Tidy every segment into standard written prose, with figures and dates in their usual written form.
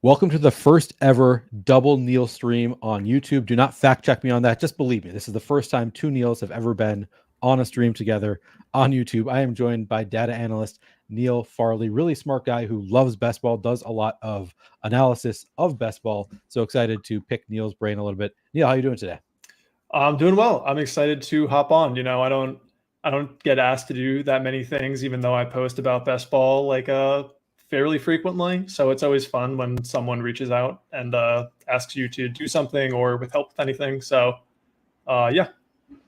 Welcome to the first ever double Neil stream on YouTube. Do not fact check me on that. Just believe me. This is the first time two Neils have ever been on a stream together on YouTube. I am joined by data analyst Neil Farley, really smart guy who loves best ball, does a lot of analysis of best ball. So excited to pick Neil's brain a little bit. Neil, how are you doing today? I'm doing well. I'm excited to hop on. I don't get asked to do that many things, even though I post about best ball fairly frequently. So it's always fun when someone reaches out and asks you to do something or with help with anything. So yeah.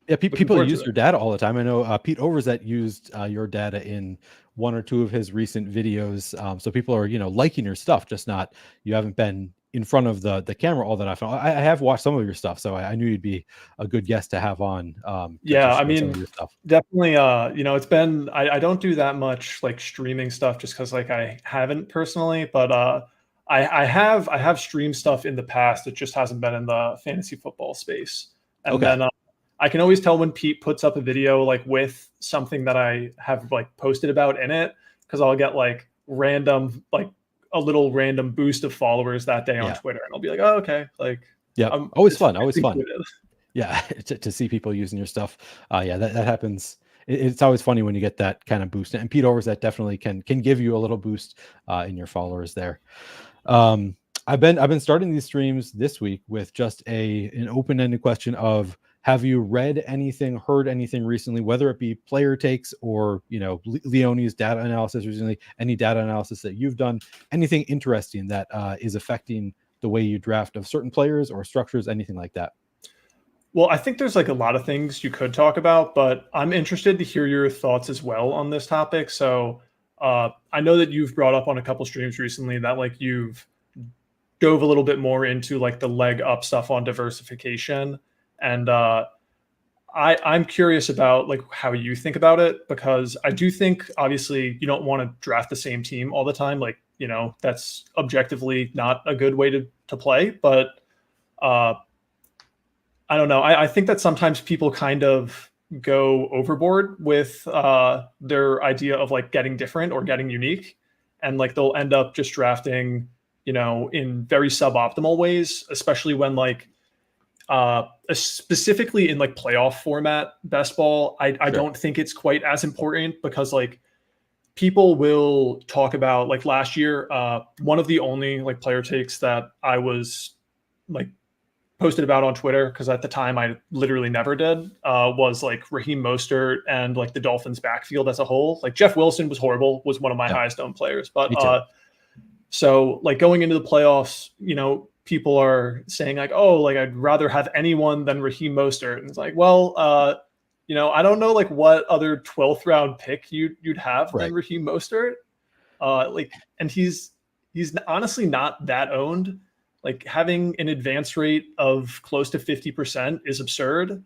Yeah, people use your data all the time. I know Pete Overzet used your data in one or two of his recent videos. So people are, liking your stuff, just not, you haven't been in front of the camera all that often. I have watched some of your stuff, so I knew you'd be a good guest to have on. I mean, some of your stuff. Definitely, it's been, I don't do that much like streaming stuff just because like I haven't personally, but I have streamed stuff in the past. It just hasn't been in the fantasy football space. And then I can always tell when Pete puts up a video like with something that I have like posted about in it, because I'll get like a little random boost of followers that day on Twitter, and I'll be like, oh, okay, like always fun. Yeah, to see people using your stuff. That happens. It's always funny when you get that kind of boost, and Pete Overzet definitely can give you a little boost in your followers there. I've been starting these streams this week with just an open-ended question of, have you read anything, heard anything recently, whether it be player takes or, Leone's data analysis recently, any data analysis that you've done, anything interesting that is affecting the way you draft of certain players or structures, anything like that? Well, I think there's like a lot of things you could talk about, but I'm interested to hear your thoughts as well on this topic. So I know that you've brought up on a couple streams recently that like you've dove a little bit more into like the leg up stuff on diversification. And I'm curious about like how you think about it, because I do think obviously you don't want to draft the same team all the time. Like, that's objectively not a good way to play. But I don't know. I think that sometimes people kind of go overboard with their idea of like getting different or getting unique. And like they'll end up just drafting, in very suboptimal ways, especially when like specifically in like playoff format best ball, I don't think it's quite as important, because like people will talk about like last year, one of the only like player takes that I was like posted about on Twitter, because at the time I literally never did, was like Raheem Mostert and like the Dolphins backfield as a whole. Like Jeff Wilson was horrible, was one of my highest owned players, but so like going into the playoffs, people are saying like, oh, like I'd rather have anyone than Raheem Mostert. And it's like, well, I don't know like what other 12th round pick you'd have than Raheem Mostert. And he's honestly not that owned. Like having an advance rate of close to 50% is absurd.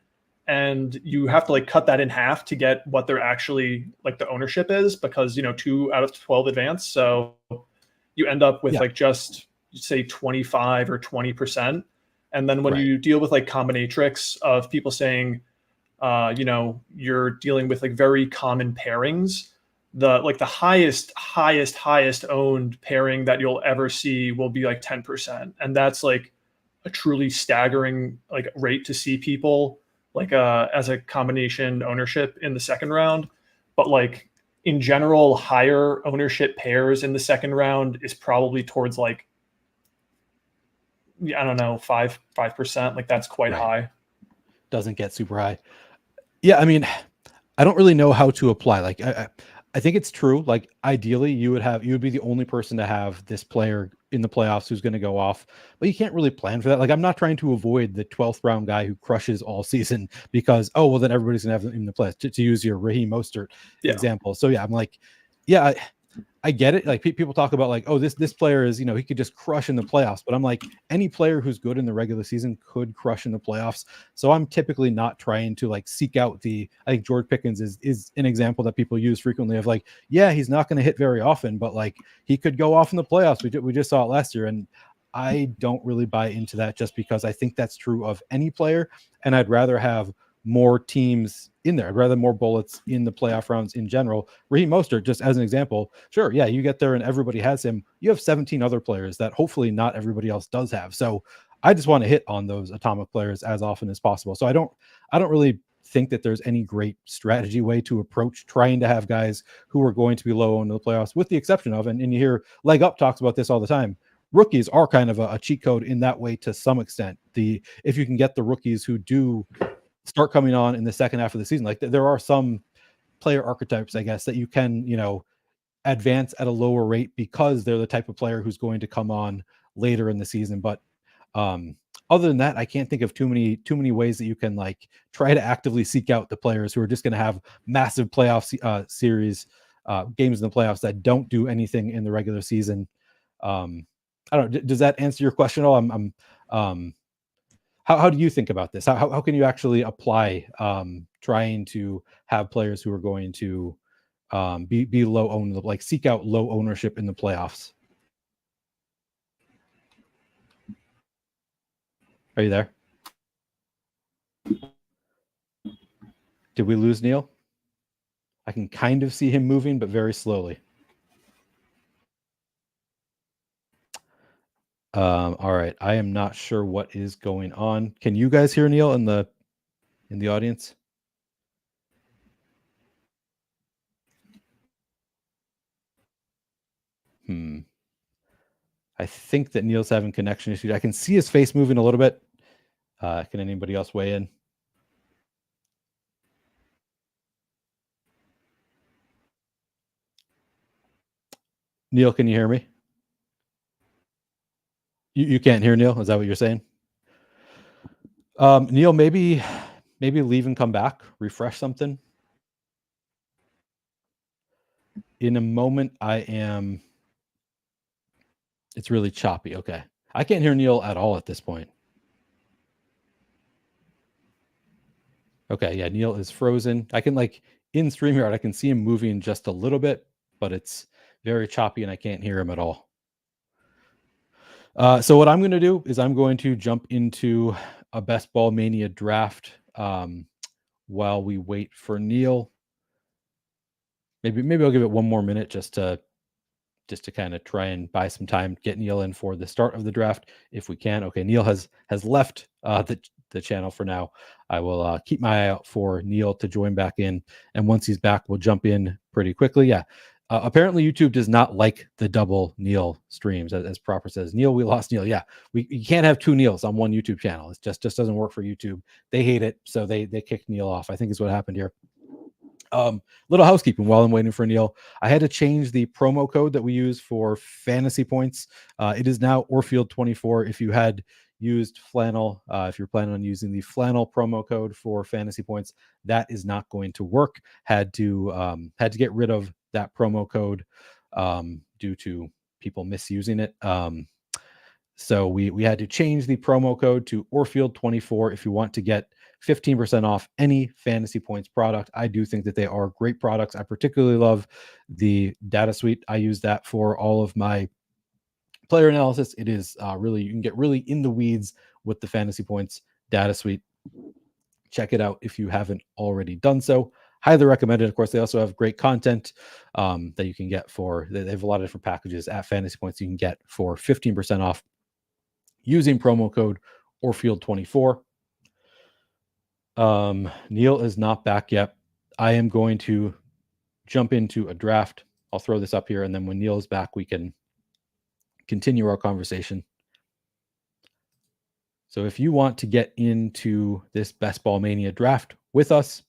And you have to like cut that in half to get what they're actually like the ownership is, because, 2 out of 12 advance. So you end up with like just say 25 or 20%. And then when you deal with like combinatrix of people saying, you're dealing with like very common pairings, the highest owned pairing that you'll ever see will be like 10. And that's like a truly staggering like rate to see people like as a combination ownership in the second round. But like in general, higher ownership pairs in the second round is probably towards like, I don't know, 5%. Like that's quite high. Doesn't get super high. Yeah. I mean, I don't really know how to apply. Like, I think it's true. Like ideally you would be the only person to have this player in the playoffs who's going to go off, but you can't really plan for that. Like I'm not trying to avoid the 12th round guy who crushes all season because, oh, well then everybody's gonna have him in the playoffs, to use your Raheem Mostert example. So yeah, I'm like, yeah, I get it. Like people talk about like, oh, this player is, he could just crush in the playoffs, but I'm like, any player who's good in the regular season could crush in the playoffs. So I'm typically not trying to like seek out I think George Pickens is an example that people use frequently of like, yeah, he's not going to hit very often, but like he could go off in the playoffs. We just saw it last year. And I don't really buy into that, just because I think that's true of any player. And I'd rather have more teams in there. I'd rather more bullets in the playoff rounds in general. Raheem Mostert, just as an example, sure, yeah, you get there and everybody has him. You have 17 other players that hopefully not everybody else does have. So I just want to hit on those atomic players as often as possible. So I don't really think that there's any great strategy way to approach trying to have guys who are going to be low into the playoffs, with the exception of, and you hear Leg Up talks about this all the time, rookies are kind of a cheat code in that way to some extent. If you can get the rookies who do start coming on in the second half of the season, like there are some player archetypes, I guess, that you can, advance at a lower rate because they're the type of player who's going to come on later in the season. But other than that, I can't think of too many ways that you can like try to actively seek out the players who are just going to have massive playoff series games in the playoffs that don't do anything in the regular season. I don't know. Does that answer your question at all? How do you think about this? How can you actually apply trying to have players who are going to be low owned, like seek out low ownership in the playoffs? Are you there? Did we lose Neil? I can kind of see him moving, but very slowly. All right. I am not sure what is going on. Can you guys hear Neil in the audience? I think that Neil's having connection issues. I can see his face moving a little bit. Can anybody else weigh in? Neil, can you hear me? You can't hear Neil? Is that what you're saying? Neil, maybe leave and come back, refresh something. In a moment, it's really choppy. Okay. I can't hear Neil at all at this point. Okay, yeah, Neil is frozen. I can in StreamYard, I can see him moving just a little bit, but it's very choppy and I can't hear him at all. So what I'm going to do is I'm going to jump into a Best Ball Mania draft while we wait for Neil. Maybe I'll give it one more minute just to kind of try and buy some time, get Neil in for the start of the draft if we can. Okay, Neil has left the channel for now. I will keep my eye out for Neil to join back in, and once he's back, we'll jump in pretty quickly. Yeah. Apparently YouTube does not like the double Neil streams, as Proper says. Neil, we lost Neil. Yeah, you can't have two Neils on one YouTube channel. It just doesn't work for YouTube. They hate it, so they kicked Neil off, I think is what happened here. Little housekeeping while I'm waiting for Neil. I had to change the promo code that we use for fantasy points. It is now Orfield24. If you had used Flannel, if you're planning on using the Flannel promo code for fantasy points, that is not going to work. Had to get rid of that promo code due to people misusing it. So we had to change the promo code to Orfield24 if you want to get 15% off any fantasy points product. I do think that they are great products. I particularly love the data suite. I use that for all of my player analysis. It is really, you can get really in the weeds with the fantasy points data suite. Check it out if you haven't already done so. Highly recommend it. Of course, they also have great content that you can get they have a lot of different packages at Fantasy Points you can get for 15% off using promo code Orfield24. Neil is not back yet. I am going to jump into a draft. I'll throw this up here, and then when Neil is back, we can continue our conversation. So if you want to get into this Best Ball Mania draft with us,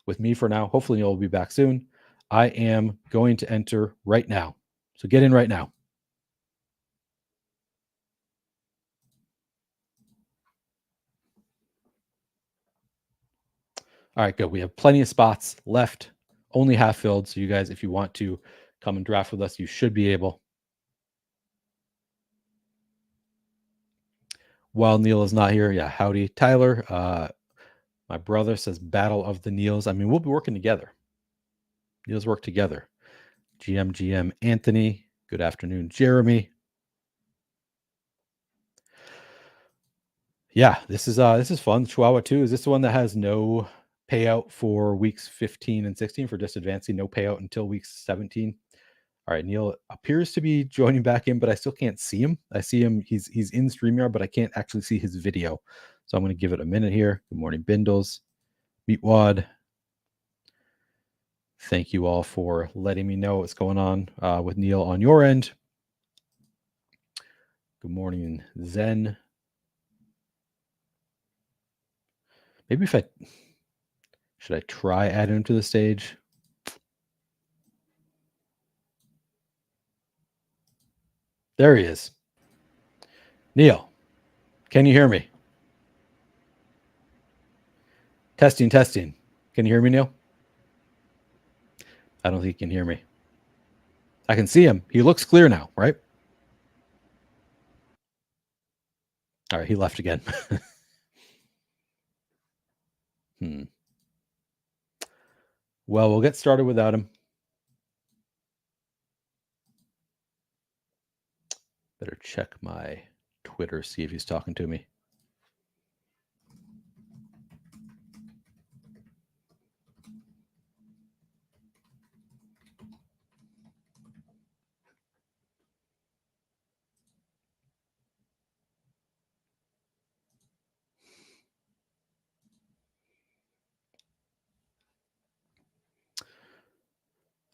with me for now, hopefully Neil will be back soon, I am going to enter right now. So get in right now. All right, good. We have plenty of spots left, only half filled. So you guys, if you want to come and draft with us, you should be able. While Neil is not here, yeah, howdy, Tyler. My brother says Battle of the Neils. I mean, we'll be working together. Neils work together. GM Anthony. Good afternoon, Jeremy. Yeah, this is fun. Chihuahua 2. Is this the one that has no payout for weeks 15 and 16 for just advancing. No payout until week 17. All right, Neil appears to be joining back in, but I still can't see him. I see him. He's in StreamYard, but I can't actually see his video. So I'm going to give it a minute here. Good morning, Bindles. Meatwad. Thank you all for letting me know what's going on with Neil on your end. Good morning, Zen. Maybe should I try adding him to the stage? There he is. Neil, can you hear me? Testing. Can you hear me, Neil? I don't think he can hear me. I can see him. He looks clear now, right? All right, he left again. Well, we'll get started without him. Better check my Twitter, see if he's talking to me.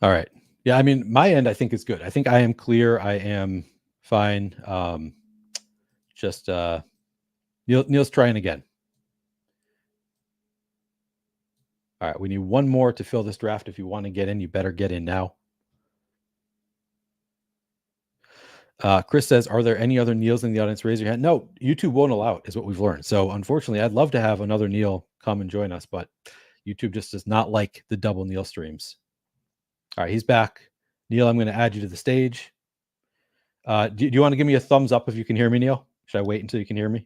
All right. Yeah, I mean, my end I think is good. I think I am clear. I am fine. Just Neil's trying again. All right, we need one more to fill this draft. If you want to get in, you better get in now. Chris says, are there any other Neils in the audience? Raise your hand. No, YouTube won't allow it, is what we've learned. So unfortunately, I'd love to have another Neil come and join us, but YouTube just does not like the double Neil streams. All right, he's back. Neil, I'm going to add you to the stage. Do you want to give me a thumbs up if you can hear me, Neil? Should I wait until you can hear me?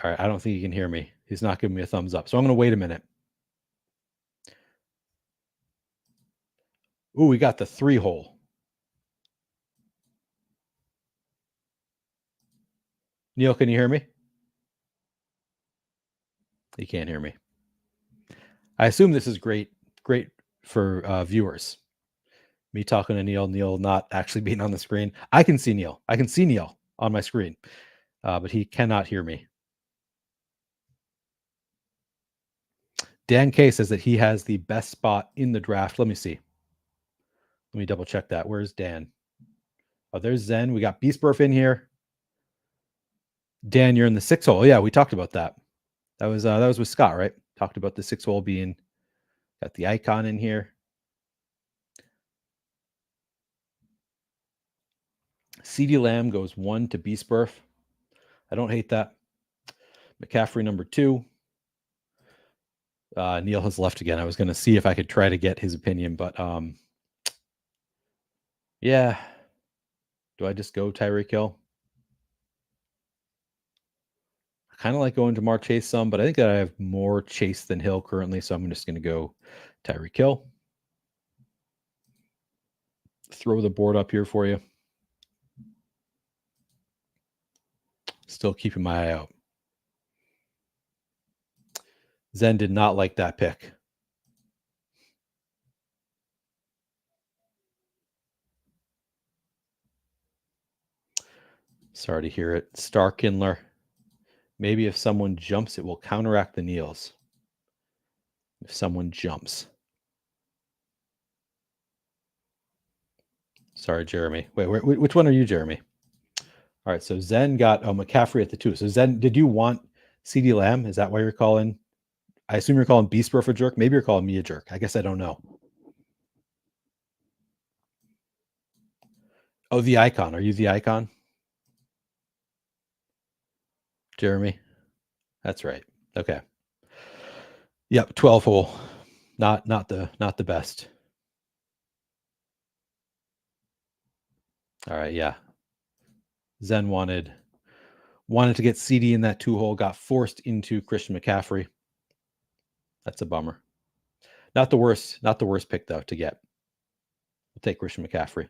All right, I don't think he can hear me. He's not giving me a thumbs up. So I'm going to wait a minute. Ooh, we got the 3-hole. Neil, can you hear me? He can't hear me. I assume this is great for viewers. Me talking to Neil not actually being on the screen. I can see Neil. I can see Neil on my screen, but he cannot hear me. Dan K says that he has the best spot in the draft. Let me see. Let me double check that. Where's Dan? Oh, there's Zen. We got Beastburf in here. Dan, you're in the 6-hole. Yeah, we talked about that. That was with Scott, right? Talked about the 6-hole being, got the icon in here. CD Lamb goes 1 to Beastburf. I don't hate that. McCaffrey number 2. Neil has left again. I was going to see if I could try to get his opinion, but yeah. Do I just go Tyreek Hill? I kind of like going Jamar Chase some, but I think that I have more Chase than Hill currently, so I'm just going to go Tyreek Hill. Throw the board up here for you. Still keeping my eye out. Zen did not like that pick. Sorry to hear it. Star Kindler. Maybe if someone jumps, it will counteract the Neils. If someone jumps. Sorry, Jeremy. Wait, which one are you, Jeremy? All right, so Zen got McCaffrey at the 2. So Zen, did you want CD Lamb? Is that why you're calling? I assume you're calling Beastburf a jerk. Maybe you're calling me a jerk. I guess I don't know. Oh, the icon. Are you the icon? Jeremy? That's right. Okay. Yep, 12-hole. Not the best. All right, yeah. Zen wanted to get CD in that 2-hole, got forced into Christian McCaffrey. That's a bummer. Not the worst pick though to get. We'll take Christian McCaffrey.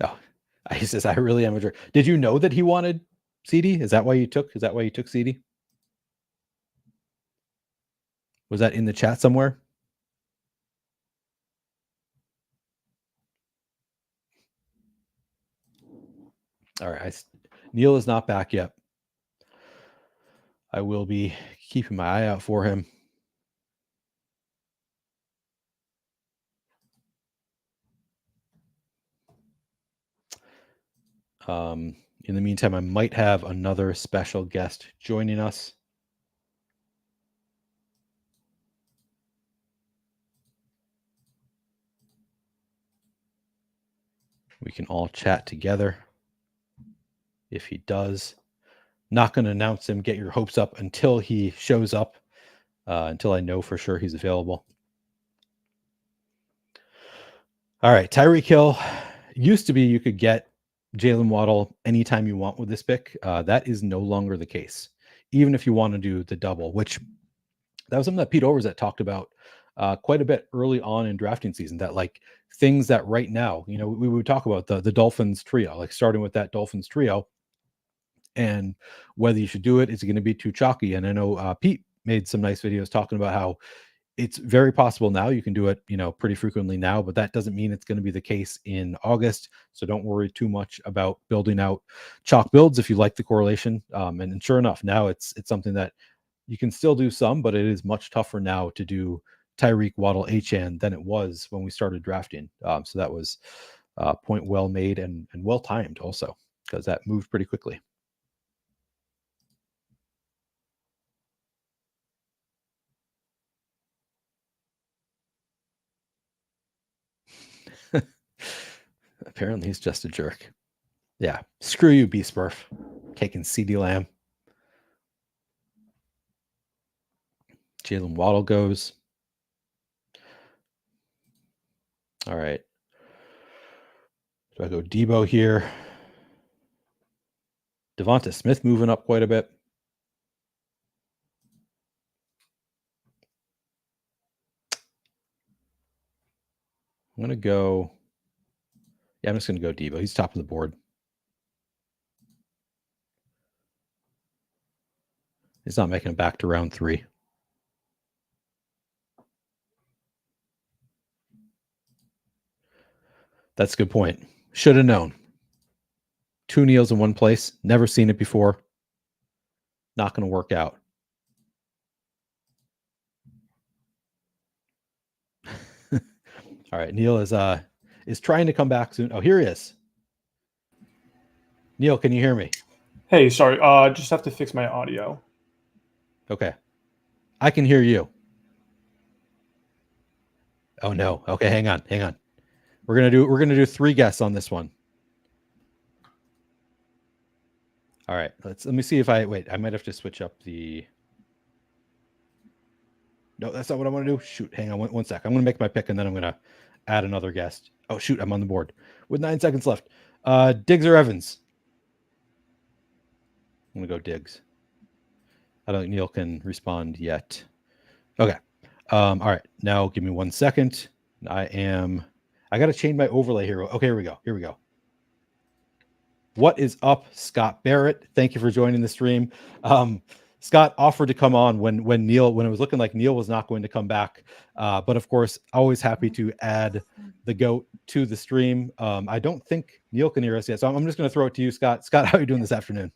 Oh, He says, I really am a jerk. Did you know that he wanted CD? Is that why you took CD? Was that in the chat somewhere? All right. Neil is not back yet. I will be keeping my eye out for him. In the meantime, I might have another special guest joining us. We can all chat together if he does. Not going to announce him, get your hopes up until he shows up, until I know for sure he's available. All right, Tyreek Hill. Used to be you could get Jalen Waddle anytime you want with this pick. That is no longer the case. Even if you want to do the double, which that was something that Pete Overzet talked about quite a bit early on in drafting season, that like things that right now, you know, we would talk about the Dolphins trio, like starting with that Dolphins trio and whether you should do it. Is it going to be too chalky? And I know Pete made some nice videos talking about how it's very possible now you can do it, you know, pretty frequently now, but that doesn't mean it's going to be the case in August. So don't worry too much about building out chalk builds if you like the correlation. And sure enough, now it's something that you can still do some, but it is much tougher now to do Tyreek, Waddle, Achane than it was when we started drafting. So that was a point well made and well timed also, because that moved pretty quickly. Apparently he's just a jerk. Yeah. Screw you, Beastburf. Taking CD Lamb. Jalen Waddle goes. All right. Do I go Debo here? Devonta Smith moving up quite a bit. I'm going to go. Yeah, I'm just going to go Debo. He's top of the board. He's not making it back to round 3. That's a good point. Should have known. 2 Neils in one place. Never seen it before. Not going to work out. All right. Neil is trying to come back soon. Oh, here he is. Neil, can you hear me? Hey, sorry. Just have to fix my audio. Okay. I can hear you. Oh no. Okay, hang on. We're gonna do 3 guesses on this one. All right. Let me see if I might have to switch up the. No, that's not what I want to do. Shoot, hang on one sec. I'm gonna make my pick and then I'm gonna add another guest. Oh shoot, I'm on the board with 9 seconds left. Diggs or Evans? I'm gonna go Diggs. I don't think Neil can respond yet. Okay. All right. Now give me 1 second. I got to change my overlay here. Okay, here we go. What is up, Scott Barrett? Thank you for joining the stream. Scott offered to come on when it was looking like Neil was not going to come back. But of course, always happy to add the GOAT to the stream. I don't think Neil can hear us yet, so I'm just going to throw it to you, Scott. Scott, how are you doing this afternoon?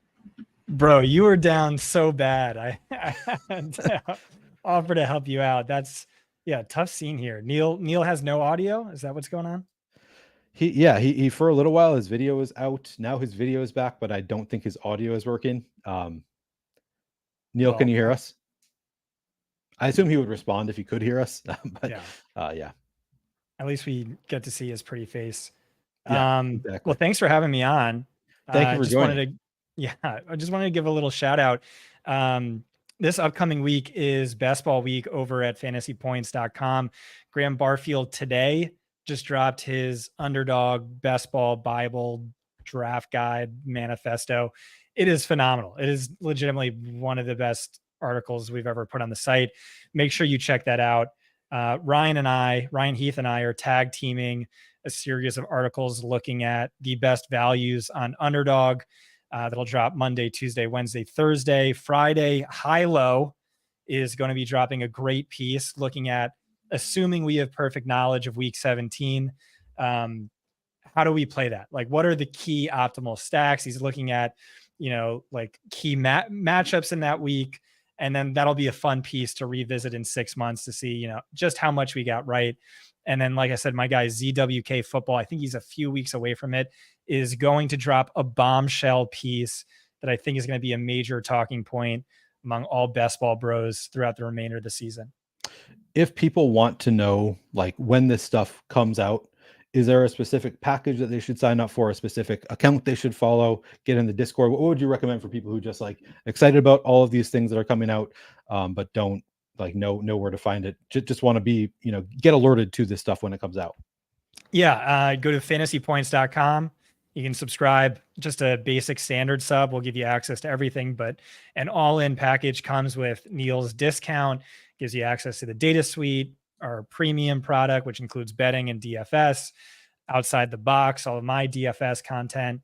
Bro, you were down so bad. I had to offer to help you out. That's tough scene here. Neil has no audio. Is that what's going on? He for a little while his video was out. Now his video is back, but I don't think his audio is working. Neil, can you hear us? I assume he would respond if he could hear us. But yeah. At least we get to see his pretty face. Yeah, exactly. Well, thanks for having me on. Thank you for joining. I just wanted to give a little shout out. This upcoming week is Best Ball Week over at fantasypoints.com. Graham Barfield today just dropped his Underdog Best Ball Bible Draft Guide Manifesto. It is phenomenal. It is legitimately one of the best articles we've ever put on the site. Make sure you check that out. Ryan Heath and I are tag teaming a series of articles looking at the best values on Underdog. That'll drop Monday, Tuesday, Wednesday, Thursday. Friday, High Low is going to be dropping a great piece looking at, assuming we have perfect knowledge of week 17, how do we play that? Like, what are the key optimal stacks? He's looking at, like key matchups in that week. And then that'll be a fun piece to revisit in 6 months to see, just how much we got right. And then, like I said, my guy ZWK Football, I think he's a few weeks away from it, is going to drop a bombshell piece that I think is going to be a major talking point among all best ball bros throughout the remainder of the season. If people want to know, like, when this stuff comes out, is there a specific package that they should sign up for, a specific account they should follow, get in the Discord? What would you recommend for people who just like excited about all of these things that are coming out, but don't like know where to find it? Just want to be, get alerted to this stuff when it comes out. Yeah. Go to fantasypoints.com. You can subscribe, just a basic standard sub will give you access to everything, but an all-in package comes with Neil's discount, gives you access to the data suite, our premium product, which includes betting and DFS, outside the box, all of my DFS content.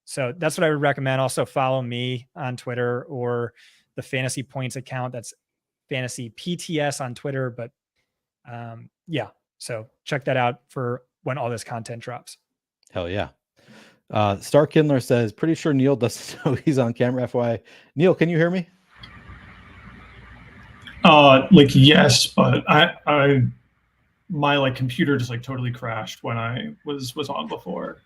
So that's what I would recommend. Also follow me on Twitter or the Fantasy Points account. That's Fantasy PTS on Twitter. But yeah, so check that out for when all this content drops. Hell yeah. Star Kindler says, pretty sure Neil doesn't know he's on camera. FYI. Neil, can you hear me? Yes, but my like computer just like totally crashed when I was on before.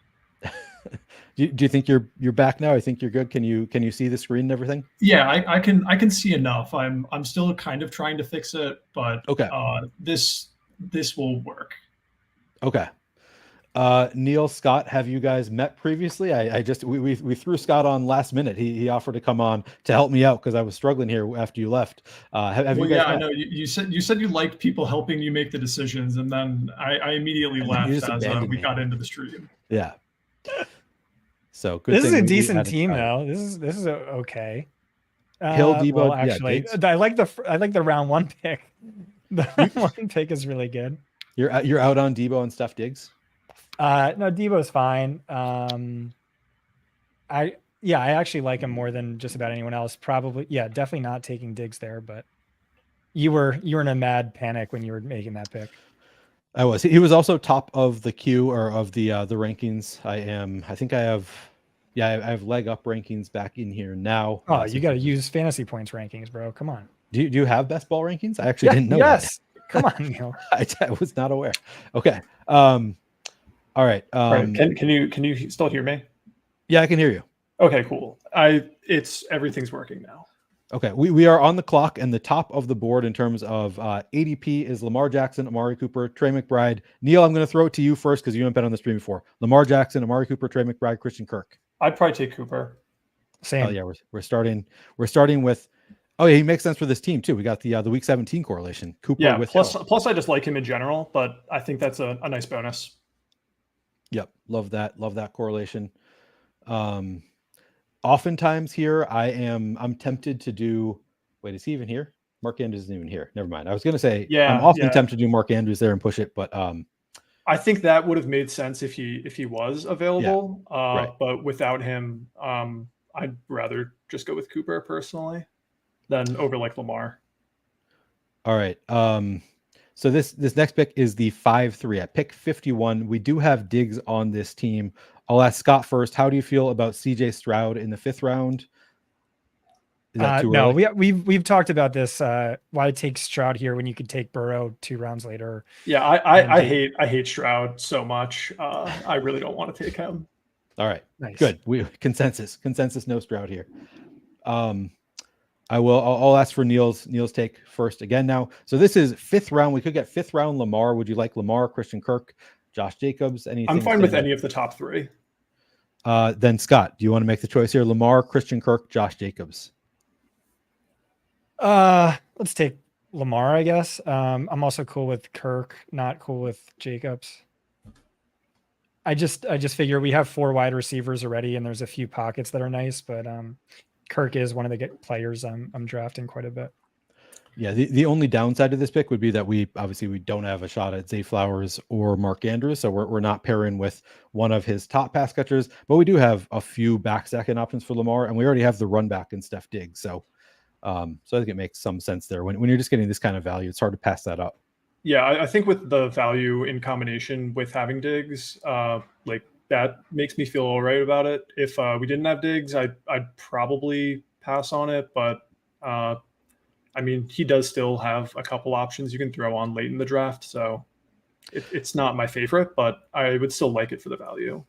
Do you think you're back now? I think you're good. Can you see the screen and everything? Yeah, I can see enough. I'm still kind of trying to fix it, but okay. This will work. Okay. Neil, Scott, have you guys met previously? We threw Scott on last minute. He offered to come on to help me out because I was struggling here after you left. Have you guys met? I know you said you liked people helping you make the decisions, and then I immediately left as we got into the stream. Yeah. So good. This is a decent team, though. This is okay. Hill, Debo, well, actually, yeah, I like the round one pick. The round one pick is really good. You're out on Debo and Steph Diggs. No, Debo's fine. I actually like him more than just about anyone else. Probably, yeah, definitely not taking Diggs there. But you were in a mad panic when you were making that pick. I was. He was also top of the queue or of the rankings. I think I have leg up rankings back in here now. Oh, you got to use Fantasy Points rankings, bro. Come on. Do you have best ball rankings? I actually didn't know. Yes. That. Come on, Neil. I was not aware. Okay. All right. Can you still hear me? Yeah, I can hear you. Okay, cool. Everything's working now. Okay, we are on the clock, and the top of the board in terms of ADP is Lamar Jackson, Amari Cooper, Trey McBride. Neil, I'm going to throw it to you first because you haven't been on the stream before. Lamar Jackson, Amari Cooper, Trey McBride, Christian Kirk. I'd probably take Cooper. Same. Oh yeah, we're starting with. Oh yeah, he makes sense for this team too. We got the week 17 correlation. Cooper. Yeah. With plus I just like him in general, but I think that's a nice bonus. Yep, love that correlation. Oftentimes here, I'm tempted to do. Wait, is he even here? Mark Andrews isn't even here. Never mind. I was going to say, I'm often tempted to do Mark Andrews there and push it, but I think that would have made sense if he was available. Yeah, right. But without him, I'd rather just go with Cooper personally than over like Lamar. All right. So this next pick is the 5-3 at pick 51. We do have Diggs on this team. I'll ask Scott first. How do you feel about CJ Stroud in the 5th round? Is that too no, early? we've talked about this. Why take Stroud here when you could take Burrow 2 rounds later? Yeah, I hate Stroud so much. I really don't want to take him. All right, nice. Good. Consensus. No Stroud here. I'll ask for Neil's take first again now. So this is 5th round. We could get 5th round Lamar. Would you like Lamar, Christian Kirk, Josh Jacobs? Anything? I'm fine with any of the top 3. Then Scott, do you want to make the choice here? Lamar, Christian Kirk, Josh Jacobs. Let's take Lamar, I guess. I'm also cool with Kirk, not cool with Jacobs. I just figure we have 4 wide receivers already, and there's a few pockets that are nice, but Kirk is one of the players I'm drafting quite a bit. Yeah, the only downside to this pick would be that we don't have a shot at Zay Flowers or Mark Andrews, so we're not pairing with one of his top pass catchers, but we do have a few back second options for Lamar, and we already have the run back in Steph Diggs. So I think it makes some sense there. When you're just getting this kind of value, it's hard to pass that up. Yeah, I think with the value in combination with having Diggs, like that makes me feel all right about it. If we didn't have Diggs, I'd probably pass on it, but I mean, he does still have a couple options you can throw on late in the draft, so it's not my favorite, but I would still like it for the value.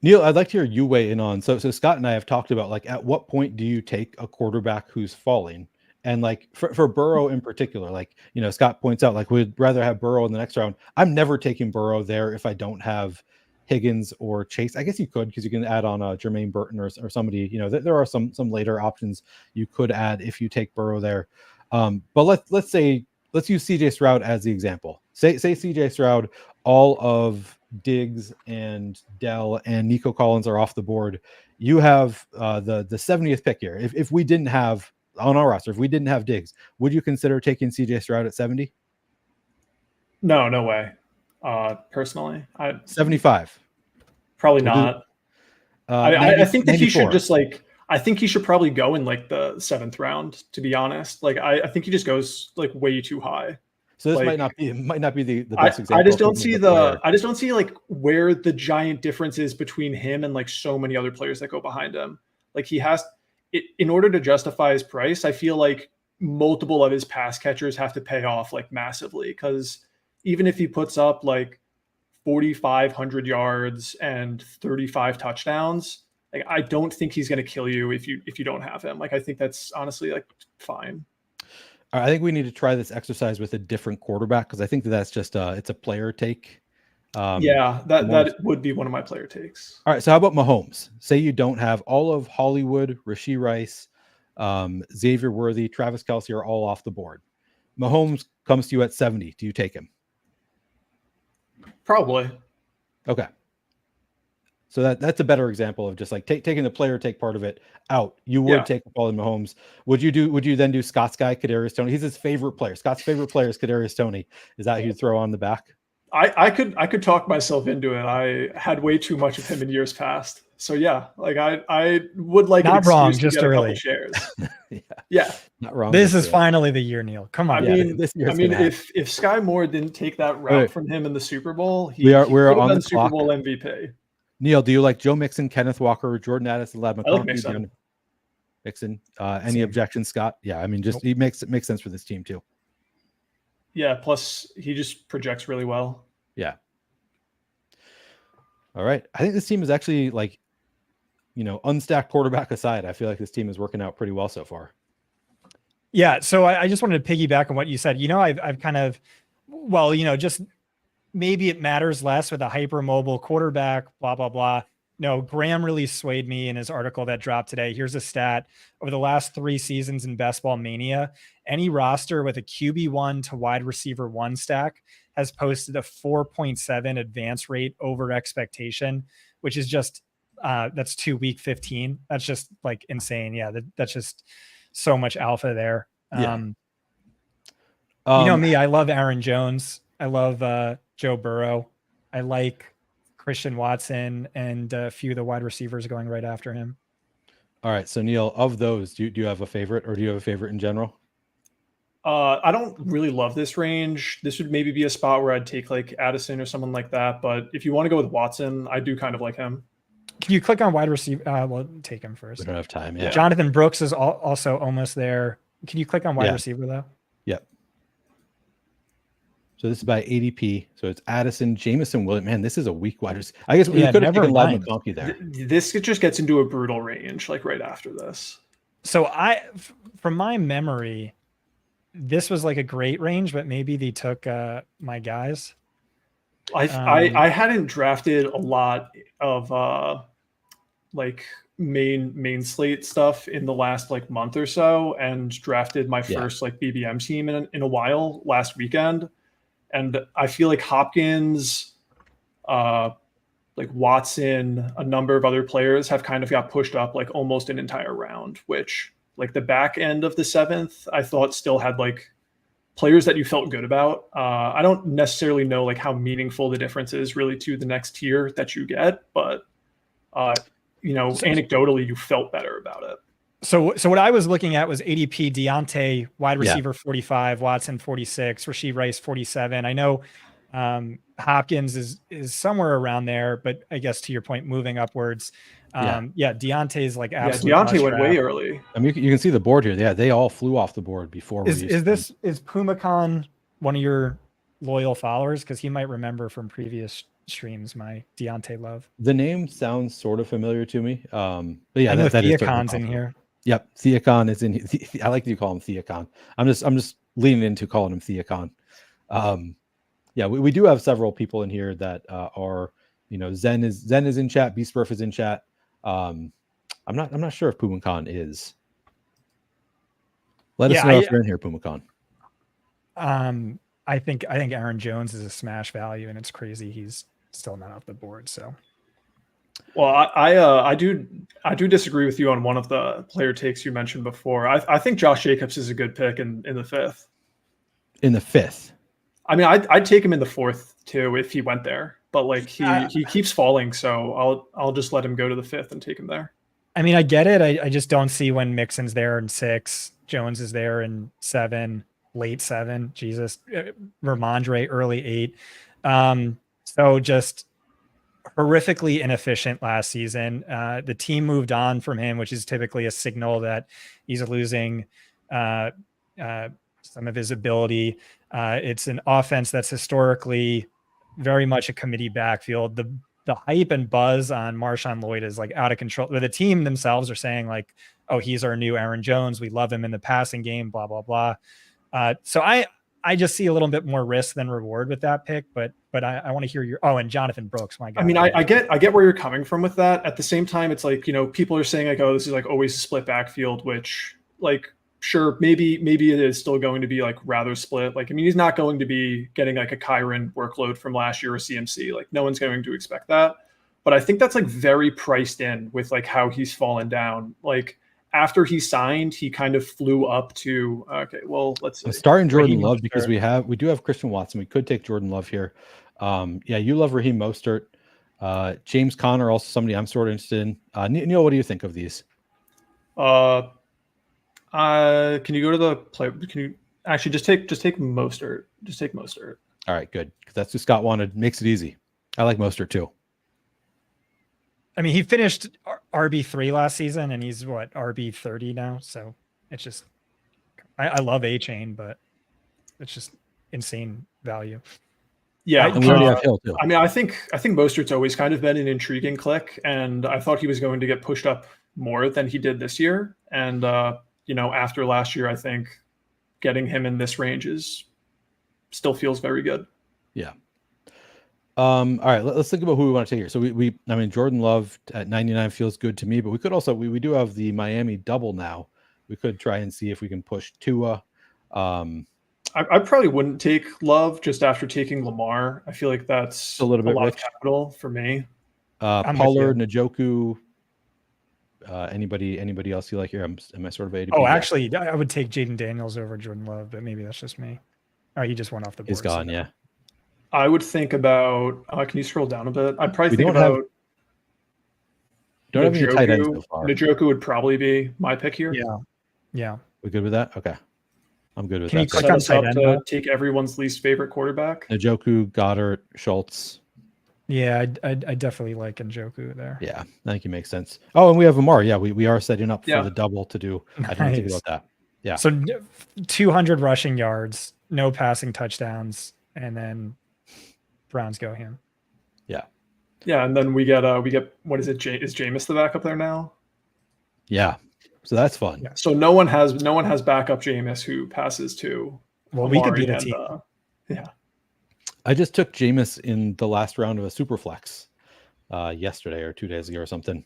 Neil, I'd like to hear you weigh in on. So Scott and I have talked about, like, at what point do you take a quarterback who's falling? And like for Burrow in particular, like, Scott points out, like, we'd rather have Burrow in the next round. I'm never taking Burrow there if I don't have Higgins or Chase. I guess you could, because you can add on Jermaine Burton or somebody. There are some later options you could add if you take Burrow there. But let's use CJ Stroud as the example. Say CJ Stroud, all of Diggs and Dell and Nico Collins are off the board. You have the 70th pick here. If we didn't have on our roster, if we didn't have Diggs, would you consider taking CJ Stroud at 70? No way. Personally, 75. Probably not. 90, I think that 94. he should just I think he should probably go in like the 7th round, to be honest. Like I think he just goes like way too high. So this might not be the best example. I just don't see like where the giant difference is between him and like so many other players that go behind him. Like he has in order to justify his price, I feel like multiple of his pass catchers have to pay off like massively, because even if he puts up like 4,500 yards and 35 touchdowns, like I don't think he's going to kill you if you don't have him. Like I think that's honestly like fine. I think we need to try this exercise with a different quarterback, because I think that's just it's a player take. That would be one of my player takes. All right, so how about Mahomes? Say you don't have all of Hollywood, Rashee Rice, Xavier Worthy, Travis Kelce are all off the board. Mahomes comes to you at 70. Do you take him? Probably. Okay. So that's a better example of just like taking the player take part of it out. You would take Paulie Mahomes. Would you then do Scott's guy, Kadarius Toney? He's his favorite player. Scott's favorite player is Kadarius Toney. Is that who you throw on the back? I could talk myself into it. I had way too much of him in years past. So yeah, like I would like not wrong, just to get early a couple shares. yeah, not wrong. This is finally the year, Neil. Come on. I mean, if Sky Moore didn't take that route from him in the Super Bowl, we're on the Super clock. Bowl MVP. Neil, do you like Joe Mixon, Kenneth Walker, Jordan Addison, Ladd McConkey? I like Mixon. Mixon. Any objections, Scott? Yeah, I mean, it makes sense for this team too. Yeah. Plus, he just projects really well. Yeah. All right. I think this team is actually, like, unstacked quarterback aside, I feel like this team is working out pretty well so far. Yeah. So I just wanted to piggyback on what you said. I've kind of, just maybe it matters less with a hypermobile quarterback, blah, blah, blah. No, Graham really swayed me in his article that dropped today. Here's a stat. Over the last 3 seasons in Best Ball Mania, any roster with a QB1 to wide receiver 1 stack has posted a 4.7 advance rate over expectation, which is just, that's 2 week 15. That's just like insane. Yeah. That's just so much alpha there. Me, I love Aaron Jones. I love Joe Burrow. I like Christian Watson and a few of the wide receivers going right after him. All right. So Neil, of those, do you have a favorite, or do you have a favorite in general? I don't really love this range. This would maybe be a spot where I'd take like Addison or someone like that. But if you want to go with Watson, I do kind of like him. Can you click on wide receiver? Well, take him first. We don't have time. Yeah. Jonathan Brooks is also almost there. Can you click on wide receiver though? Yep. So this is by ADP. So it's Addison, Jameson, Williams. Man, this is a weak wide receiver. I guess we could have taken Ladd McConkey there. This just gets into a brutal range, like right after this. So from my memory, this was like a great range, but maybe they took my guys. I hadn't drafted a lot of like main slate stuff in the last like month or so, and drafted my first like BBM team in a while last weekend. And I feel like Hopkins, like Watson, a number of other players have kind of got pushed up like almost an entire round, which Like the back end of the 7th, I thought still had like players that you felt good about. I don't necessarily know like how meaningful the difference is really to the next tier that you get, but anecdotally, you felt better about it. So what I was looking at was ADP Deontay, wide receiver 45, Watson 46, Rashee Rice 47. I know Hopkins is somewhere around there, but I guess to your point, moving upwards. Deontay is like absolute. Yeah, Deontay went way early. I mean, you can see the board here. Yeah, they all flew off the board before. Is PumaCon one of your loyal followers? Because he might remember from previous streams my Deontay love. The name sounds sort of familiar to me. But yeah, that is Theacon's in here. Yep, Theacon is in. I like that you call him Theacon. I'm just leaning into calling him Theacon. We do have several people in here that are, Zen is in chat. Beastburf is in chat. I'm not sure if PumaCon is. Let us know if you're in here, PumaCon. I think Aaron Jones is a smash value, and it's crazy he's still not off the board. So. Well, I do disagree with you on one of the player takes you mentioned before. I think Josh Jacobs is a good pick in the 5th. In the 5th. I mean, I'd take him in the 4th too if he went there, but like he keeps falling, so I'll just let him go to the 5th and take him there. I mean, I get it. I just don't see when Mixon's there in 6, Jones is there in 7, late 7. Jesus, Ramondre early 8. So just horrifically inefficient last season. The team moved on from him, which is typically a signal that he's losing some of his ability. It's an offense that's historically very much a committee backfield. The hype and buzz on Marshawn Lloyd is like out of control. But the team themselves are saying like, oh, he's our new Aaron Jones. We love him in the passing game, blah, blah, blah. So I just see a little bit more risk than reward with that pick, but I want to hear and Jonathan Brooks, my God. I mean, I get where you're coming from with that. At the same time, it's like, people are saying like, oh, this is like always a split backfield, which like, sure, maybe it is still going to be like rather split. Like, I mean, he's not going to be getting like a Kyron workload from last year or CMC. Like no one's going to expect that. But I think that's like very priced in with like how he's fallen down. Like, after he signed, he kind of flew up to let's see. I'm starting Jordan Love because we do have Christian Watson. We could take Jordan Love here. You love Raheem Mostert. James Conner, also somebody I'm sort of interested in. Neil, what do you think of these? Can you go to the play? Can you actually just take Mostert? Just take Mostert. All right, good. Because that's who Scott wanted. Makes it easy. I like Mostert too. I mean, he finished RB3 last season, and he's RB30 now. So it's just, I love A-Chain, but it's just insane value. Yeah, and we already have Hill too. I mean, I think Mostert's always kind of been an intriguing click, and I thought he was going to get pushed up more than he did this year. And after last year, I think getting him in this range still feels very good. Yeah. All right, let's think about who we want to take here. So I mean, Jordan Love at 99 feels good to me, but we could also, we do have the Miami double now. We could try and see if we can push Tua. I probably wouldn't take Love just after taking Lamar. I feel like that's a little bit lot rich. Of capital for me. Pollard, Njoku, anybody else you like here? Am I sort of ADP? Oh, actually, I would take Jaden Daniels over Jordan Love, but maybe that's just me. Oh, he just went off the board. He's gone, yeah. I would think about. Can you scroll down a bit? I'd probably think about. Don't have any tight ends so far. Njoku would probably be my pick here. Yeah. We good with that? Okay, I'm good with Can that. You click set on us tight up end, to take everyone's least favorite quarterback. Njoku, Goddard, Schultz. Yeah, I definitely like Njoku there. Yeah, I think it makes sense. Oh, and we have Amar. Yeah, we are setting up for the double to do. I didn't think about that. Yeah. So 200 rushing yards, no passing touchdowns, and then Browns go him. Yeah, and then we get what is it? Is Jameis the backup there now? Yeah, so that's fun. Yeah. So no one has backup Jameis who passes to. Well, Amari we could be the team. Yeah. I just took Jameis in the last round of a super flex yesterday or 2 days ago or something.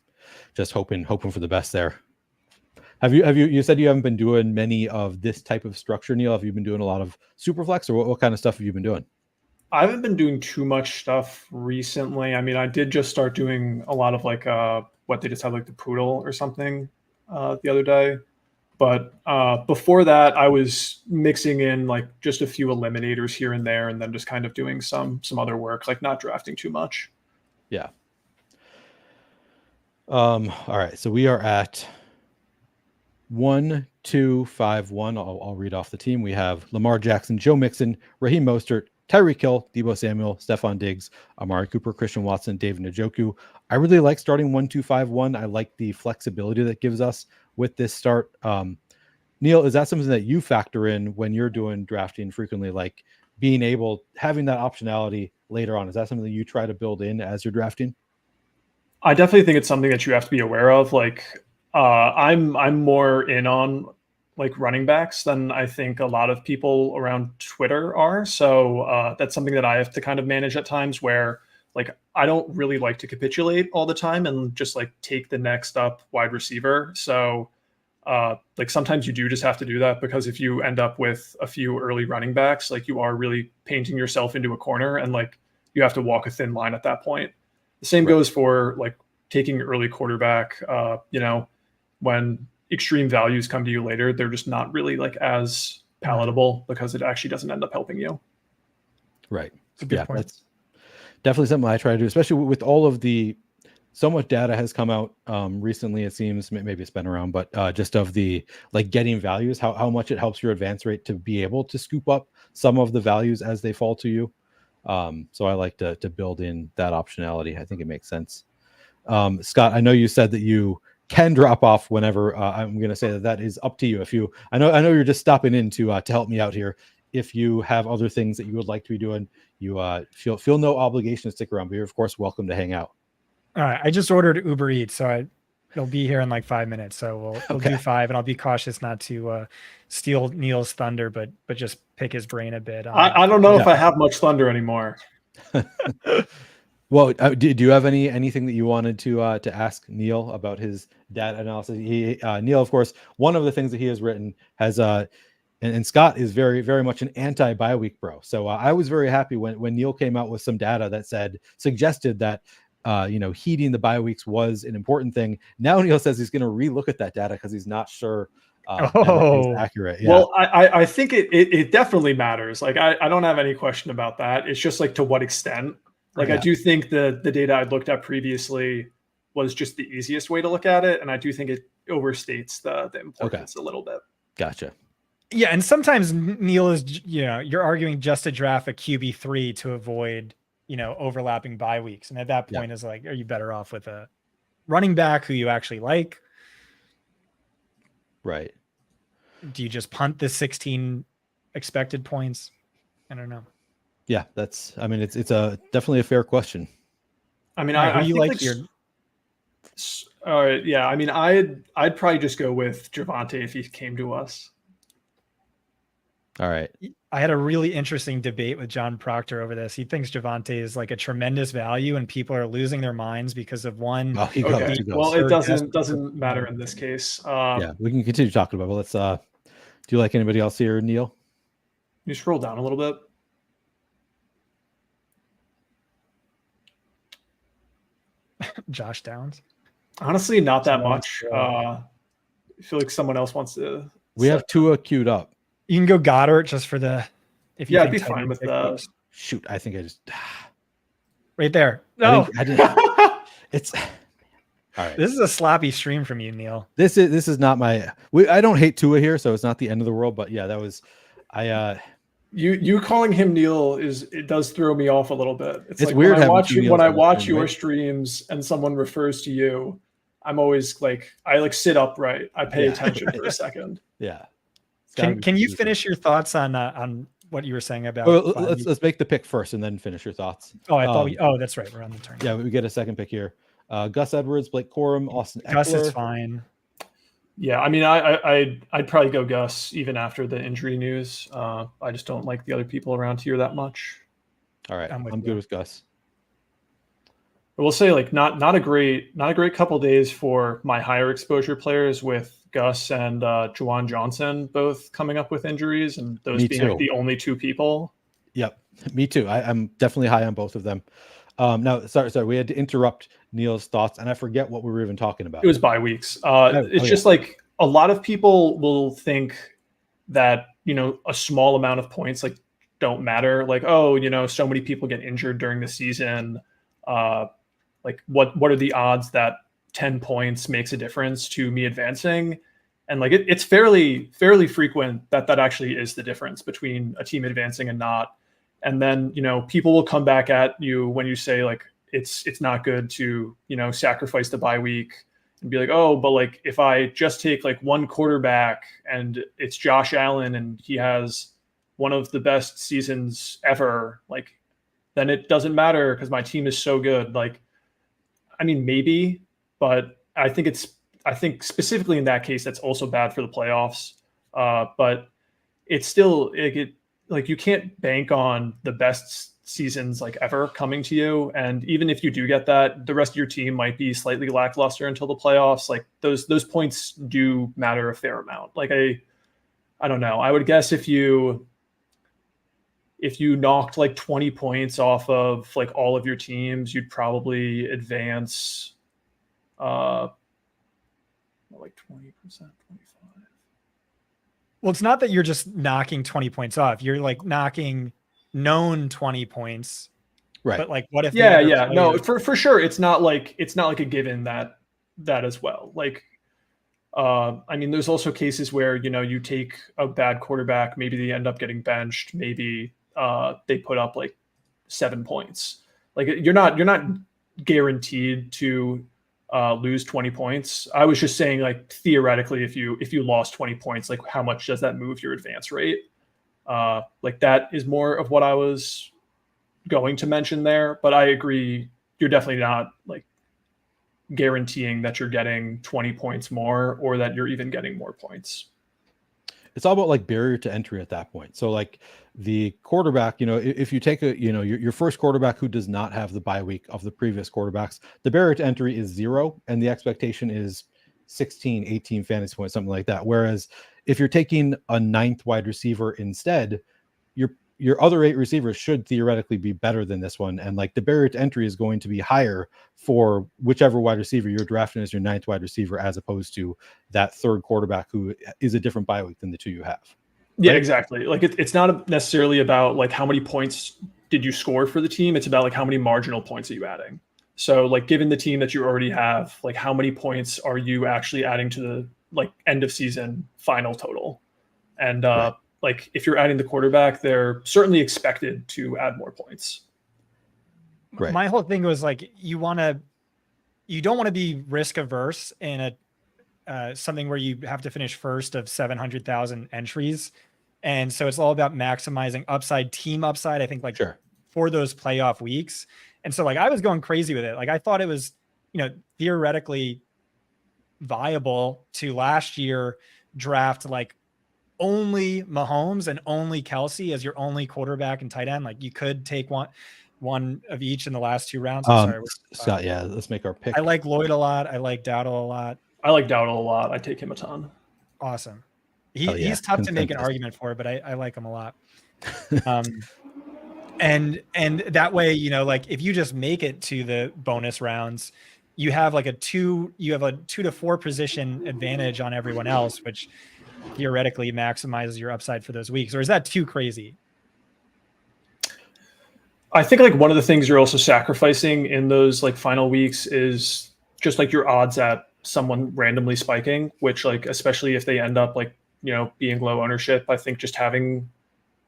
Just hoping for the best there. Have you said you haven't been doing many of this type of structure, Neil? Have you been doing a lot of super flex, or what kind of stuff have you been doing? I haven't been doing too much stuff recently. I mean, I did just start doing a lot of like what they just had like the poodle or something the other day. But before that, I was mixing in like just a few eliminators here and there, and then just kind of doing some other work, like not drafting too much. Yeah. All right. So we are at 1, 2, 5, 1. I'll read off the team. We have Lamar Jackson, Joe Mixon, Raheem Mostert, Tyreek Hill, Deebo Samuel, Stephon Diggs, Amari Cooper, Christian Watson, David Njoku. I really like starting 1, 2, 5, 1. I like the flexibility that gives us with this start. Neil, is that something that you factor in when you're doing drafting frequently, like having that optionality later on? Is that something that you try to build in as you're drafting? I definitely think it's something that you have to be aware of. Like I'm more in on like running backs than I think a lot of people around Twitter are. So that's something that I have to kind of manage at times where like I don't really like to capitulate all the time and just like take the next up wide receiver. So like sometimes you do just have to do that, because if you end up with a few early running backs, like you are really painting yourself into a corner, and like you have to walk a thin line at that point. The same goes for like taking early quarterback. When extreme values come to you later, they're just not really like as palatable because it actually doesn't end up helping you. Right. It's a good point. That's definitely something I try to do, especially with all of so much data has come out recently. It seems, maybe it's been around, but just of the like getting values, how much it helps your advance rate to be able to scoop up some of the values as they fall to you. So I like to build in that optionality. I think it makes sense. Scott, I know you said that you can drop off whenever. I'm going to say that is up to you. I know you're just stopping in to help me out here. If you have other things that you would like to be doing, you feel no obligation to stick around, but you're of course welcome to hang out. All right. I just ordered Uber Eats, so it'll be here in like 5 minutes. So we'll do 5, and I'll be cautious not to steal Neil's thunder, but just pick his brain a bit. I don't know if I have much thunder anymore. Well, do you have anything that you wanted to ask Neil about his data analysis? Neil, of course, one of the things that he has written has and Scott is very, very much an anti-bye week bro. So I was very happy when Neil came out with some data that suggested that heeding the bye weeks was an important thing. Now Neil says he's going to relook at that data because he's not sure that it's accurate. Yeah. Well, I think it definitely matters. Like I don't have any question about that. It's just like to what extent. Like I do think the data I'd looked at previously was just the easiest way to look at it, and I do think it overstates the importance a little bit. Gotcha. Yeah, and sometimes Neil is you're arguing just to draft a QB3 to avoid overlapping bye weeks, and at that point is like, are you better off with a running back who you actually like? Right. Do you just punt the 16 expected points? I don't know. Yeah, it's a definitely a fair question. I mean, I think like your. Yeah, I mean, I'd probably just go with Javonte if he came to us. All right. I had a really interesting debate with John Proctor over this. He thinks Javonte is like a tremendous value, and people are losing their minds because of one. Oh, he goes. Well, it doesn't matter in this case. Yeah, we can continue talking about it. But let's. Do you like anybody else here, Neil? Can you scroll down a little bit? Josh Downs. Honestly, not that much. I feel like someone else wants to. We have Tua queued up. You can go Goddard just for the. If you I'd be fine with that. Shoot, I think I just. Right there. No, I didn't. It's. All right. This is a sloppy stream from you, Neil. This is not my. I don't hate Tua here, so it's not the end of the world. But yeah, that was. You calling him Neil it does throw me off a little bit. It's like weird when I watch your streams and someone refers to you, I'm always like I sit upright. I pay attention for a second. Yeah. Can you finish your thoughts on what you were saying about? Let's make the pick first and then finish your thoughts. Oh, I thought that's right. We're on the turn. Yeah, we get a second pick here. Gus Edwards, Blake Corum, Austin Eckler. Gus is fine. Yeah, I mean, I'd probably go Gus even after the injury news. I just don't like the other people around here that much. All right, I'm good with Gus. I will say, like, not a great couple days for my higher exposure players, with Gus and Juwan Johnson both coming up with injuries, and those being like the only two people. Yep, me too. I'm definitely high on both of them. Now, sorry, we had to interrupt Neil's thoughts, and I forget what we were even talking about. It was bye weeks. It's just like a lot of people will think that, a small amount of points like don't matter. Like, oh, so many people get injured during the season. Like what are the odds that 10 points makes a difference to me advancing? And like it's fairly frequent that actually is the difference between a team advancing and not. And then, people will come back at you when you say like it's not good to, sacrifice the bye week and be like, oh, but like if I just take like one quarterback and it's Josh Allen and he has one of the best seasons ever, like then it doesn't matter because my team is so good. Like, I mean, maybe, but I think specifically in that case, that's also bad for the playoffs. But it's still like you can't bank on the best seasons like ever coming to you. And even if you do get that, the rest of your team might be slightly lackluster until the playoffs. Like those points do matter a fair amount. Like I don't know. I would guess if you knocked like 20 points off of like all of your teams, you'd probably advance like 20%, 25. Well, it's not that you're just knocking 20 points off. You're like knocking known 20 points. Right. But like what if Yeah. No, for sure. It's not like a given that as well. Like I mean, there's also cases where, you take a bad quarterback, maybe they end up getting benched, maybe they put up like 7 points. Like you're not guaranteed to lose 20 points. I was just saying like theoretically, if you lost 20 points, like how much does that move your advance rate? Like that is more of what I was going to mention there, but I agree. You're definitely not like guaranteeing that you're getting 20 points more or that you're even getting more points. It's all about like barrier to entry at that point. So like the quarterback, if you take your first quarterback who does not have the bye week of the previous quarterbacks, the barrier to entry is 0 and the expectation is 16, 18 fantasy points, something like that. Whereas if you're taking a 9th wide receiver instead, your other 8 receivers should theoretically be better than this one. And like the barrier to entry is going to be higher for whichever wide receiver you're drafting as your 9th wide receiver, as opposed to that 3rd quarterback who is a different bye week than the 2 you have. Yeah, right? Exactly. Like it's not necessarily about like how many points did you score for the team. It's about like how many marginal points are you adding. So like given the team that you already have, like how many points are you actually adding to the like end of season final total? And right. Like if you're adding the quarterback, they're certainly expected to add more points. Right. My whole thing was like, you don't want to be risk averse in a something where you have to finish first of 700,000 entries. And so it's all about maximizing upside, team upside, I think like sure. for those playoff weeks. And so like, I was going crazy with it. Like I thought it was, theoretically viable to last year draft like only Mahomes and only Kelsey as your only quarterback and tight end. Like you could take one of each in the last 2 rounds. I'm sorry, Scott. Yeah, let's make our pick. I like Lloyd a lot. I like Dowdle a lot. I like Dowdle a lot. I take him a ton. Awesome. He's tough to make an argument for, but I like him a lot. And that way, like if you just make it to the bonus rounds, you have like a 2 to 4 position advantage on everyone else, which theoretically maximizes your upside for those weeks. Or is that too crazy? I think like one of the things you're also sacrificing in those like final weeks is just like your odds at someone randomly spiking, which like, especially if they end up like, being low ownership, I think just having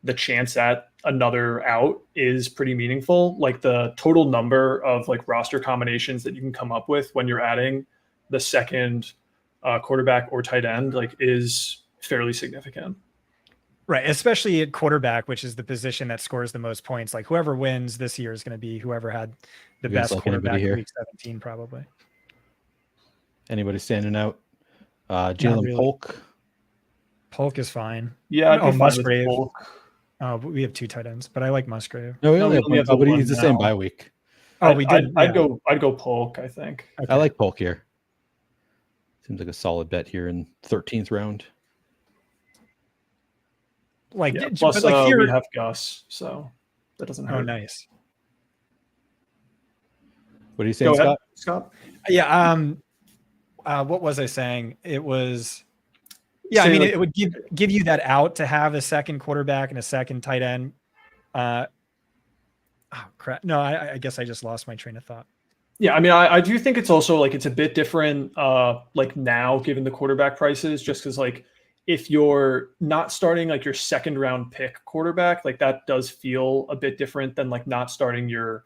the chance at another out is pretty meaningful. Like the total number of like roster combinations that you can come up with when you're adding the second quarterback or tight end, like is fairly significant. Right. Especially at quarterback, which is the position that scores the most points. Like whoever wins this year is going to be whoever had the best quarterback in week 17, probably. Anybody standing out? Jalen really. Polk. Polk is fine. Yeah. Musgrave. Oh, we have 2 tight ends, but I like Musgrave. No, we only have one. He's the same bye week. Oh, we did. I'd go Polk, I think. Okay. I like Polk here. Seems like a solid bet here in 13th round. Like, yeah, plus here, we have Gus, so that doesn't hurt. Oh, nice. What are you saying, Scott? Scott? Yeah. What was I saying? It was Yeah, I mean, like, it would give you that out to have a second quarterback and a second tight end. Oh crap! No, I guess I just lost my train of thought. Yeah, I mean, I do think it's also like it's a bit different, like now given the quarterback prices, just because like if you're not starting like your second round pick quarterback, like that does feel a bit different than like not starting your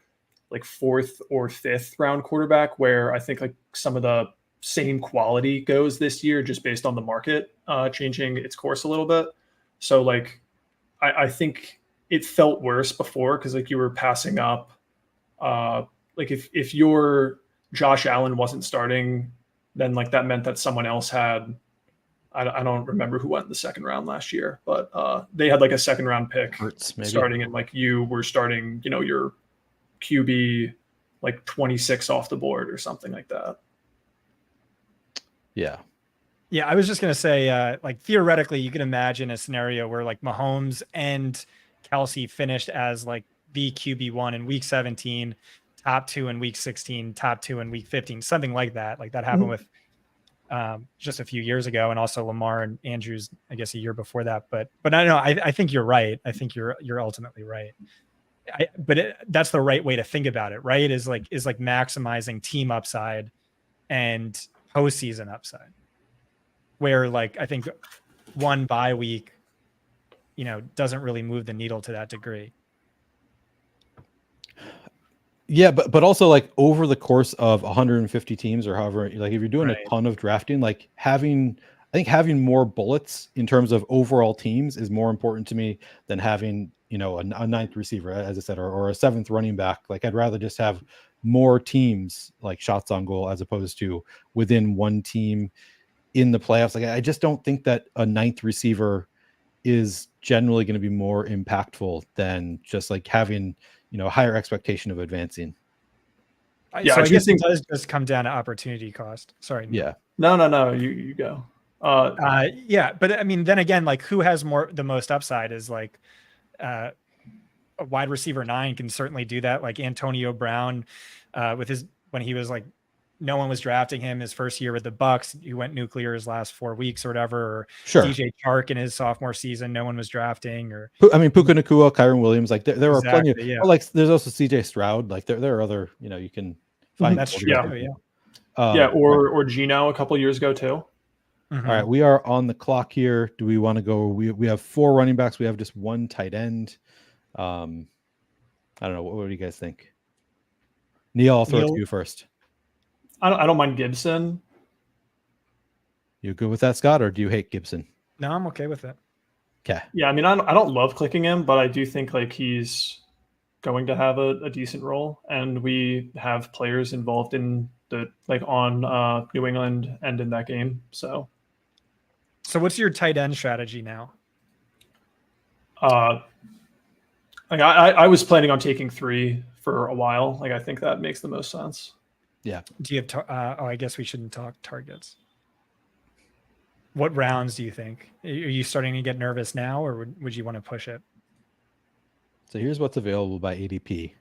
like fourth or fifth round quarterback, where I think like some of the same quality goes this year just based on the market changing its course a little bit. So like I think it felt worse before because like you were passing up. Like if your Josh Allen wasn't starting, then like that meant that someone else had. I don't remember who went in the second round last year, but they had like a second round pick Hurts, maybe. starting, and like you were starting, you know, your QB like 26 off the board or something like that. Yeah. Yeah, I was just gonna say, like theoretically, you can imagine a scenario where like Mahomes and Kelsey finished as like the QB1 in week 17, top 2 in week 16, top 2 in week 15, something like that. Like that happened with just a few years ago, and also Lamar and Andrews, I guess a year before that. But I know I think you're right. I think you're ultimately right. That's the right way to think about it, right? Is like maximizing team upside and postseason upside. Where like I think one bye week, you know, doesn't really move the needle to that degree. Yeah, but also like over the course of 150 teams or however, like if you're doing a ton of drafting, like having more bullets in terms of overall teams is more important to me than having, you know, a ninth receiver, as I said, or a seventh running back. Like I'd rather just have more teams like shots on goal as opposed to within one team in the playoffs. Like I just don't think that a ninth receiver is generally going to be more impactful than just like having, you know, a higher expectation of advancing. Yeah, so I guess it does just come down to opportunity cost. Sorry. Yeah. No. You go. Yeah, but I mean, then again, like who has the most upside is like a wide receiver 9 can certainly do that. Like Antonio Brown, with his when he was like no one was drafting him his first year with the Bucks. He went nuclear his last 4 weeks or whatever. Or sure. DJ Chark in his sophomore season, no one was drafting. Or I mean, Puka Nacua, Kyron Williams, like there are plenty of. Yeah. Well, like there's also CJ Stroud. Like there are other, you know, you can find. That's true. Yeah, or Gino a couple years ago too. Mm-hmm. All right, we are on the clock here. Do we want to go? We have 4 running backs. We have just 1 tight end. I don't know. What do you guys think? Neil, I'll throw it to you first. I don't mind Gibson. You good with that, Scott, or do you hate Gibson? No, I'm okay with it. Okay. Yeah, I mean, I don't love clicking him, but I do think like he's going to have a decent role, and we have players involved in the like on New England and in that game. So what's your tight end strategy now? Like I was planning on taking 3 for a while. Like I think that makes the most sense. Yeah. Do you have I guess we shouldn't talk targets. What rounds do you think? Are you starting to get nervous now, or would you want to push it? So here's what's available by ADP.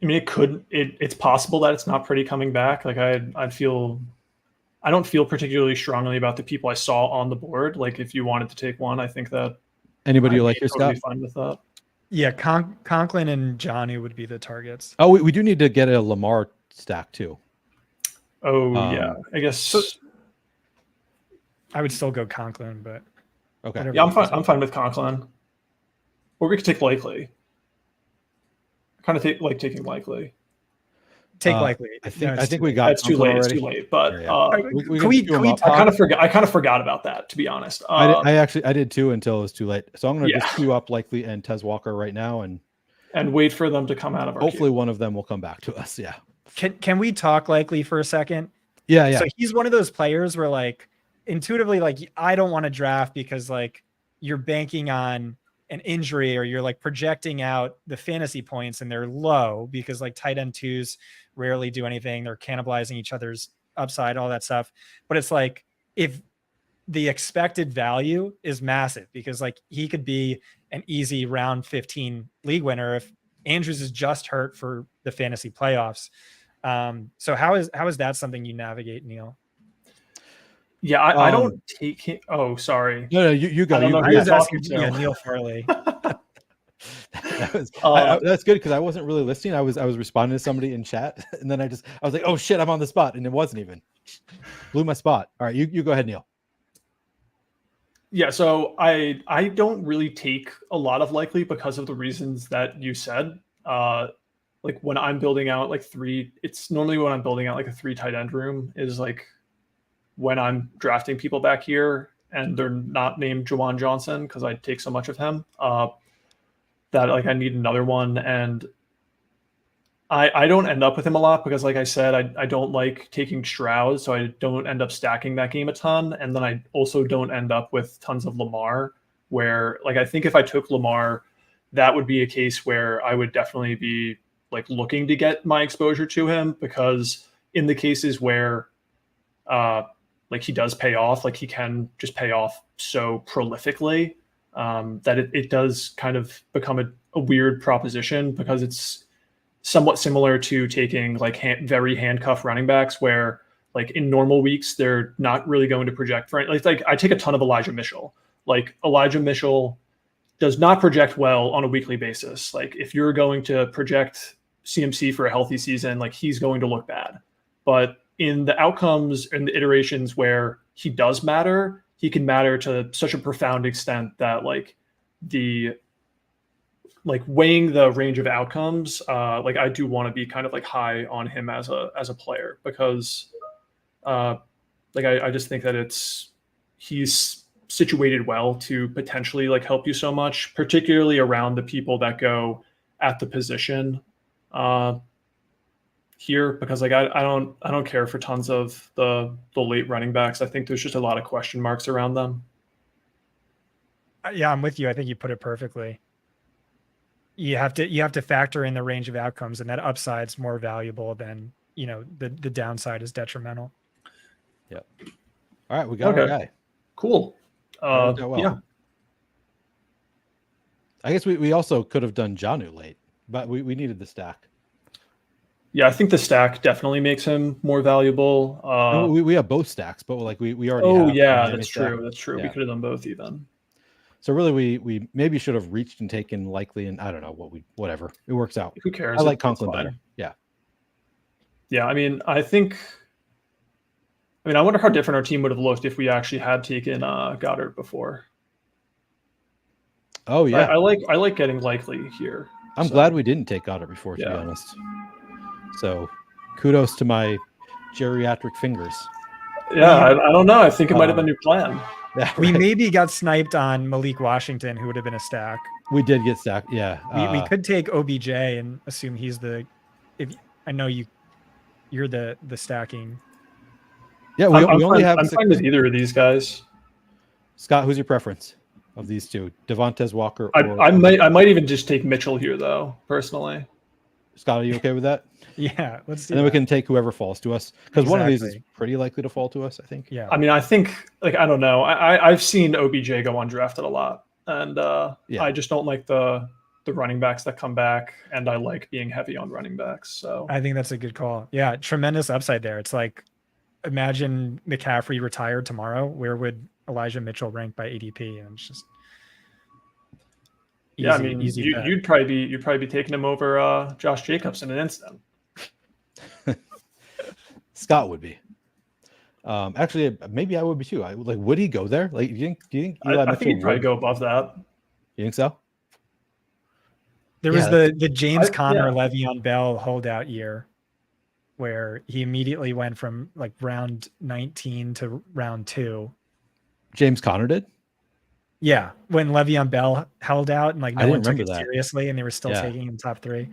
I mean, it's possible that it's not pretty coming back. Like I don't feel particularly strongly about the people I saw on the board. Like if you wanted to take one, I think that anybody you like your totally Scott? fine with that. Yeah, Conklin and Johnny would be the targets. Oh, we do need to get a Lamar stack too. Oh yeah, I guess. So, I would still go Conklin, but okay. Yeah, I'm fine with Conklin. Or we could take Likely. I kind of like taking Likely. Take Likely. I think we got. That's too late. It's too late. But I kind of forgot about that, to be honest. I did too until it was too late. So I'm going to just queue up Likely and Tez Walker right now and wait for them to come out of our hopefully queue. One of them will come back to us. Yeah. Can we talk Likely for a second? Yeah. So he's one of those players where like intuitively, like I don't want to draft because like you're banking on an injury or you're like projecting out the fantasy points and they're low because like tight end 2s rarely do anything. They're cannibalizing each other's upside, all that stuff. But it's like if the expected value is massive because like he could be an easy round 15 league winner if Andrews is just hurt for the fantasy playoffs. So how is that something you navigate, Neil? Yeah, I don't take him. Oh, sorry. No, you go. I don't know I who was you're asking talking to. Neil Farley. That's good because I wasn't really listening. I was responding to somebody in chat, and then I was like, oh shit, I'm on the spot, and it wasn't even. Blew my spot. All right, you go ahead, Neil. Yeah, so I don't really take a lot of likely because of the reasons that you said. Like when I'm building out like it's normally when I'm building out like a 3 tight end room is like when I'm drafting people back here and they're not named Jawan Johnson because I take so much of him. That like I need another one, and I don't end up with him a lot because, like I said, I don't like taking Stroud, so I don't end up stacking that game a ton. And then I also don't end up with tons of Lamar, where like I think if I took Lamar, that would be a case where I would definitely be like looking to get my exposure to him, because in the cases where like he does pay off, like he can just pay off so prolifically that it does kind of become a weird proposition, because it's somewhat similar to taking like very handcuffed running backs, where like in normal weeks they're not really going to project for it. Like I take a ton of Elijah Mitchell. Like Elijah Mitchell does not project well on a weekly basis. Like if you're going to project CMC for a healthy season, like he's going to look bad. But in the outcomes and the iterations where he does matter, he can matter to such a profound extent that like weighing the range of outcomes, like I do want to be kind of like high on him as a player, because like I just think that he's situated well to potentially like help you so much, particularly around the people that go at the position here, because like I don't care for tons of the late running backs. I think there's just a lot of question marks around them. Yeah, I'm with you. I think you put it perfectly. You have to factor in the range of outcomes, and that upside's more valuable than, you know, the downside is detrimental. Yep. All right, we got our guy. Cool. Well. Yeah. I guess we also could have done Jonnu late, but we needed the stack. Yeah, I think the stack definitely makes him more valuable. We have both stacks, but like we already. Oh have yeah, that's true. That's true. Yeah. We could have done both even. So really, we maybe should have reached and taken likely, and I don't know whatever. It works out. Who cares? I like Conklin better. Yeah. Yeah, I mean, I wonder how different our team would have looked if we actually had taken Goddard before. Oh yeah. I like getting likely here. I'm glad we didn't take Goddard before, to be honest. So, kudos to my geriatric fingers. Yeah, I don't know. I think it might have been your plan. Yeah, right. We maybe got sniped on Malik Washington, who would have been a stack. We did get stacked. Yeah, we could take OBJ and assume he's the. If I know you're the stacking. Yeah, we only have. I'm fine with either of these guys. Scott, who's your preference of these two? Devontae Walker. I might even just take Mitchell here, though. Personally. Scott, are you okay with that? Yeah, let's do. And then we can take whoever falls to us, because one of these is pretty likely to fall to us, I think. Yeah. I mean, I think like I don't know. I've seen OBJ go undrafted a lot, and I just don't like the running backs that come back, and I like being heavy on running backs. So I think that's a good call. Yeah, tremendous upside there. It's like, imagine McCaffrey retired tomorrow. Where would Elijah Mitchell rank by ADP? And it's just. Easy, I mean, you'd probably be taking him over Josh Jacobs in an instant. Scott would be. Actually, maybe I would be too. Would he go there? Like, do you think? I think he'd probably go above that. You think so? There was the James Conner Le'Veon Bell holdout year, where he immediately went from like round 19 to round 2. James Conner did. Yeah, when Le'Veon Bell held out and like no one took it that seriously, and they were still taking him top 3.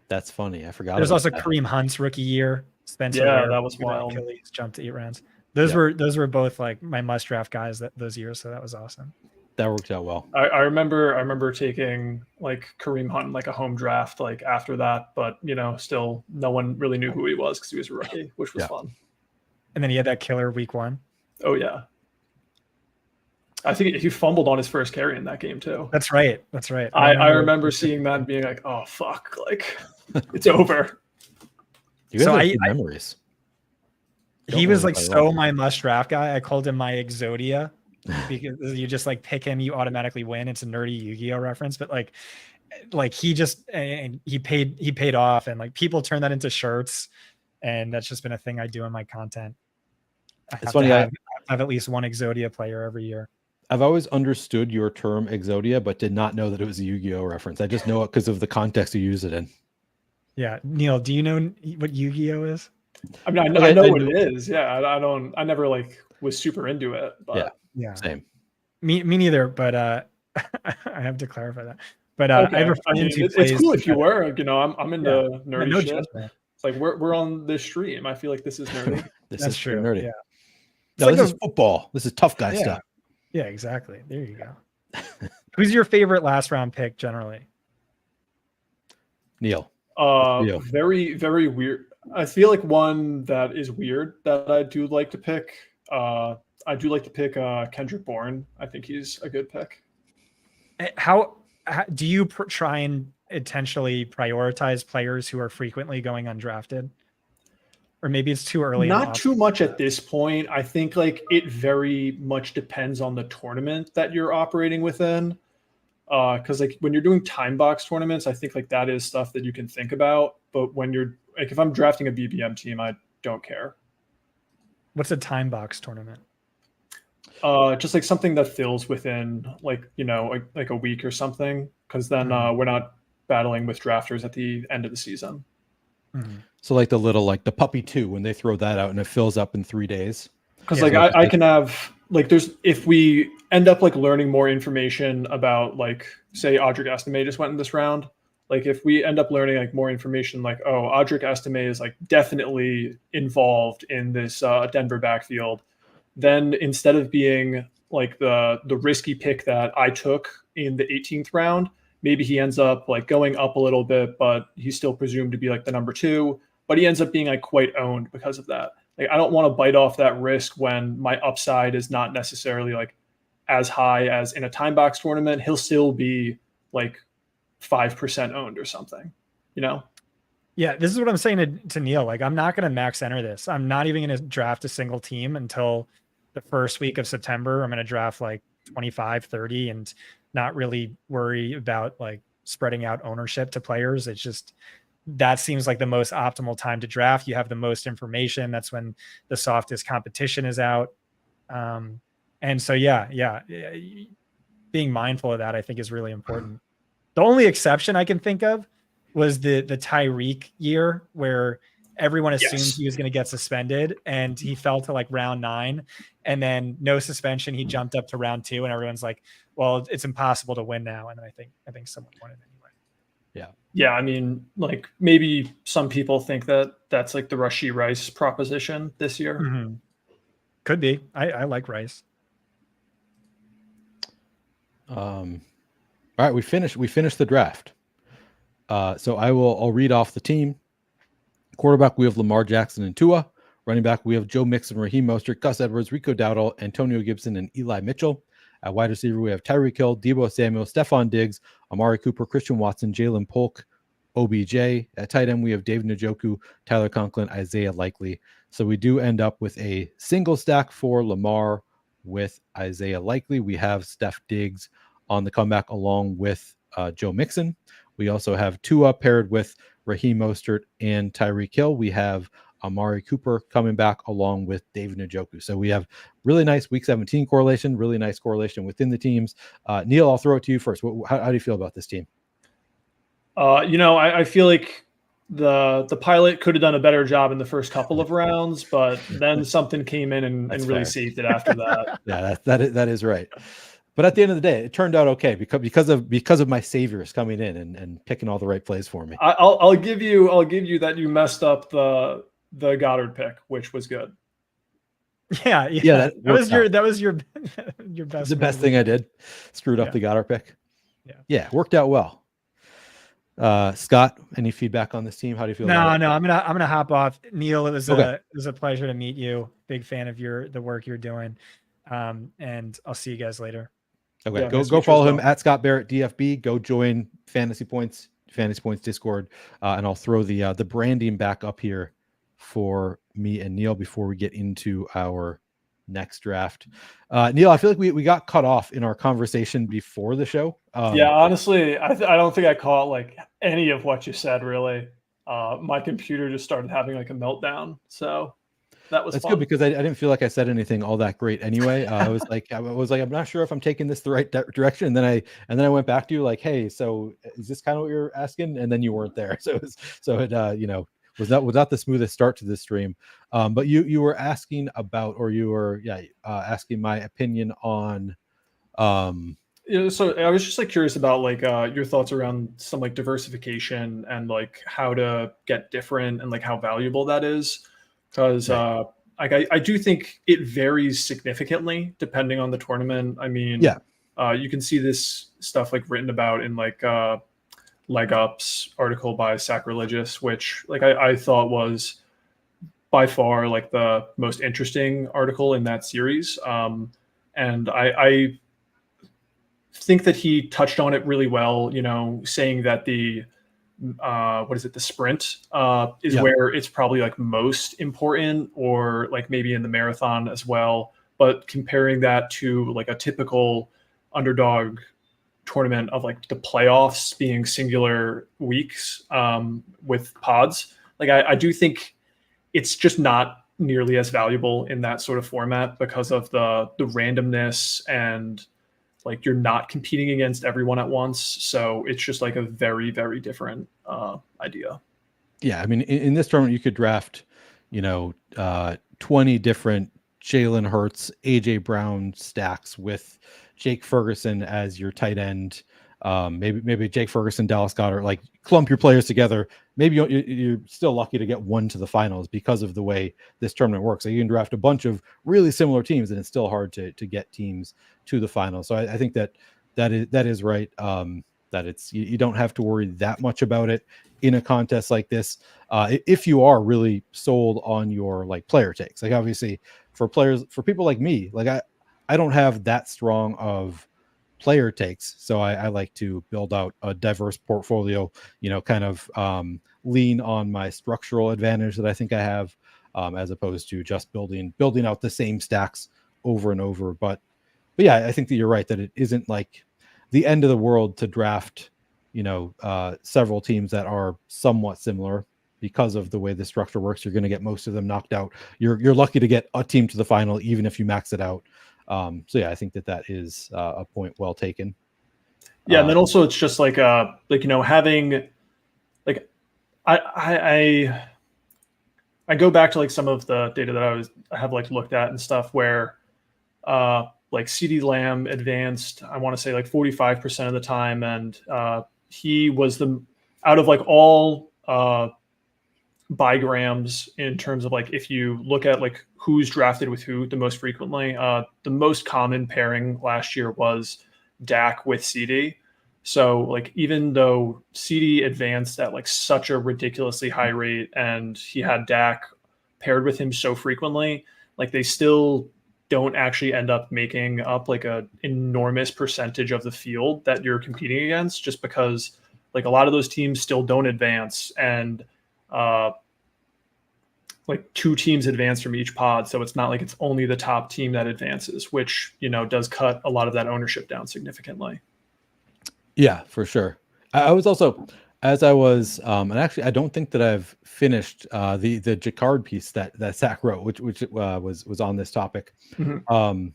That's funny. I forgot. There's also Kareem Hunt's rookie year. Spencer, that was wild. Achilles jumped to 8 rounds. Those were both like my must draft guys those years. So that was awesome. That worked out well. I remember taking like Kareem Hunt in like a home draft like after that, but still no one really knew who he was because he was a rookie, which was fun. And then he had that killer week 1. Oh yeah. I think he fumbled on his first carry in that game too. That's right. I remember seeing that and being like, oh fuck, like it's over. You guys have good memories. He was like so my must draft guy. I called him my Exodia because you just like pick him, you automatically win. It's a nerdy Yu-Gi-Oh reference, but like he just, and he paid off, and like people turn that into shirts, and that's just been a thing I do in my content. It's funny. I have at least one Exodia player every year. I've always understood your term Exodia, but did not know that it was a Yu-Gi-Oh reference. I just know it because of the context you use it in. Yeah. Neil, do you know what Yu-Gi-Oh is? I mean, I know what it is. Yeah. I never like was super into it, but yeah. Same. Me neither, but I have to clarify that. But okay. I have a friend who plays. It's cool if you were, I'm into nerdy shit. Judgment. It's like we're on this stream. I feel like this is nerdy. That's is true. Nerdy. Yeah. No, this is football. This is tough guy stuff. Yeah, exactly. There you go. Who's your favorite last round pick generally? Neil. Very, very weird. I feel like one that is weird that I do like to pick. I do like to pick Kendrick Bourne. I think he's a good pick. How do you try and intentionally prioritize players who are frequently going undrafted? Or maybe it's too early. Not too much at this point. I think like it very much depends on the tournament that you're operating within. Because like when you're doing time box tournaments, I think like that is stuff that you can think about. But when you're like, if I'm drafting a BBM team, I don't care. What's a time box tournament? Just like something that fills within like, like a week or something. Because then we're not battling with drafters at the end of the season. Mm-hmm. So like the puppy 2, when they throw that out and it fills up in 3 days. Because like I can have like if we end up like learning more information about like say Audric Estime just went in this round, like if we end up learning like more information like Audric Estime is like definitely involved in this Denver backfield, then instead of being like the risky pick that I took in the 18th round, maybe he ends up like going up a little bit, but he's still presumed to be like the number 2, but he ends up being like quite owned because of that. Like, I don't want to bite off that risk when my upside is not necessarily like as high as in a time box tournament. He'll still be like 5% owned or something, Yeah, this is what I'm saying to Neil. Like, I'm not going to max enter this. I'm not even going to draft a single team until the first week of September. I'm going to draft like 25, 30 and not really worry about like spreading out ownership to players. It's just, that seems like the most optimal time to draft. You have the most information. That's when the softest competition is out. And so, being mindful of that, I think is really important. The only exception I can think of was the Tyreek year where everyone assumed he was going to get suspended and he fell to like round 9 and then no suspension. He jumped up to round 2 and everyone's like, well, it's impossible to win now. And I think someone won it anyway. Yeah, I mean, like maybe some people think that that's like the Rashee Rice proposition this year. Mm-hmm. Could be. I like Rice. All right, we finished the draft. So I'll read off the team. Quarterback, we have Lamar Jackson and Tua. Running back, we have Joe Mixon, Raheem Mostert, Gus Edwards, Rico Dowdle, Antonio Gibson, and Eli Mitchell. At wide receiver, we have Tyreek Hill, Deebo Samuel, Stephon Diggs, Amari Cooper, Christian Watson, Jalen Polk, OBJ. At tight end, we have David Njoku, Tyler Conklin, Isaiah Likely. So we do end up with a single stack for Lamar with Isaiah Likely. We have Steph Diggs on the comeback along with Joe Mixon. We also have Tua paired with Raheem Mostert and Tyreek Hill. We have Amari Cooper coming back along with David Njoku. So we have really nice week 17 correlation, really nice correlation within the teams. Neil, I'll throw it to you first. How do you feel about this team? I feel like the pilot could have done a better job in the first couple of rounds, but then something came in and really saved it after that. Yeah, that is right. But at the end of the day, it turned out okay because of my saviors coming in and picking all the right plays for me. I'll give you that you messed up the Goddard pick, which was good. Yeah. That was your best. The best thing I did. Screwed up the Goddard pick. Yeah, worked out well. Scott, any feedback on this team? How do you feel? No, I'm gonna hop off. Neil, it was a pleasure to meet you. Big fan of the work you're doing. And I'll see you guys later. Okay, go follow him at Scott Barrett DFB. Go join Fantasy Points Discord, and I'll throw the branding back up here for me and Neil before we get into our next draft. Neil, I feel like we got cut off in our conversation before the show. Yeah, honestly, I don't think I caught like any of what you said really. My computer just started having like a meltdown, so that's fun. Good because I didn't feel like I said anything all that great anyway. I was like, I'm not sure if I'm taking this the right direction. And then I went back to you like, hey, so is this kind of what you're asking? And then you weren't there, so it you know, was not the smoothest start to this stream. But you were asking about, or you were asking my opinion on. So I was just like curious about like your thoughts around some like diversification and like how to get different and like how valuable that is, because Right. I do think it varies significantly depending on the tournament. I mean, you can see this stuff like written about in like Leg Up's article by Sacrilegious, which like I thought was by far like the most interesting article in that series. And I think that he touched on it really well, you know, saying that the the sprint is where it's probably like most important, or like maybe in the marathon as well. But comparing that to like a typical underdog tournament of like the playoffs being singular weeks with pods, like I do think it's just not nearly as valuable in that sort of format because of the randomness, and like you're not competing against everyone at once. So it's just like a very, very different idea. Yeah. I mean, in this tournament, you could draft, 20 different Jalen Hurts, AJ Brown stacks with Jake Ferguson as your tight end. Maybe Jake Ferguson, Dallas Goedert, like clump your players together. Maybe you're still lucky to get one to the finals because of the way this tournament works. So you can draft a bunch of really similar teams, and it's still hard to get teams to the finals. So I think that is right. That it's you don't have to worry that much about it in a contest like this. If you are really sold on your like player takes, like obviously for people like me, like I don't have that strong of player takes. So I like to build out a diverse portfolio, kind of lean on my structural advantage that I think I have, as opposed to just building out the same stacks over and over. But yeah, I think that you're right that it isn't like the end of the world to draft, several teams that are somewhat similar. Because of the way the structure works, you're going to get most of them knocked out. You're lucky to get a team to the final, even if you max it out. So yeah, I think that is a point well taken. Yeah, and then also it's just like having like I go back to like some of the data that I have like looked at and stuff where like CD Lamb advanced, I want to say like 45% of the time, and he was out of like all bigrams in terms of like if you look at like who's drafted with who the most frequently, the most common pairing last year was Dak with CD. So like even though CD advanced at like such a ridiculously high rate and he had Dak paired with him so frequently, like they still don't actually end up making up like a enormous percentage of the field that you're competing against, just because like a lot of those teams still don't advance, and like two teams advance from each pod. So it's not like it's only the top team that advances, which, does cut a lot of that ownership down significantly. Yeah, for sure. I was also, as I was, and actually I don't think that I've finished the Jacquard piece that Zach wrote, which was on this topic. Mm-hmm.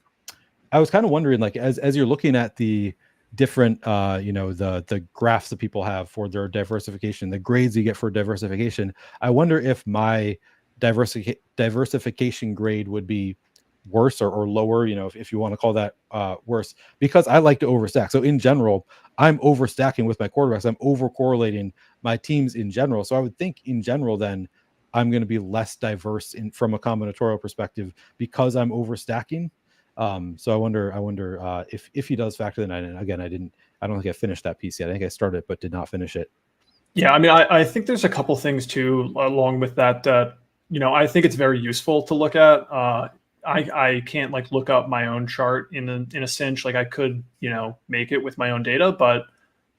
I was kind of wondering, like, as you're looking at the different, the graphs that people have for their diversification, the grades you get for diversification, I wonder if my diversification grade would be worse or lower, if you want to call that worse, because I like to overstack. So in general, I'm overstacking with my quarterbacks. I'm over correlating my teams in general. So I would think in general, then I'm going to be less diverse from a combinatorial perspective because I'm overstacking. So I wonder if he does factor that in. And again, I don't think I finished that piece yet. I think I started it, but did not finish it. Yeah. I mean, I think there's a couple things too, along with that, I think it's very useful to look at. I can't like look up my own chart in a cinch. Like I could, make it with my own data, but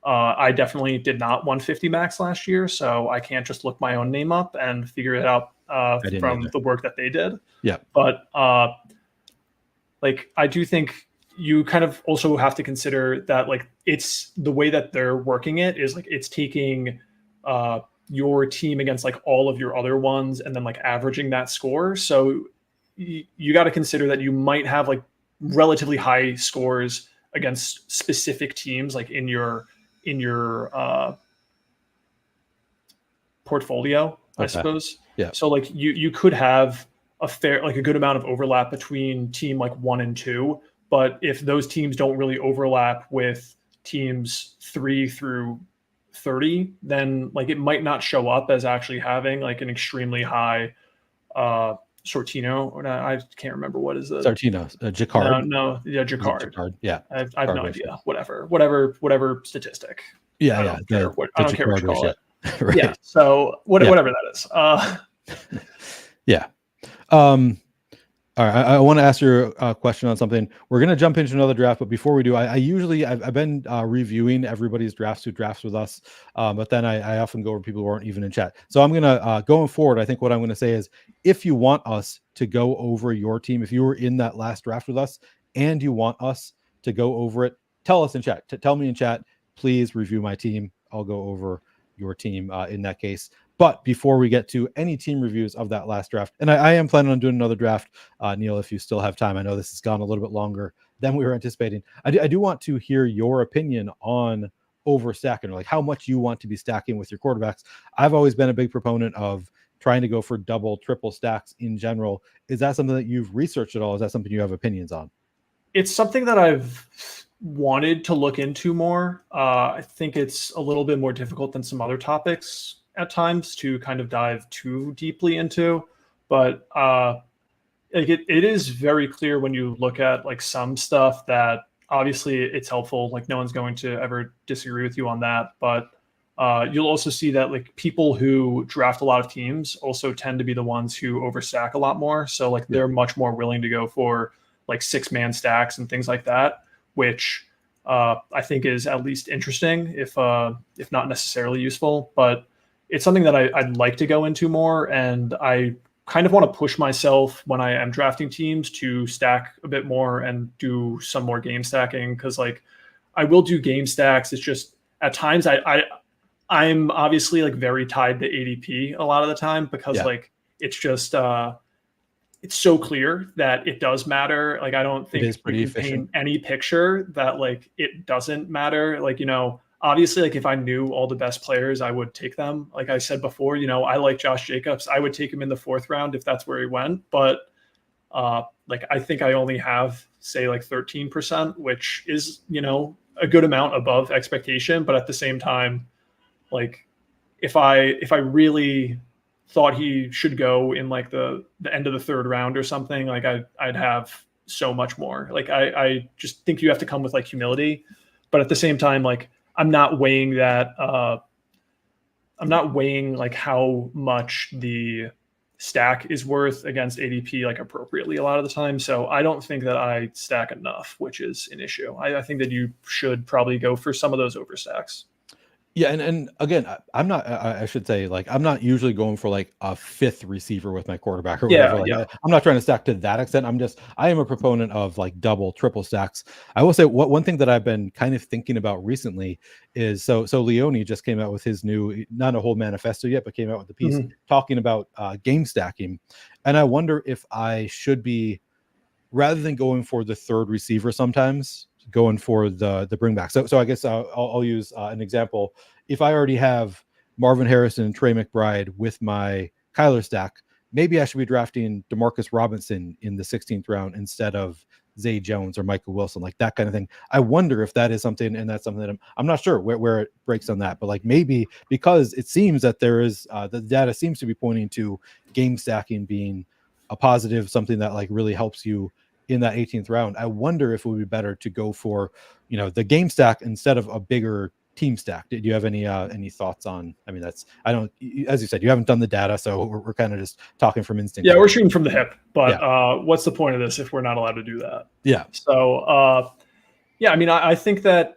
I definitely did not 150 max last year. So I can't just look my own name up and figure it out from either. the work that they did. Yeah. But like I do think you kind of also have to consider that like it's the way that they're working it is like it's taking your team against like all of your other ones and then like averaging that score. So you got to consider that you might have like relatively high scores against specific teams like in your portfolio, I suppose. Yeah. So like you could have a good amount of overlap between team like 1 and 2, but if those teams don't really overlap with teams 3 through 30, then like it might not show up as actually having like an extremely high Sortino, or not, I can't remember what is it. Sortino, Jacquard. No, yeah, Jacquard. Yeah, I have no idea. Whatever statistic. Yeah, I yeah. I don't care what you call it. Right. Yeah. So whatever that is. Yeah. All right. I want to ask you a question on something. We're going to jump into another draft, but before we do, I've been reviewing everybody's drafts who drafts with us, but then I often go over people who aren't even in chat. So I'm going to, going forward, I think what I'm going to say is if you want us to go over your team, if you were in that last draft with us and you want us to go over it, tell us in chat. Tell me in chat, please review my team. I'll go over your team in that case. But before we get to any team reviews of that last draft, and I am planning on doing another draft, Neil, if you still have time. I know this has gone a little bit longer than we were anticipating. I do want to hear your opinion on overstacking, or like how much you want to be stacking with your quarterbacks. I've always been a big proponent of trying to go for double, triple stacks in general. Is that something that you've researched at all? Is that something you have opinions on? It's something that I've wanted to look into more. I think it's a little bit more difficult than some other topics at times to kind of dive too deeply into, but like it is very clear when you look at like some stuff that obviously it's helpful. Like no one's going to ever disagree with you on that, but you'll also see that like people who draft a lot of teams also tend to be the ones who overstack a lot more. So like they're much more willing to go for like 6-man stacks and things like that, which I think is at least interesting, if not necessarily useful. But it's something that I'd like to go into more, and I kind of want to push myself when I am drafting teams to stack a bit more and do some more game stacking, because like I will do game stacks. It's just at times I'm obviously like very tied to ADP a lot of the time, because like it's just it's so clear that it does matter. Like I don't think you can paint any picture that like it doesn't matter. Like, you know, obviously, like if I knew all the best players, I would take them. Like I said before, you know, I like Josh Jacobs. I would take him in the 4th round if that's where he went. But like I think I only have say like 13%, which is, you know, a good amount above expectation. But at the same time, like if I really thought he should go in like the end of the 3rd round or something, like I'd have so much more. Like I just think you have to come with like humility, but at the same time, like I'm not weighing that. I'm not weighing like how much the stack is worth against ADP like appropriately a lot of the time. So I don't think that I stack enough, which is an issue. I think that you should probably go for some of those overstacks. Yeah, and again, I'm not. I should say, like, I'm not usually going for like a 5th receiver with my quarterback or whatever. I'm not trying to stack to that extent. I am a proponent of like double, triple stacks. I will say one thing that I've been kind of thinking about recently is so Leone just came out with his new, not a whole manifesto yet, but came out with a piece talking about game stacking, and I wonder if I should be, rather than going for the 3rd receiver sometimes, going for the bring back. So I guess I'll use an example. If I already have Marvin Harrison and Trey McBride with my Kyler stack, maybe I should be drafting Demarcus Robinson in the 16th round instead of Zay Jones or Michael Wilson, like that kind of thing. I wonder if that is something, and that's something that I'm not sure where it breaks on that, but like maybe because it seems that there is the data seems to be pointing to game stacking being a positive, something that like really helps you in that 18th round. I wonder if it would be better to go for, you know, the game stack instead of a bigger team stack. Do you have any thoughts on? I mean, as you said, you haven't done the data, so we're kind of just talking from instinct. Yeah, we're shooting from the hip. But what's the point of this if we're not allowed to do that? Yeah. So yeah, I mean, I think that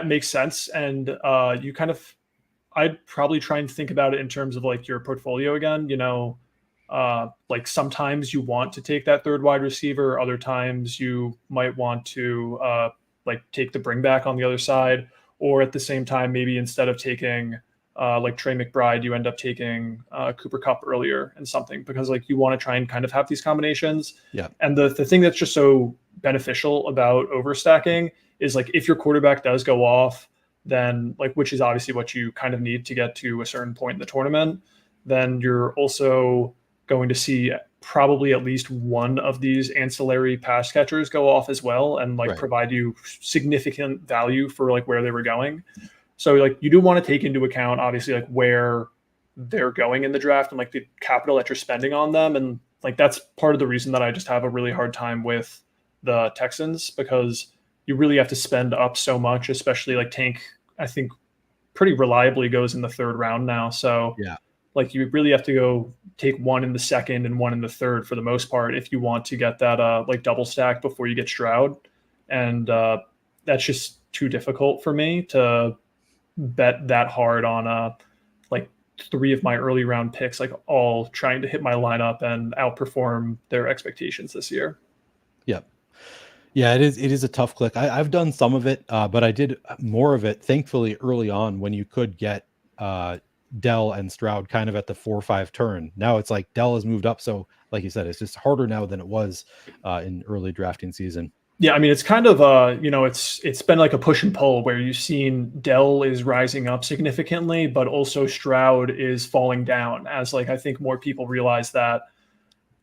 makes sense, and I'd probably try and think about it in terms of like your portfolio again. You know, Like sometimes you want to take that third wide receiver, other times you might want to like take the bring back on the other side, or at the same time, maybe instead of taking like Trey McBride, you end up taking Cooper Kupp earlier and something, because like you want to try and kind of have these combinations. Yeah. And the thing that's just so beneficial about overstacking is like if your quarterback does go off, then like, which is obviously what you kind of need to get to a certain point in the tournament, then you're also going to see probably at least one of these ancillary pass catchers go off as well, and like provide you significant value for like where they were going. So like you do want to take into account obviously like where they're going in the draft and like the capital that you're spending on them. And like that's part of the reason that I just have a really hard time with the Texans, because you really have to spend up so much, especially like Tank, I think pretty reliably goes in the third round now. So yeah, like you really have to go take one in the second and one in the third for the most part if you want to get that like double stack before you get Stroud. And that's just too difficult for me to bet that hard on like 3 of my early round picks, like all trying to hit my lineup and outperform their expectations this year. Yep. Yeah, it is a tough click. I've done some of it, but I did more of it, thankfully, early on when you could get Dell and Stroud kind of at the 4-5 turn. Now it's like Dell has moved up. So like you said, it's just harder now than it was in early drafting season. Yeah, I mean, it's kind of it's been like a push and pull where you've seen Dell is rising up significantly, but also Stroud is falling down, as like I think more people realize that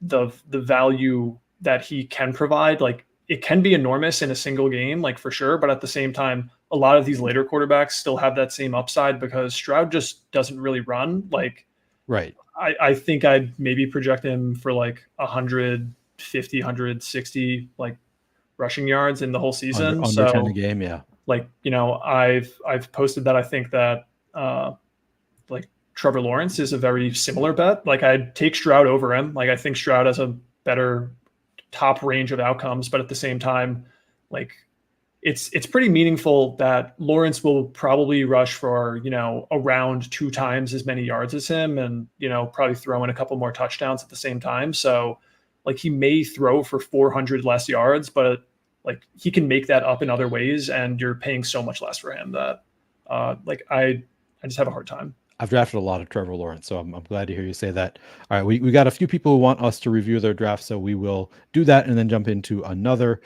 the value that he can provide, like it can be enormous in a single game, like for sure. But at the same time, a lot of these later quarterbacks still have that same upside because Stroud just doesn't really run. Like, I think I'd maybe project him for like 150, 160, like rushing yards in the whole season. Under 10 a game. Yeah. Like, I've posted that I think that like Trevor Lawrence is a very similar bet. Like I'd take Stroud over him. Like I think Stroud has a better top range of outcomes, but at the same time, like it's pretty meaningful that Lawrence will probably rush for, around 2 times as many yards as him, and, probably throw in a couple more touchdowns at the same time. So like he may throw for 400 less yards, but like he can make that up in other ways, and you're paying so much less for him that like I just have a hard time. I've drafted a lot of Trevor Lawrence, so I'm glad to hear you say that. All right, we got a few people who want us to review their draft, so we will do that and then jump into another.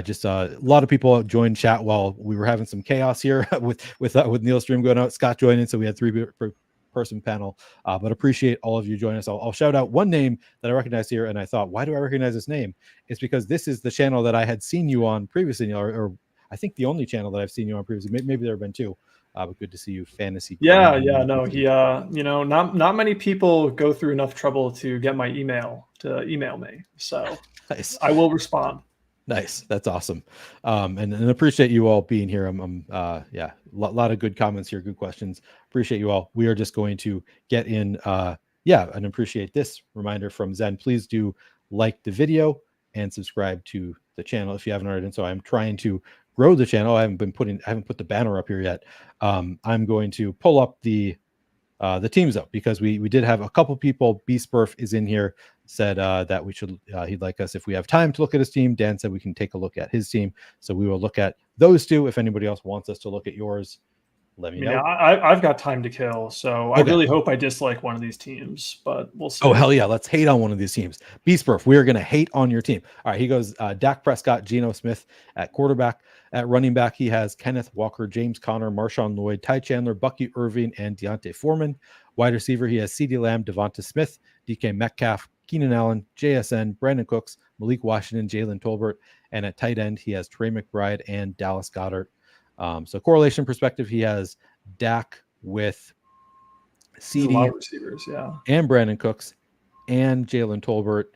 Just a lot of people joined chat while we were having some chaos here with Neil's stream going out. Scott joining, so we had 3-person panel. But appreciate all of you joining us. I'll shout out one name that I recognize here, and I thought, why do I recognize this name? It's because this is the channel that I had seen you on previously, or I think the only channel that I've seen you on previously. Maybe there have been 2. But good to see you, Fantasy. Yeah, no, he, not many people go through enough trouble to get my email to email me, so nice. I will respond. Nice, that's awesome, and appreciate you all being here. Yeah, a lot of good comments here, good questions. Appreciate you all. We are just going to get in, and appreciate this reminder from Zen. Please do like the video and subscribe to the channel if you haven't already. And so I'm trying to grow the channel. I haven't put the banner up here yet. I'm going to pull up the teams up, because we did have a couple people. B-Spurf is in here, said that we should he'd like us, if we have time, to look at his team. Dan said we can take a look at his team, so we will look at those 2. If anybody else wants us to look at yours, let me know. Yeah, I've got time to kill, so okay. I really hope I dislike one of these teams, but we'll see. Oh, hell yeah, let's hate on one of these teams. B-Spurf, we're going to hate on your team. All right, he goes Dak Prescott, Geno Smith at quarterback. At running back, he has Kenneth Walker, James Conner, Marshawn Lloyd, Ty Chandler, Bucky Irving, and Deontay Foreman. Wide receiver, he has CeeDee Lamb, Devonta Smith, DK Metcalf, Keenan Allen, JSN, Brandon Cooks, Malik Washington, Jalen Tolbert. And at tight end, he has Trey McBride and Dallas Goedert. So correlation perspective, he has Dak with CeeDee receivers, yeah, and Brandon Cooks and Jalen Tolbert.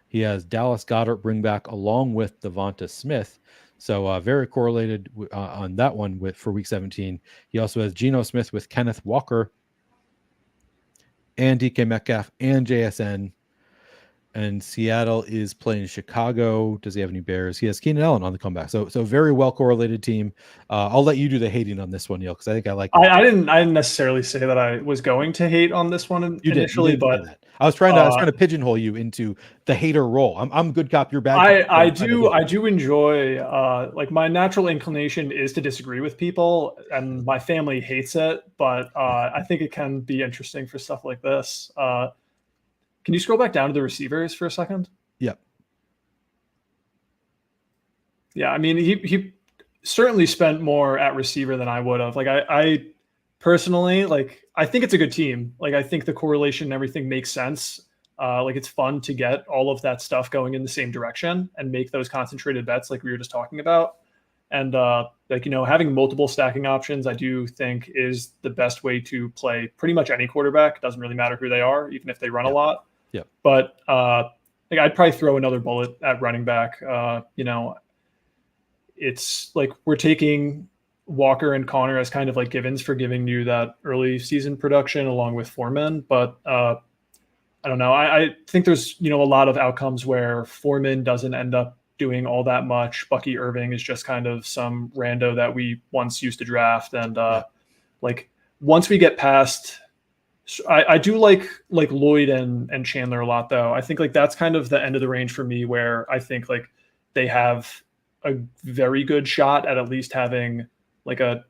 He has Dallas Goedert bring back along with Devonta Smith. So very correlated on that one for week 17. He also has Geno Smith with Kenneth Walker and DK Metcalf and JSN. And Seattle is playing Chicago. Does he have any Bears? He has Keenan Allen on the comeback. So very well correlated team. I'll let you do the hating on this one, Neil, because I think I like. I didn't necessarily say that I was going to hate on this one initially, but that. I was trying to pigeonhole you into the hater role. I'm good cop, you're bad cop. I do enjoy like my natural inclination is to disagree with people, and my family hates it, but I think it can be interesting for stuff like this. Can you scroll back down to the receivers for a second? Yep. Yeah, I mean, he certainly spent more at receiver than I would have. Like I personally, like, I think it's a good team. Like, I think the correlation and everything makes sense. Like, it's fun to get all of that stuff going in the same direction and make those concentrated bets like we were just talking about. And like, you know, having multiple stacking options, I do think is the best way to play pretty much any quarterback. It doesn't really matter who they are, even if they run a lot. Yeah. But like, I'd probably throw another bullet at running back. You know, it's like we're taking Walker and Connor as kind of like givens for giving you that early season production along with Foreman. But I don't know. I think there's, you know, a lot of outcomes where Foreman doesn't end up doing all that much. Bucky Irving is just kind of some rando that we once used to draft. And like once we get past, I do like Lloyd and Chandler a lot, though. I think like that's kind of the end of the range for me, where I think like they have a very good shot at least having like a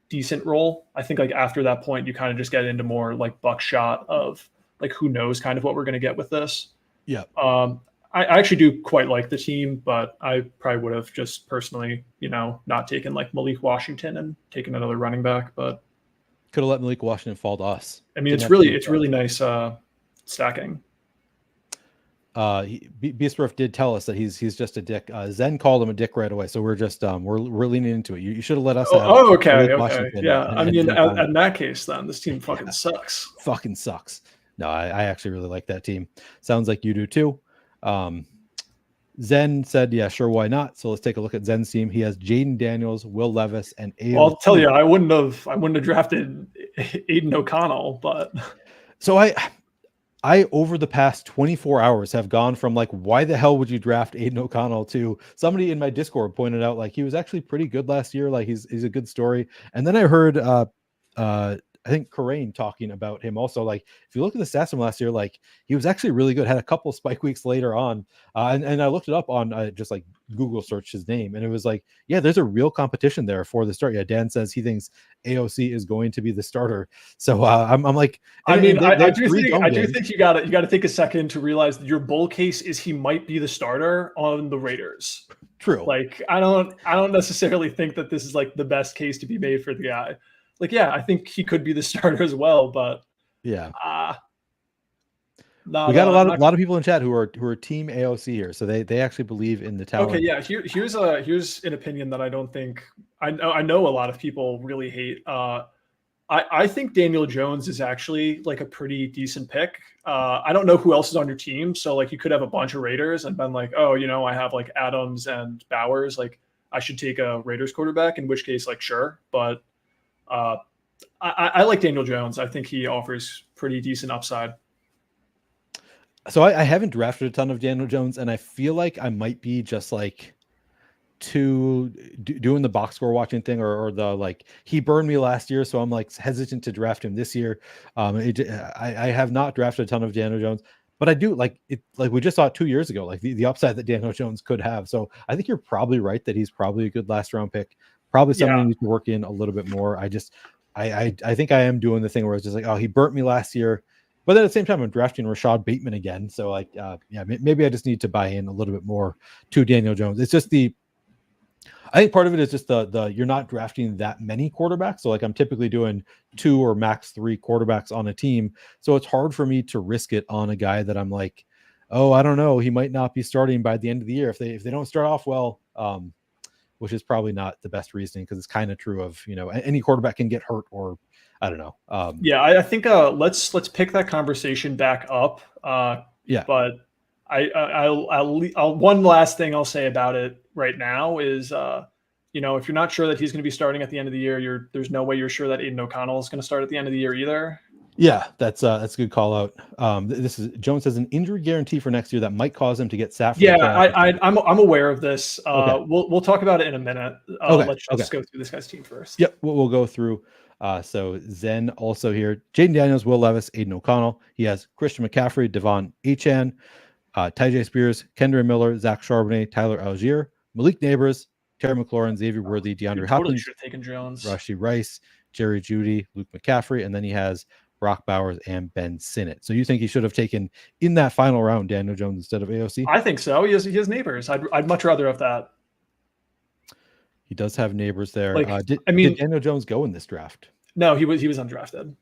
decent role. I think like after that point, you kind of just get into more like buckshot of like, who knows kind of what we're going to get with this. Yeah. I actually do quite like the team, but I probably would have just personally, you know, not taken like Malik Washington and taken another running back, but could have let Malik Washington fall to us. I mean, it's really nice stacking. Beastworth did tell us that he's just a dick. Zen called him a dick right away, so we're just we're leaning into it. You should have let us. Okay. Yeah, I mean, in that case, then this team fucking sucks. Fucking sucks. No, I actually really like that team. Sounds like you do too. Zen said, yeah, sure, why not? So let's take a look at Zen's team. He has Jaden Daniels, Will Levis, and Aiden. Well, I'll tell you, I wouldn't have drafted Aiden O'Connell, but so I over the past 24 hours have gone from like, why the hell would you draft Aiden O'Connell, to somebody in my Discord pointed out like he was actually pretty good last year. Like he's a good story. And then I heard I think Corain talking about him also. Like, if you look at the stats from last year, like he was actually really good, had a couple spike weeks later on. And I looked it up on just like Google searched his name, and it was like, yeah, there's a real competition there for the start. Yeah. Dan says he thinks AOC is going to be the starter. So I'm like, I mean, I do think you gotta take a second to realize that your bull case is he might be the starter on the Raiders. True. Like, I don't necessarily think that this is like the best case to be made for the guy. Like, yeah, I think he could be the starter as well, but yeah, we got a lot of people in chat who are team AOC here, so they actually believe in the talent. Okay, yeah. Here's an opinion that I don't think I know a lot of people really hate. I think Daniel Jones is actually like a pretty decent pick. I don't know who else is on your team, so like you could have a bunch of Raiders and been like, oh, you know, I have like Adams and Bowers, like I should take a Raiders quarterback. In which case, like, sure, but. I like Daniel Jones. I think he offers pretty decent upside. So I haven't drafted a ton of Daniel Jones, and I feel like I might be just like doing the box score watching thing, or the like he burned me last year, so I'm like hesitant to draft him this year. I have not drafted a ton of Daniel Jones, but I do like it. Like we just saw it 2 years ago, like the upside that Daniel Jones could have. So I think you're probably right that he's probably a good last round pick. Probably something you need to work in a little bit more. I think I am doing the thing where it's just like, oh, he burnt me last year, but then at the same time I'm drafting Rashad Bateman again. So like, maybe I just need to buy in a little bit more to Daniel Jones. It's just I think part of it is just the you're not drafting that many quarterbacks. So like I'm typically doing 2 or max 3 quarterbacks on a team. So it's hard for me to risk it on a guy that I'm like, oh, I don't know, he might not be starting by the end of the year if they don't start off well. Which is probably not the best reasoning, because it's kind of true of, you know, any quarterback can get hurt, or I don't know. Yeah, I think let's pick that conversation back up. Yeah, but I'll one last thing I'll say about it right now is, you know, if you're not sure that he's going to be starting at the end of the year, there's no way you're sure that Aiden O'Connell is going to start at the end of the year either. Yeah, that's a good call out. This is Jones has an injury guarantee for next year that might cause him to get sat for the Yeah, playoff. I'm aware of this. Okay. We'll talk about it in a minute. Okay. Let's Okay. just go through this guy's team first. Yep. We'll go through. So Zen also here. Jaden Daniels, Will Levis, Aiden O'Connell. He has Christian McCaffrey, Devon Achan, Ty J. Spears, Kendra Miller, Zach Charbonnet, Tyler Algier, Malik Neighbors, Terry McLaurin, Xavier Worthy, DeAndre Dude, totally Hopkins, should have taken Jones. Rashi Rice, Jerry Judy, Luke McCaffrey, and then he has Brock Bowers and Ben Sinnott. So you think he should have taken in that final round Daniel Jones instead of AOC? I think so. He has Neighbors. I'd much rather have that. He does have Neighbors there. Like, Did Daniel Jones go in this draft? No, he was undrafted.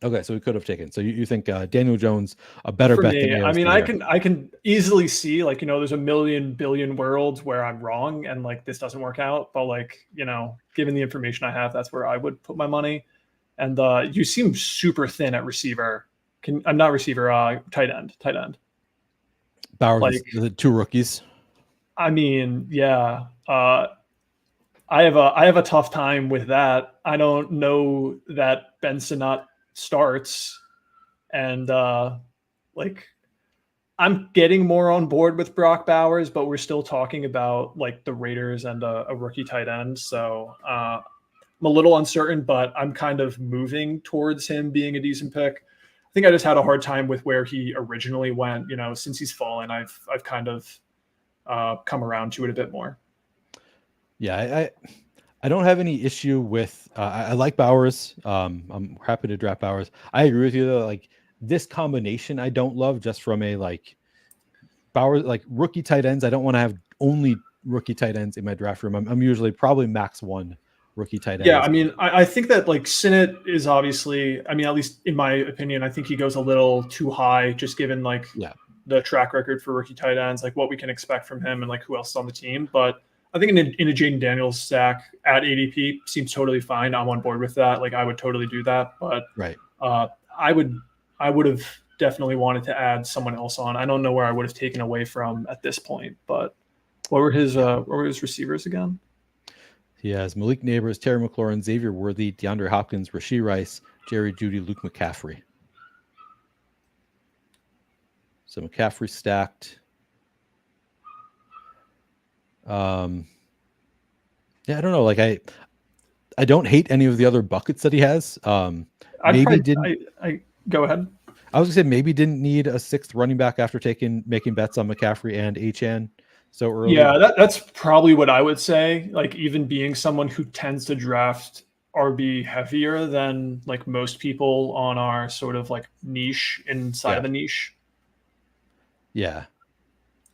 Okay, so he could have taken. So you think Daniel Jones a better For bet me, than AOC? I mean, I can easily see, like, there's a million billion worlds where I'm wrong and like this doesn't work out. But like, given the information I have, that's where I would put my money. And you seem super thin at receiver. I'm not receiver. Tight end. Bowers, like, the two rookies. I mean, yeah. I have a tough time with that. I don't know that Ben Sinnott starts, and like, I'm getting more on board with Brock Bowers, but we're still talking about like the Raiders and a rookie tight end. So I'm a little uncertain, but I'm kind of moving towards him being a decent pick. I think I just had a hard time with where he originally went. Since he's fallen, I've kind of come around to it a bit more. Yeah, I don't have any issue with. I like Bowers. I'm happy to draft Bowers. I agree with you though. Like this combination, I don't love just from a like Bowers like rookie tight ends. I don't want to have only rookie tight ends in my draft room. I'm usually probably max one rookie tight end. Yeah, I mean, I think that like Sinnott is obviously. I mean, at least in my opinion, I think he goes a little too high, just given like the track record for rookie tight ends, like what we can expect from him and like who else is on the team, but. I think in a Jaden Daniels stack at ADP seems totally fine. I'm on board with that. Like I would totally do that, but right. I would have definitely wanted to add someone else on. I don't know where I would have taken away from at this point, but what were his receivers again? He has Malik Neighbors, Terry McLaurin, Xavier Worthy, DeAndre Hopkins, Rashi Rice, Jerry Judy, Luke McCaffrey. So McCaffrey stacked. Yeah, I don't know. Like I don't hate any of the other buckets that he has. I go ahead. I was gonna say maybe didn't need a sixth running back after making bets on McCaffrey and Achan so early. Yeah, that's probably what I would say. Like even being someone who tends to draft RB heavier than like most people on our sort of like niche inside of the niche. Yeah.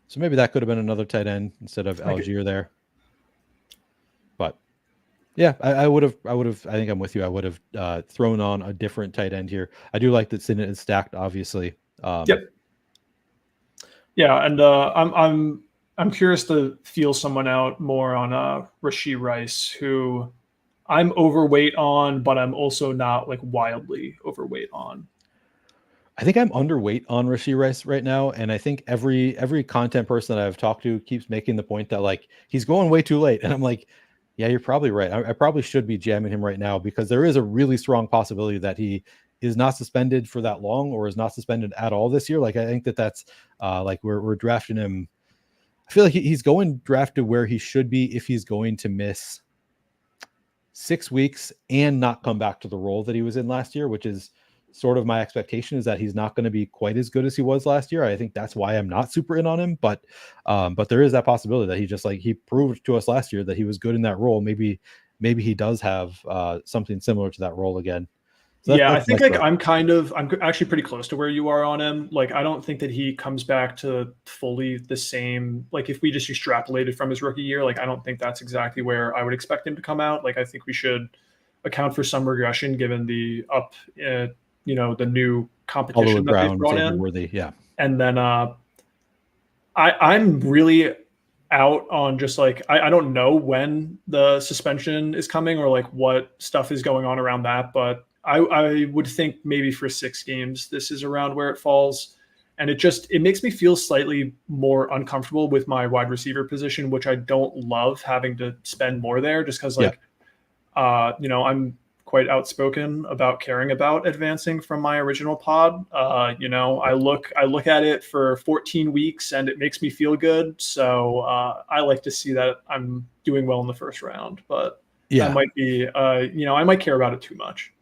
So maybe that could have been another tight end instead of Algier there. But yeah, I would have. I think I'm with you. I would have thrown on a different tight end here. I do like that Sinnott is stacked, obviously. Yep. Yeah, and I'm curious to feel someone out more on Rashi Rice, who I'm overweight on, but I'm also not like wildly overweight on. I think I'm underweight on Rashi Rice right now, and I think every content person that I've talked to keeps making the point that like he's going way too late, and I'm like, yeah, you're probably right. I probably should be jamming him right now because there is a really strong possibility that he is not suspended for that long or is not suspended at all this year. Like I think that's like we're drafting him. I feel like he's going drafted where he should be if he's going to miss 6 weeks and not come back to the role that he was in last year, which is sort of my expectation is that he's not going to be quite as good as he was last year. I think that's why I'm not super in on him, but there is that possibility that he just like he proved to us last year that he was good in that role. Maybe he does have something similar to that role again. So I think like I'm actually pretty close to where you are on him. Like I don't think that he comes back to fully the same. Like if we just extrapolated from his rookie year, like I don't think that's exactly where I would expect him to come out. Like I think we should account for some regression given the the new competition that they've brought in. Worthy, yeah. And then I'm really out on just like I don't know when the suspension is coming or like what stuff is going on around that, but I would think maybe for 6 games this is around where it falls. And it makes me feel slightly more uncomfortable with my wide receiver position, which I don't love having to spend more there just because I'm quite outspoken about caring about advancing from my original pod. I look at it for 14 weeks and it makes me feel good. So I like to see that I'm doing well in the first round, but that might be, I might care about it too much.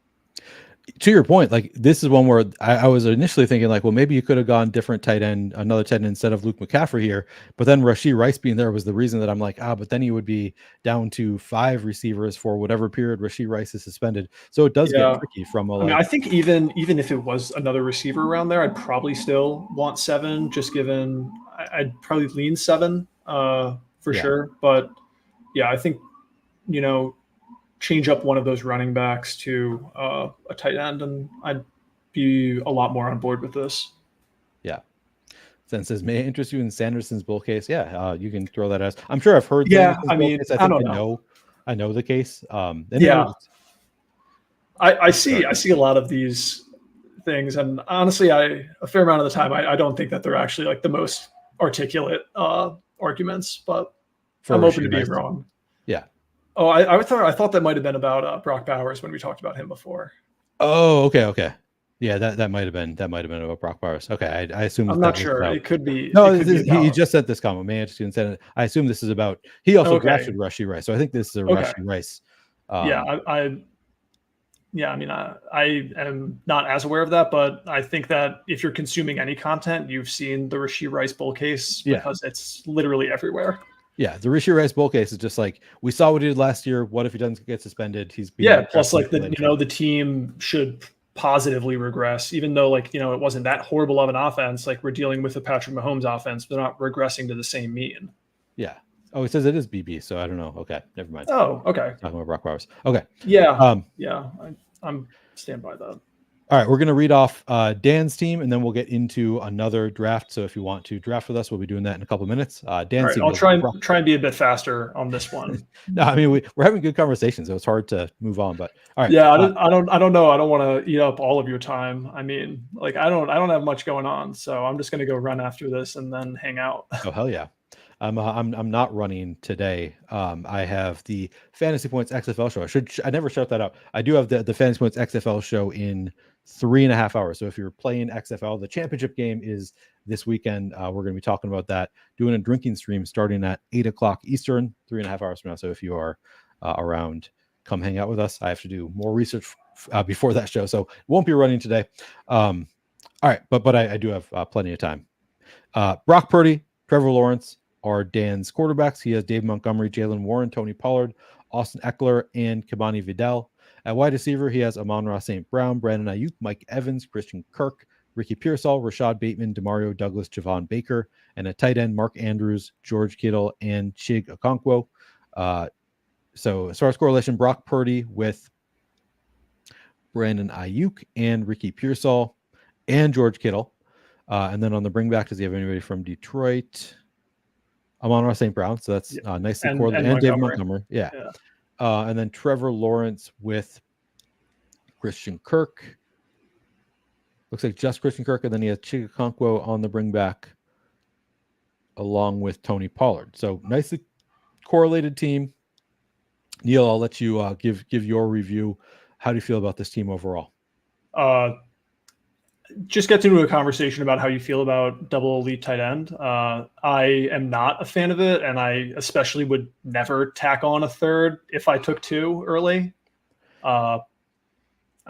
To your point, like this is one where I was initially thinking like, well, maybe you could have gone different another tight end instead of Luke McCaffrey here. But then Rashee Rice being there was the reason that I'm like, but then he would be down to 5 receivers for whatever period Rashee Rice is suspended. So it does get tricky from a. I think even if it was another receiver around there, I'd probably still want 7. Just given, I'd probably lean 7 for sure. But yeah, I think change up one of those running backs to a tight end, and I'd be a lot more on board with this. Yeah. Then says, may I interest you in Sanderson's bull case? Yeah, you can throw that as. I'm sure I've heard. Yeah, I mean, I think I know the case. I see a lot of these things, and honestly, a fair amount of the time, I don't think that they're actually like the most articulate arguments, but I'm open to being wrong. Yeah. Oh, I thought that might have been about Brock Bowers when we talked about him before. Oh, okay. Yeah, that might have been about Brock Bowers. Okay, I assume. I'm not sure. It could be. No, he just sent this comment. May I just said I assume this is about. He also drafted Rashee Rice, so I think this is a Rashee Rice. I mean, I am not as aware of that, but I think that if you're consuming any content, you've seen the Rashee Rice bull case because it's literally everywhere. Yeah, the Rashee Rice bull case is just like, we saw what he did last year. What if he doesn't get suspended? Plus like the team should positively regress, even though it wasn't that horrible of an offense. Like we're dealing with a Patrick Mahomes offense, they're not regressing to the same mean. Yeah. Oh, it says it is BB, so I don't know. Okay, never mind. Oh, okay. Talking about Brock Bowers. Okay. Yeah. I'm stand by that. All right, we're going to read off Dan's team, and then we'll get into another draft. So if you want to draft with us, we'll be doing that in a couple of minutes. Dan's team. I'll try and be a bit faster on this one. No, I mean we're having good conversations, so it's hard to move on. But all right. Yeah, I don't know. I don't want to eat up all of your time. I mean, I don't have much going on, so I'm just going to go run after this and then hang out. Oh hell yeah. I'm not running today. I have the Fantasy Points XFL show. I never shut that out. I do have the Fantasy Points XFL show in 3.5 hours. So if you're playing XFL, the championship game is this weekend. We're going to be talking about that, doing a drinking stream starting at 8:00 Eastern, 3.5 hours from now. So if you are around, come hang out with us. I have to do more research before that show, so won't be running today. All right, but I do have plenty of time. Brock Purdy, Trevor Lawrence are Dan's quarterbacks. He has Dave Montgomery, Jalen Warren, Tony Pollard, Austin Eckler, and Kimani Vidal. At wide receiver, he has Amon-Ra St. Brown, Brandon Ayuk, Mike Evans, Christian Kirk, Ricky Pearsall, Rashad Bateman, Demario Douglas, Javon Baker, and at tight end, Mark Andrews, George Kittle, and Chig Okonkwo. So as far as correlation, Brock Purdy with Brandon Ayuk and Ricky Pearsall and George Kittle. And then on the bring back, does he have anybody from Detroit? Amon-Ra St. Brown, so that's nicely correlated. And David Montgomery. Yeah. And then Trevor Lawrence with Christian Kirk. Looks like just Christian Kirk, and then he has Chig Okonkwo on the bring back along with Tony Pollard. So nicely correlated team. Neil, I'll let you give your review. How do you feel about this team overall? Just get into a conversation about how you feel about double elite tight end. I am not a fan of it, and I especially would never tack on a third if I took 2 early. I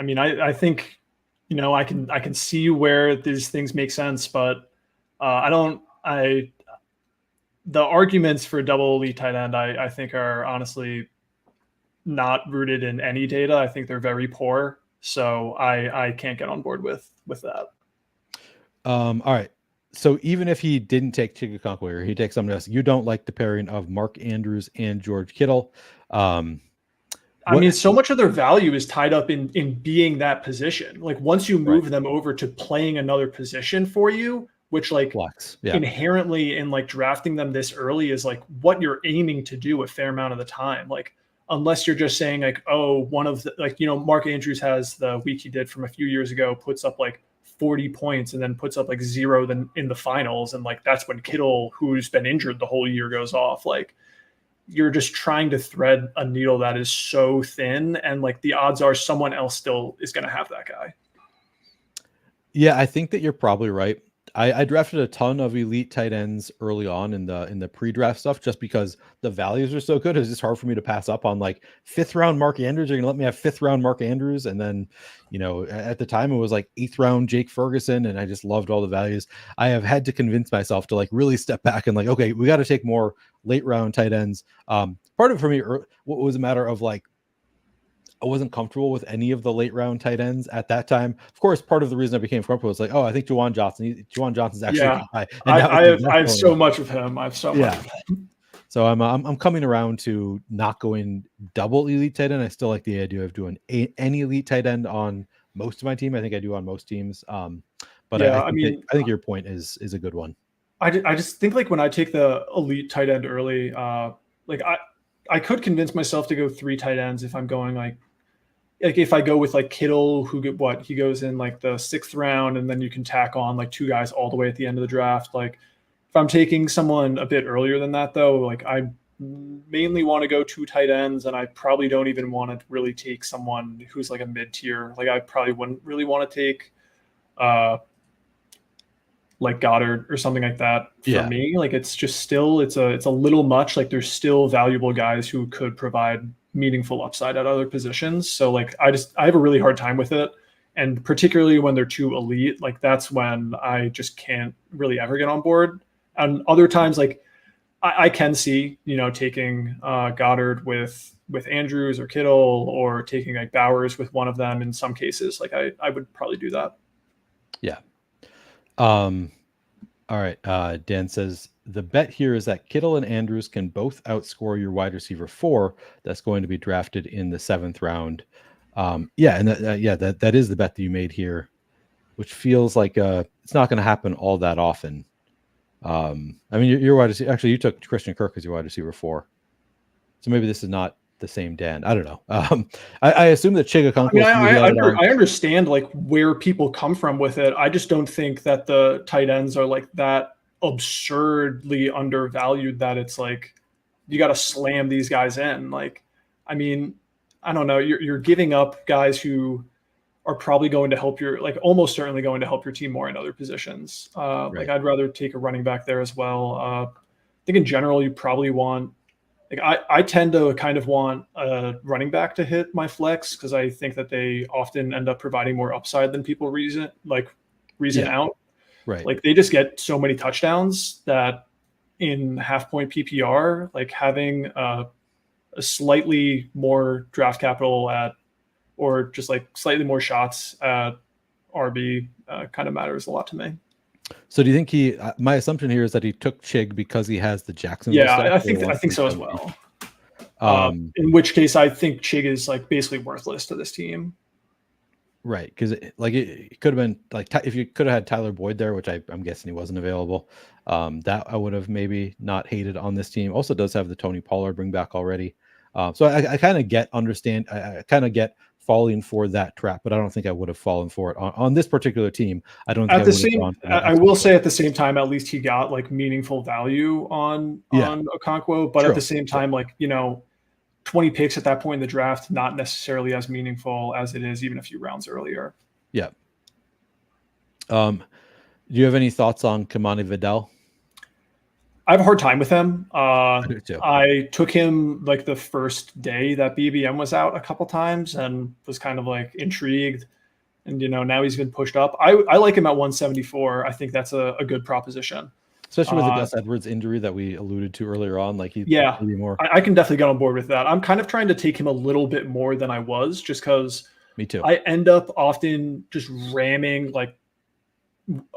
mean, I think I can see where these things make sense, but the arguments for double elite tight end I think are honestly not rooted in any data. I think they're very poor. So I can't get on board with that. All right. So even if he didn't take Chig Okonkwo or he takes somebody else, you don't like the pairing of Mark Andrews and George Kittle. I mean, so much of their value is tied up in being that position. Like once you move them over to playing another position for you, which inherently in drafting them this early is what you're aiming to do a fair amount of the time. Unless you're just saying one of the Mark Andrews has the week he did from a few years ago, puts up 40 points and then puts up 0 in the finals. And that's when Kittle, who's been injured the whole year, goes off. you're just trying to thread a needle that is so thin, and like the odds are someone else still is going to have that guy. Yeah, I think that you're probably right. I drafted a ton of elite tight ends early on in the pre-draft stuff just because the values are so good. It's just hard for me to pass up on like 5th round Mark Andrews. You're gonna let me have 5th round Mark Andrews, and then at the time it was like 8th round Jake Ferguson, and I just loved all the values. I have had to convince myself to like really step back and like, okay, we got to take more late round tight ends. Part of it for me what was a matter of like, I wasn't comfortable with any of the late round tight ends at that time. Of course, part of the reason I became comfortable was like, oh, I think Juwan Johnson's actually a good guy. And I have so much of him. I have so much of him. So I'm coming around to not going double elite tight end. I still like the idea of doing any elite tight end on most of my team. I think I do on most teams. But yeah, I think your point is a good one. I just think like when I take the elite tight end early, like I could convince myself to go 3 tight ends if I'm going like if I go with like Kittle, he goes in like the 6th round, and then you can tack on like 2 guys all the way at the end of the draft. Like if I'm taking someone a bit earlier than that, though, like I mainly want to go 2 tight ends, and I probably don't even want to really take someone who's like a mid-tier. Like I probably wouldn't really want to take like Goddard or something like that for me. Like it's just still it's a little much. Like there's still valuable guys who could provide meaningful upside at other positions. So like I have a really hard time with it, and particularly when they're too elite, like that's when I just can't really ever get on board. And other times, like I can see taking Goddard with Andrews or Kittle, or taking like Bowers with one of them in some cases. Like I would probably do that. Yeah. All right. Dan says the bet here is that Kittle and Andrews can both outscore your wide receiver 4 that's going to be drafted in the 7th round. And that is the bet that you made here, which feels like it's not going to happen all that often. I mean, your wide receiver, actually, you took Christian Kirk as your wide receiver 4, so maybe this is not the same Dan. I don't know. I assume that Chig Okonkwo. I understand like where people come from with it. I just don't think that the tight ends are like that absurdly undervalued that it's like you got to slam these guys in. Like, I mean, I don't know. You're giving up guys who are probably going to help almost certainly going to help your team more in other positions. Right. Like I'd rather take a running back there as well. I think in general you probably want. Like I tend to kind of want a running back to hit my flex because I think that they often end up providing more upside than people reason out. Right. Like they just get so many touchdowns that in half point PPR, like having a slightly more draft capital or just like slightly more shots at RB kind of matters a lot to me. So do you think my assumption here is that he took Chig because he has the Jacksonville? Yeah, I think so as well. In which case I think Chig is like basically worthless to this team. Right. Because it could have been like, if you could have had Tyler Boyd there, which I'm guessing he wasn't available, that I would have maybe not hated on this team. Also does have the Tony Pollard bring back already. So I kind of I kind of get falling for that trap, but I don't think I would have fallen for it on this particular team. I don't think I will say at the same time, at least he got like meaningful value on Okonkwo, but True. At the same time, like, 20 picks at that point in the draft, not necessarily as meaningful as it is even a few rounds earlier. Yeah. Do you have any thoughts on Kamani Vidal? I have a hard time with him. I do too. I took him like the first day that BBM was out a couple times and was kind of like intrigued. And, now he's been pushed up. I like him at 174. I think that's a good proposition. Especially with the Gus Edwards injury that we alluded to earlier on. Like I can definitely get on board with that. I'm kind of trying to take him a little bit more than I was just because Me too. I end up often just ramming like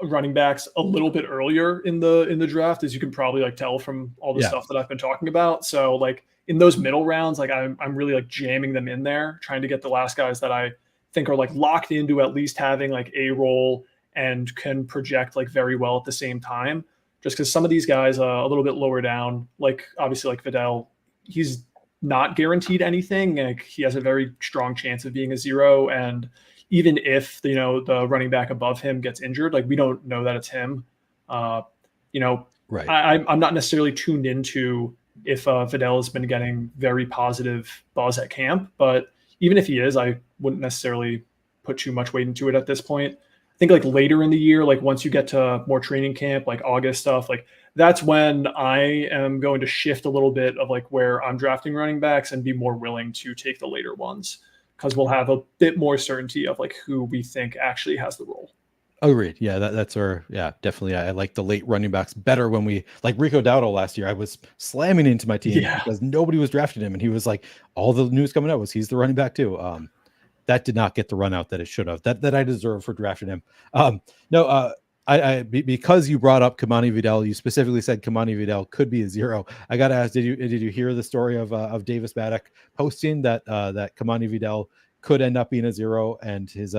running backs a little bit earlier in the draft, as you can probably like tell from all the stuff that I've been talking about. So like in those middle rounds, like I'm really like jamming them in there, trying to get the last guys that I think are like locked into at least having like a role and can project like very well at the same time. Just because some of these guys a little bit lower down, like obviously like Vidal, he's not guaranteed anything. Like he has a very strong chance of being a 0. And even if, the running back above him gets injured, like we don't know that it's him. Right. I'm not necessarily tuned into if Vidal has been getting very positive buzz at camp. But even if he is, I wouldn't necessarily put too much weight into it at this point. I think like later in the year, like once you get to more training camp, like August stuff, like that's when I am going to shift a little bit of like where I'm drafting running backs and be more willing to take the later ones, because we'll have a bit more certainty of like who we think actually has the role. Agreed. Yeah, that's our, yeah, definitely. I like the late running backs better when we, like Rico Dowdle last year, I was slamming into my team because nobody was drafting him. And he was like, all the news coming out was he's the running back too. That did not get the run out that it should have, that I deserve for drafting him. Because you brought up Kamani Vidal, you specifically said Kamani Vidal could be a zero. I got to ask, did you hear the story of Davis Baddock posting that Kamani Vidal could end up being a zero, and his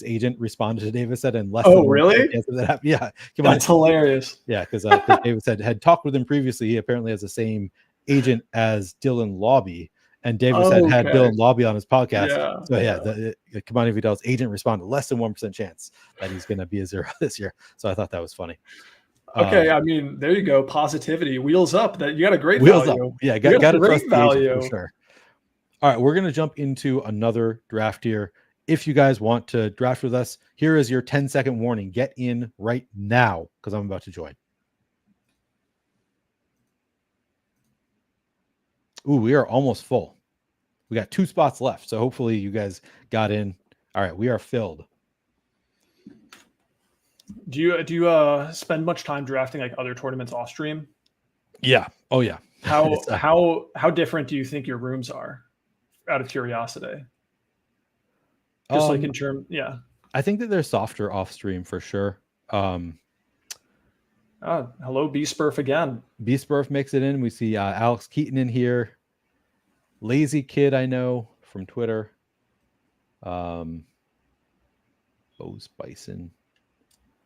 agent responded to Davis said in less than really? That yeah, that's hilarious. Yeah, because Davis had talked with him previously. He apparently has the same agent as Dylan Lobby, and Davis had Dylan Lobby on his podcast. Kamani Vidal's agent responded less than 1% chance that he's going to be a zero this year. So I thought that was funny. Okay, I mean, there you go, positivity, wheels up. That you got a great wheels value. Up. Yeah, got to trust the agent for sure. All right, we're going to jump into another draft here. If you guys want to draft with us, here is your 10-second warning. Get in right now because I'm about to join. Ooh, we are almost full. We got 2 spots left, so hopefully you guys got in. All right, we are filled. Do you spend much time drafting like other tournaments off stream? Yeah. Oh yeah. How different do you think your rooms are? Out of curiosity, just like in term, yeah. I think that they're softer off stream for sure. Hello, B Spurf again. B Spurf makes it in. We see Alex Keaton in here. Lazy Kid, I know from Twitter. Bose Bison.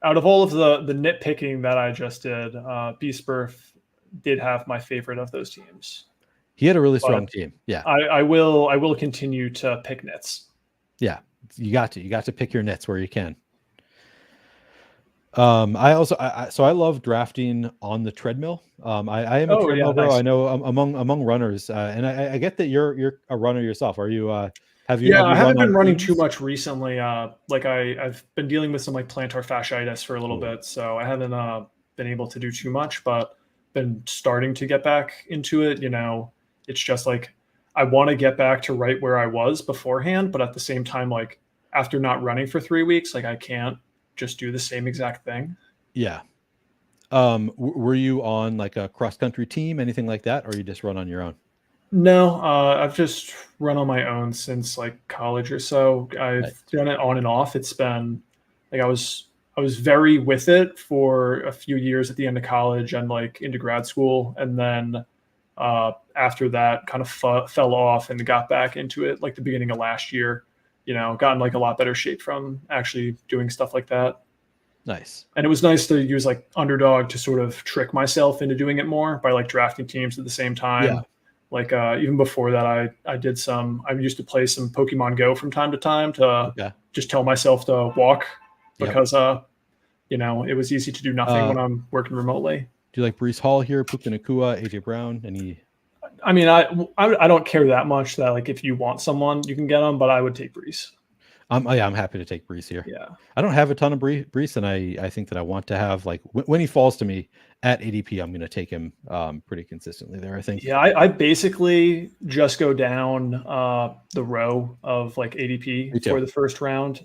Out of all of the nitpicking that I just did, B Spurf did have my favorite of those teams. He had a really strong team. Yeah. I will continue to pick nits. Yeah. You got to pick your nits where you can. I love drafting on the treadmill. I am a treadmill bro. Nice. I know among runners, and I get that you're a runner yourself. Are you? I haven't been running too much recently. Like I've been dealing with some like plantar fasciitis for a little bit, so I haven't been able to do too much, but been starting to get back into it. You know, it's just like I want to get back to right where I was beforehand, but at the same time, like after not running for 3 weeks, like I can't just do the same exact thing. Yeah. Were you on like a cross country team, anything like that, or you just run on your own? No, I've just run on my own since like college or so. I've done it on and off. It's been like I was very with it for a few years at the end of college and like into grad school, and then after that kind of fell off and got back into it like the beginning of last year. You know, gotten like a lot better shape from actually doing stuff like that. Nice. And it was nice to use like Underdog to sort of trick myself into doing it more by like drafting teams at the same time. Yeah. Like even before that, I used to play some Pokemon Go from time to time to just tell myself to walk because, you know, it was easy to do nothing when I'm working remotely. Do you like Breece Hall here, Puka Nacua, AJ Brown, any? I mean, I don't care that much that like if you want someone, you can get them, but I would take Breece. I'm happy to take Breece here. Yeah, I don't have a ton of Breece, and I think that I want to have like when he falls to me at ADP, I'm going to take him pretty consistently there. I think. Yeah, I basically just go down the row of like ADP for the first round.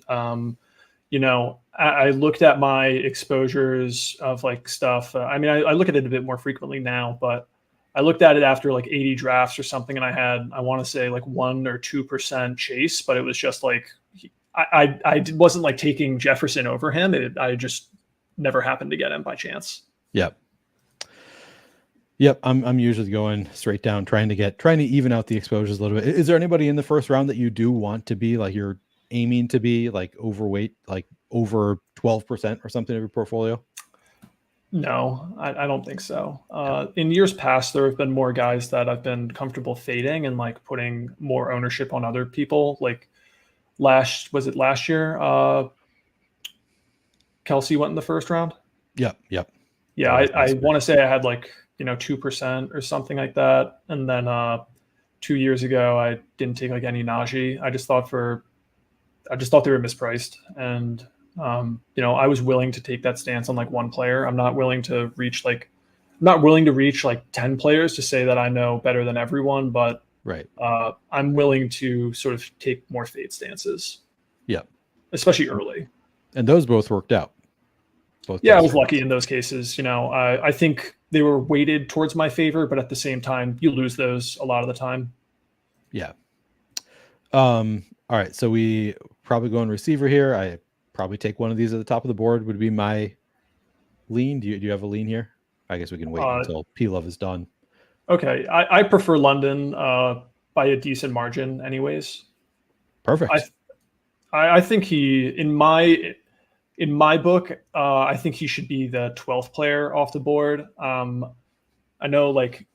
You know, I looked at my exposures of like stuff. I mean, I look at it a bit more frequently now, but I looked at it after like 80 drafts or something, and I want to say like 1 or 2% chase, but it was just like I wasn't like taking Jefferson over him. I just never happened to get him by chance. Yep. I'm usually going straight down, trying to even out the exposures a little bit. Is there anybody in the first round that you do want to be like you're aiming to be like overweight, like over 12% or something of your portfolio? No, I don't think so. In years past, there have been more guys that I've been comfortable fading and like putting more ownership on other people. Like last year? Kelsey went in the first round. Yep. Yeah, I want to say I had like 2% or something like that. And then 2 years ago, I didn't take like any Najee. I just thought they were mispriced. And, I was willing to take that stance on like one player. I'm not willing to reach like 10 players to say that I know better than everyone, but Right. I'm willing to sort of take more fade stances. Yeah. Especially early. And those both worked out. I was lucky in those cases. I think they were weighted towards my favor, but at the same time, you lose those a lot of the time. Yeah. All right. So we probably go on receiver here. I probably take one of these at the top of the board would be my lean. Do you have a lean here? I guess we can wait until P-Love is done. Okay. I prefer London by a decent margin anyways. Perfect. I think he, in my book, I think he should be the 12th player off the board. I know, like,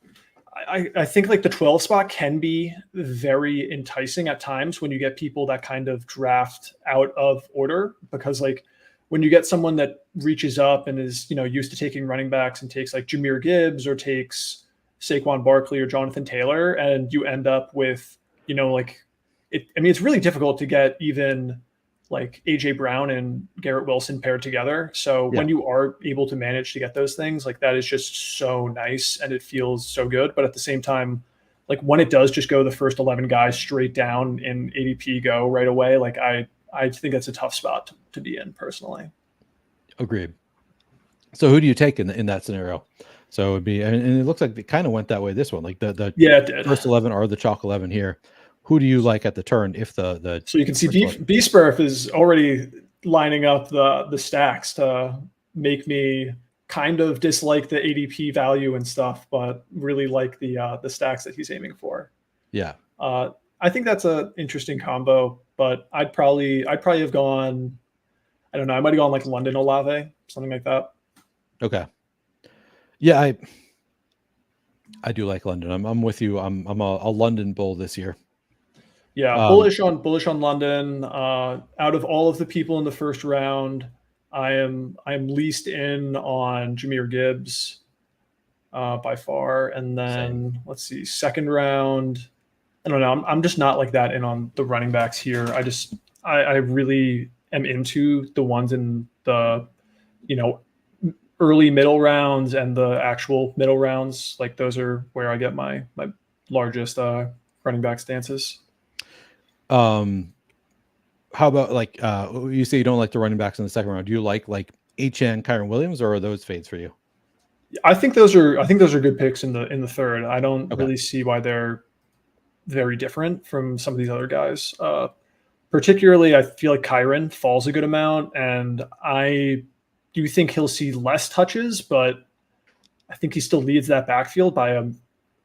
I think like the 12 spot can be very enticing at times when you get people that kind of draft out of order, because like when you get someone that reaches up and is, used to taking running backs and takes like Jahmyr Gibbs or takes Saquon Barkley or Jonathan Taylor, and you end up with, it's really difficult to get even like AJ Brown and Garrett Wilson paired together. So when you are able to manage to get those things, like that is just so nice and it feels so good. But at the same time, like when it does just go the first 11 guys straight down in ADP go right away, like I think that's a tough spot to be in personally. Agreed. So who do you take in that scenario? So it would be, and it looks like it kind of went that way. This one, like the first 11 are the chalk 11 here. Who do you like at the turn if the so you can see B-Spurf is already lining up the stacks to make me kind of dislike the ADP value and stuff, but really like the stacks that he's aiming for. Yeah. I think that's an interesting combo, but I'd probably have gone, I don't know, I might have gone like London Olave, something like that. Okay. Yeah, I do like London. I'm with you. I'm a London bull this year. Yeah, bullish on London. Out of all of the people in the first round, I'm least in on Jahmyr Gibbs by far. And then let's see, second round. I don't know. I'm just not like that in on the running backs here. I really am into the ones in the early middle rounds and the actual middle rounds. Like those are where I get my largest running back stances. How about like you say you don't like the running backs in the second round? Do you like HN, Kyron Williams, or are those fades for you? I think those are good picks in the third. I don't really see why they're very different from some of these other guys. Particularly, I feel like Kyron falls a good amount, and I do think he'll see less touches, but I think he still leads that backfield by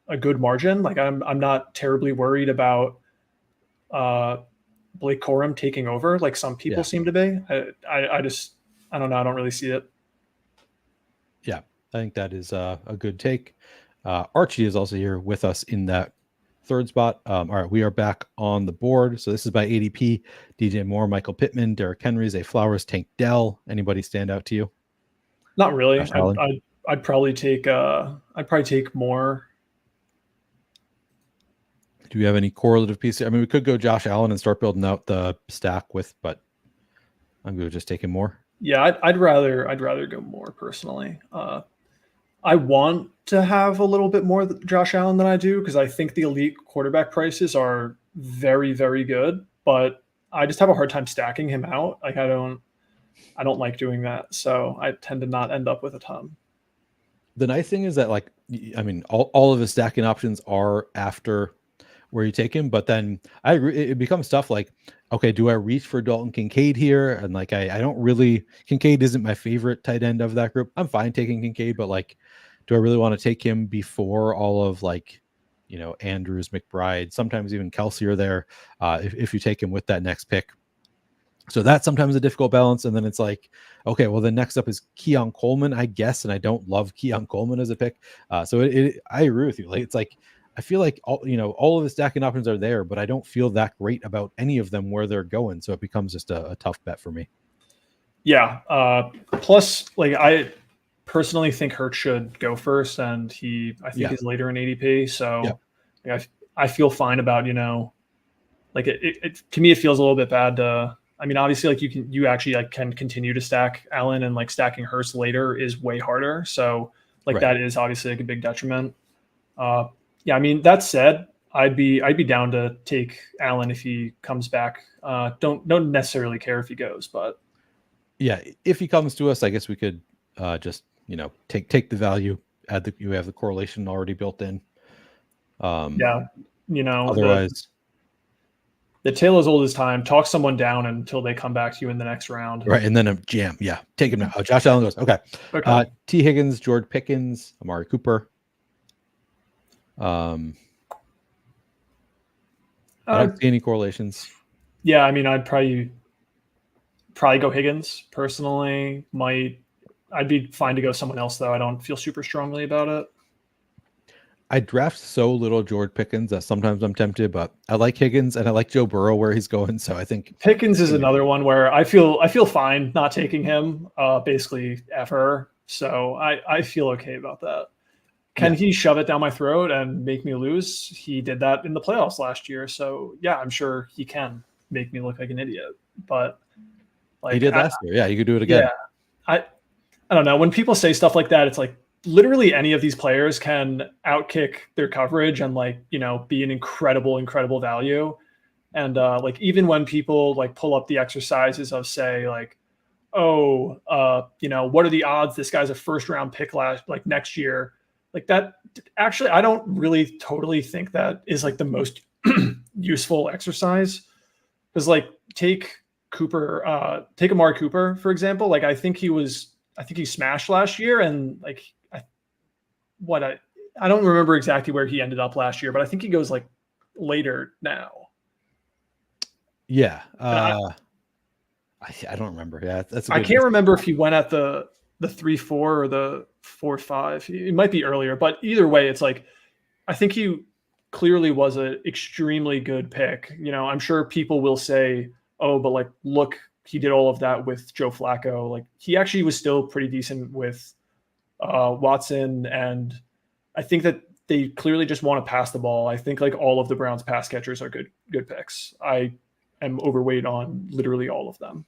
a good margin. Like I'm not terribly worried about Blake Corum taking over like some people seem to be. I don't know. I don't really see it. Yeah, I think that is a good take. Archie is also here with us in that third spot. All right, we are back on the board. So this is by ADP: DJ Moore, Michael Pittman, Derrick Henry, Zay Flowers, Tank Dell. Anybody stand out to you? Not really. I'd probably take Moore. Do we have any correlative pieces? I mean, we could go Josh Allen and start building out the stack with, but I'm going to just take him more. Yeah, I'd rather go Moore personally. I want to have a little bit more Josh Allen than I do because I think the elite quarterback prices are very, very good, but I just have a hard time stacking him out. Like I don't like doing that, so I tend to not end up with a ton. The nice thing is that, like, I mean, all of the stacking options are after where you take him, but then I agree, it becomes tough. Like, okay, do I reach for Dalton Kincaid here? And like, I don't really, Kincaid isn't my favorite tight end of that group. I'm fine taking Kincaid, but like, do I really want to take him before all of like, Andrews, McBride, sometimes even Kelsey are there if you take him with that next pick. So that's sometimes a difficult balance. And then it's like, okay, well, the next up is Keon Coleman, I guess. And I don't love Keon Coleman as a pick. So I agree with you. Like, it's like, I feel like all of the stacking options are there, but I don't feel that great about any of them where they're going. So it becomes just a tough bet for me. Yeah. Plus, like personally think Hurts should go first, and I think is later in ADP. So I feel fine about, like it to me, it feels a little bit bad to, I mean, obviously, like you actually like can continue to stack Allen, and like stacking Hurts later is way harder. So like that is obviously like a big detriment. Yeah, I mean, that said, I'd be down to take Allen if he comes back. Don't necessarily care if he goes, but yeah, if he comes to us, I guess we could just take the value. You have the correlation already built in. Otherwise, the tale as old as time. Talk someone down until they come back to you in the next round. Right, and then a jam. Yeah, take him now. Josh Allen goes. Okay. T. Higgins, George Pickens, Amari Cooper. I don't see any correlations. Yeah, I mean, I'd probably go Higgins personally. I'd be fine to go someone else though. I don't feel super strongly about it. I draft so little George Pickens that sometimes I'm tempted, but I like Higgins and I like Joe Burrow where he's going. So I think Pickens is another one where I feel fine not taking him basically ever. So I feel okay about that. Can he shove it down my throat and make me lose? He did that in the playoffs last year. So yeah, I'm sure he can make me look like an idiot. But like he did last year. Yeah, you could do it again. Yeah, I don't know. When people say stuff like that, it's like literally any of these players can outkick their coverage and like, be an incredible value. And like, even when people like pull up the exercises of say like, what are the odds this guy's a first round pick next year? Like that, actually, I don't really totally think that is like the most useful exercise. Because like take Amari Cooper, for example. Like I think he smashed last year, and like I don't remember exactly where he ended up last year, but I think he goes like later now. Yeah. I don't remember. Yeah, I can't remember if he went at the 3-4 or the 4-5. It might be earlier, but either way, it's like I think he clearly was an extremely good pick. I'm sure people will say, "Oh, but like, look, he did all of that with Joe Flacco." Like, he actually was still pretty decent with Watson, and I think that they clearly just want to pass the ball. I think like all of the Browns pass catchers are good picks. I am overweight on literally all of them.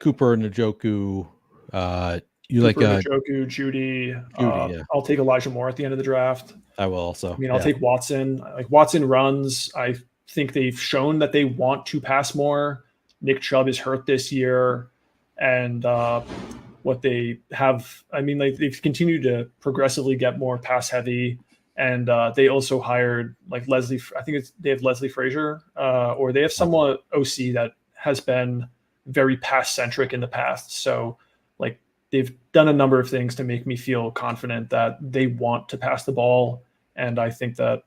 Cooper, Njoku, Njoku, Judy. Yeah. I'll take Elijah Moore at the end of the draft. I will also. I mean, I'll take Watson. Like Watson runs. I think they've shown that they want to pass more. Nick Chubb is hurt this year, and what they have, I mean, they've continued to progressively get more pass heavy, and they also hired like Leslie. I think they have Leslie Frazier, or they have someone OC that has been very pass centric in the past. So like they've done a number of things to make me feel confident that they want to pass the ball. And I think that,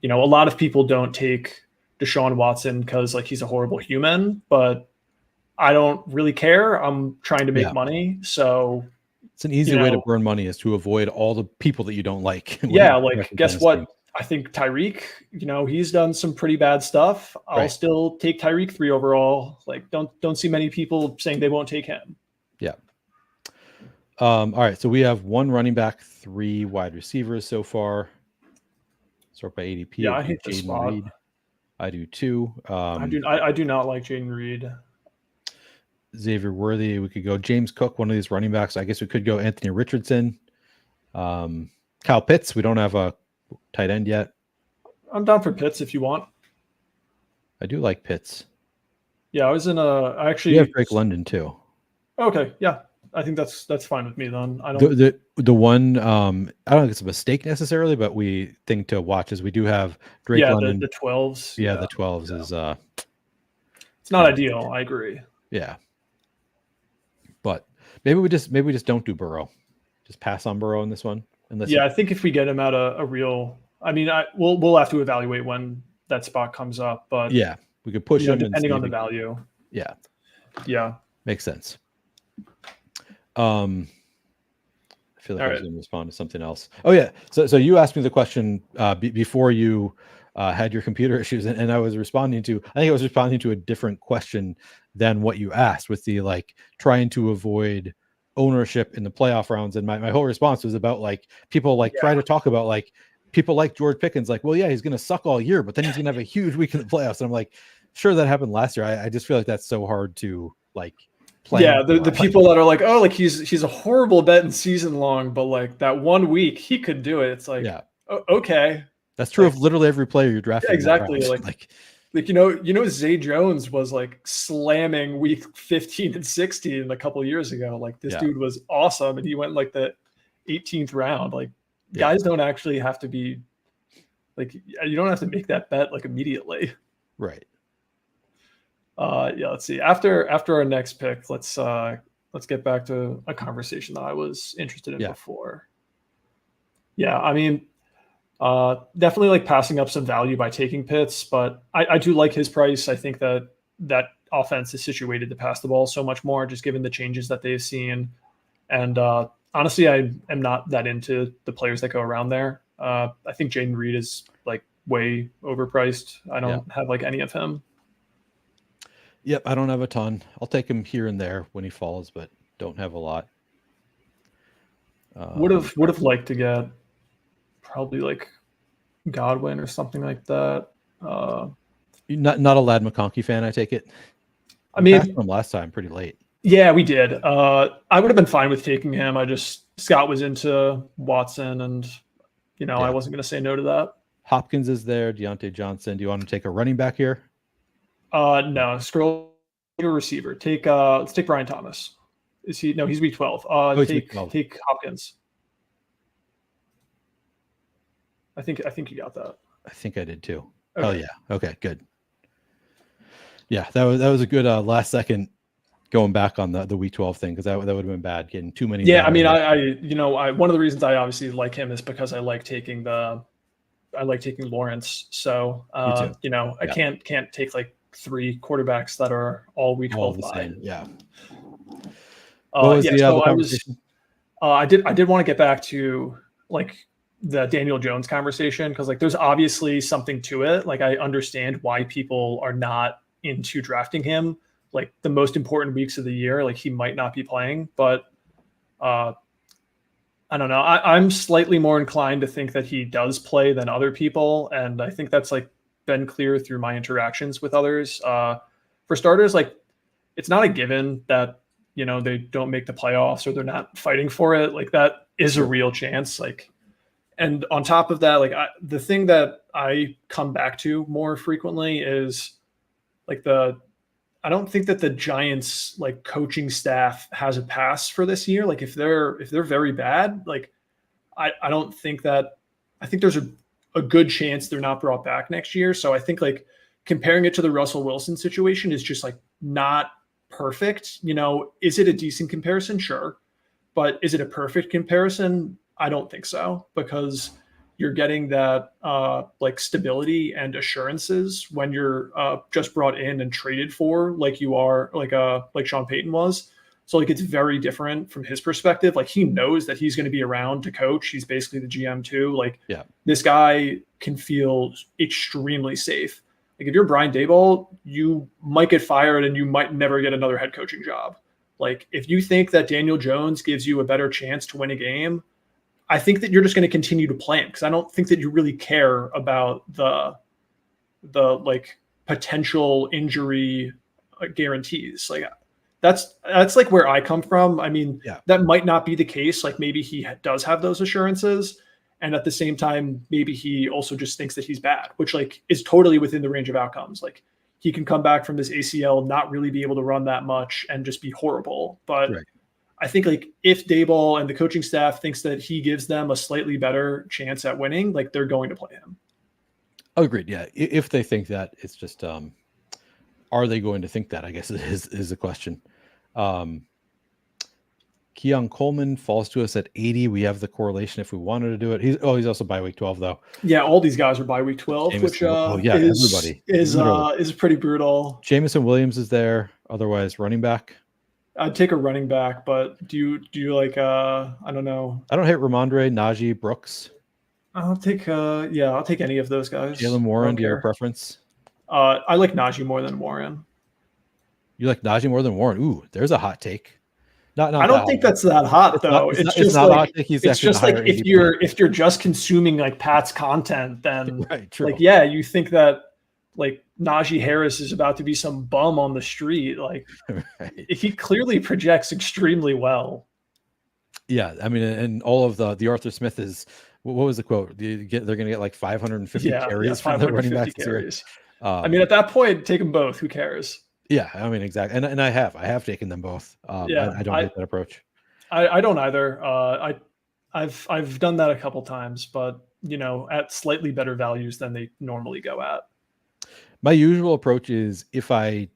a lot of people don't take Deshaun Watson because like he's a horrible human, but I don't really care. I'm trying to make money. So it's an easy way to burn money is to avoid all the people that you don't like. Yeah. Like guess what? I think Tyreek, he's done some pretty bad stuff. I'll still take Tyreek 3 overall. Like don't see many people saying they won't take him. Yeah. All right. So we have 1 running back, 3 wide receivers so far. Sort by ADP. Yeah, I hate this spot. Reed. I do too. I do not like Jaden Reed. Xavier Worthy. We could go James Cook, one of these running backs. I guess we could go Anthony Richardson. Kyle Pitts. We don't have a tight end yet. I'm down for Pitts if you want. I do like Pitts. Yeah, I actually you have Drake London too. Okay, yeah. I think that's fine with me then. I don't the one I don't think it's a mistake necessarily, but we think to watch is we do have Drake London. The 12s. Yeah, the 12s is it's not ideal. I agree. Yeah. But maybe we just don't do Burrow. Just pass on Burrow in this one. I think if we get him at a real, I mean, we'll have to evaluate when that spot comes up. But yeah, we could push him depending on the value. Yeah. Yeah. Makes sense. I feel like I was going to respond to something else. Oh yeah. So you asked me the question before you had your computer issues, and I was responding to a different question than what you asked, with the like trying to avoid ownership in the playoff rounds. And my whole response was about like people like try to talk about like people like George Pickens, like, well, yeah, he's going to suck all year, but then he's going to have a huge week in the playoffs. And I'm like, sure, that happened last year. I just feel like that's so hard to like plan. Yeah, the people that are like, oh, like he's a horrible bet in season long, but like that 1 week he could do it. It's like, okay. That's true of literally every player you're drafting. Yeah, exactly. Like Zay Jones was like slamming week 15 and 16 a couple of years ago. Like this dude was awesome, and he went like the 18th round. Like guys don't actually have to be like, you don't have to make that bet like immediately. Right. Let's see. After our next pick, let's get back to a conversation that I was interested in before. Yeah, I mean, definitely like passing up some value by taking Pitts, but I do like his price. I think that offense is situated to pass the ball so much more, just given the changes that they've seen. And honestly, I am not that into the players that go around there. I think Jaden Reed is like way overpriced. I don't have like any of him. Yep, I don't have a ton. I'll take him here and there when he falls, but don't have a lot. Would have liked to get probably like Godwin or something like that. Not a Lad McConkey fan, I take it. I mean, from last time pretty late. Yeah, we did. I would have been fine with taking him. Scott was into Watson, and I wasn't going to say no to that. Hopkins is there. Deontay Johnson. Do you want to take a running back here? No. Scroll a receiver. Let's take Brian Thomas. Is he? No, he's week 12. Week 12. Take Hopkins. I think you got that. I think I did too. Okay. Oh yeah. Okay, good. Yeah, that was a good last second going back on the week 12 thing, because that would have been bad getting too many. Yeah, I mean, I one of the reasons I obviously like him is because I like taking Lawrence. So I can't take like 3 quarterbacks that are all week 12 the same. Yeah. I did want to get back to like the Daniel Jones conversation, because like there's obviously something to it. Like I understand why people are not into drafting him like the most important weeks of the year. Like he might not be playing, but I don't know. I'm slightly more inclined to think that he does play than other people, and I think that's like been clear through my interactions with others. For starters, like it's not a given that they don't make the playoffs or they're not fighting for it. Like that is a real chance. Like, and on top of that, like the thing that I come back to more frequently is like I don't think that the Giants like coaching staff has a pass for this year. Like if they're very bad, like I don't think that. I think there's a good chance they're not brought back next year. So I think like comparing it to the Russell Wilson situation is just like not perfect. Is it a decent comparison? Sure. But is it a perfect comparison? I don't think so, because you're getting that like stability and assurances when you're just brought in and traded for, like you are like Sean Payton was. So like it's very different from his perspective. Like he knows that he's going to be around to coach. He's basically the GM too. Like this guy can feel extremely safe. Like if you're Brian Daboll, you might get fired and you might never get another head coaching job. Like if you think that Daniel Jones gives you a better chance to win a game, I think that you're just going to continue to play him, because I don't think that you really care about the like potential injury guarantees. Like that's like where I come from. I mean, that might not be the case. Like maybe he does have those assurances, and at the same time, maybe he also just thinks that he's bad, which like is totally within the range of outcomes. Like he can come back from this ACL, not really be able to run that much, and just be horrible. But I think like if Daboll and the coaching staff thinks that he gives them a slightly better chance at winning, like they're going to play him. Agreed. Yeah. If they think that, it's just, are they going to think that, I guess is the question. Keon Coleman falls to us at 80. We have the correlation if we wanted to do it. He's also by week 12 though. Yeah. All these guys are by week 12, Jameson, which everybody is pretty brutal. Jameson Williams is there. Otherwise running back. I'd take a running back, but do you like I don't know. I don't hate Ramondre, Najee, Brooks. I'll take any of those guys. Jalen Warren, do you have a preference? I like Najee more than Warren. You like Najee more than Warren? Ooh, there's a hot take. Not I don't think that's that hot though. It's not hot. He's It's actually just like higher if ADP. you're just consuming like Pat's content, then Right, true. like yeah, you think that like Najee Harris is about to be some bum on the street. Like Right. he clearly projects extremely well. Yeah, I mean, and all of the Arthur Smith is what was the quote? They're going to get like 550 carries from the running backs this year. I mean, at that point, take them both. Who cares? Yeah, I mean, exactly, and I have taken them both. Yeah, I don't hate that approach. I don't either. I've done that a couple times, but you know, at slightly better values than they normally go at. My usual approach is if I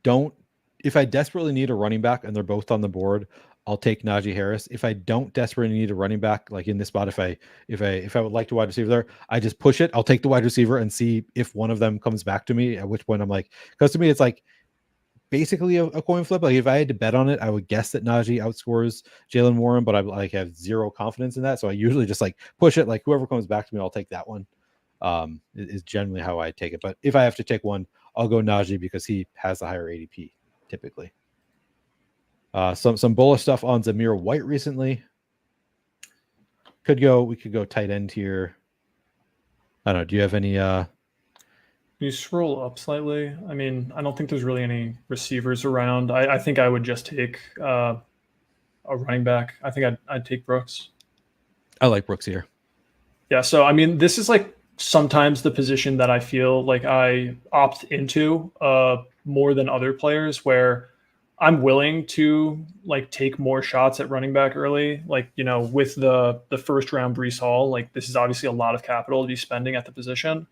desperately need a running back and they're both on the board, I'll take Najee Harris. If I don't desperately need a running back, like in this spot, if I would like to wide receiver there, I just push it. I'll take the wide receiver and see if one of them comes back to me, at which point I'm like, because to me, it's like basically a coin flip. Like if I had to bet on it, I would guess that Najee outscores Jalen Warren, but I like have zero confidence in that. So I usually just like push it. Like whoever comes back to me, I'll take that one. Is generally how I take it. But if I have to take one, I'll go Najee because he has a higher ADP typically. Some bullish stuff on Zamir White recently. We could go tight end here. I don't know. Do you have any? Can you scroll up slightly? I mean, I don't think there's really any receivers around. I think I would just take a running back. I think I'd take Brooks. I like Brooks here. Yeah. So I mean, this is like sometimes the position that I feel like I opt into more than other players, where I'm willing to like take more shots at running back early. Like, you know, with the first round Breece Hall, like this is obviously a lot of capital to be spending at the position.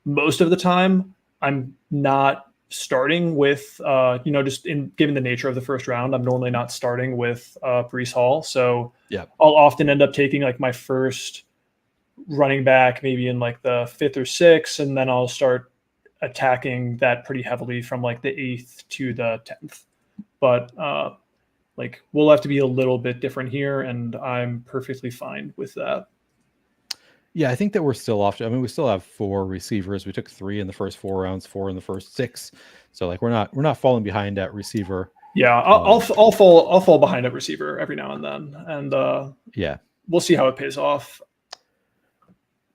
Most of the time, I'm not starting with, just given the nature of the first round, I'm normally not starting with Breece Hall. So yeah, I'll often end up taking like my first running back, maybe in like the 5th or 6th, and then I'll start attacking that pretty heavily from like the 8th to the 10th. But like we'll have to be a little bit different here, and I'm perfectly fine with that. Yeah, I think that we're still off. I mean, we still have 4 receivers. We took 3 in the first 4 rounds, 4 in the first 6. So like we're not falling behind at receiver. Yeah, I'll fall behind at receiver every now and then, and yeah, we'll see how it pays off.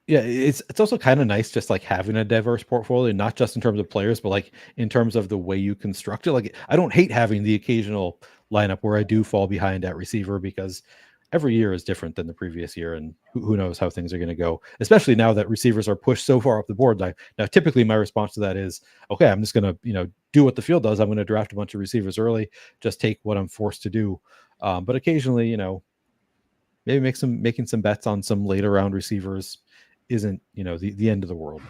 Yeah, it's also kind of nice just like having a diverse portfolio, not just in terms of players, but like in terms of the way you construct it. Like I don't hate having the occasional lineup where I do fall behind at receiver, because every year is different than the previous year, and who knows how things are going to go, especially now that receivers are pushed so far up the board. Now, typically my response to that is, okay, I'm just going to, do what the field does. I'm going to draft a bunch of receivers early, just take what I'm forced to do. But occasionally, maybe making some bets on some later round receivers isn't, the end of the world.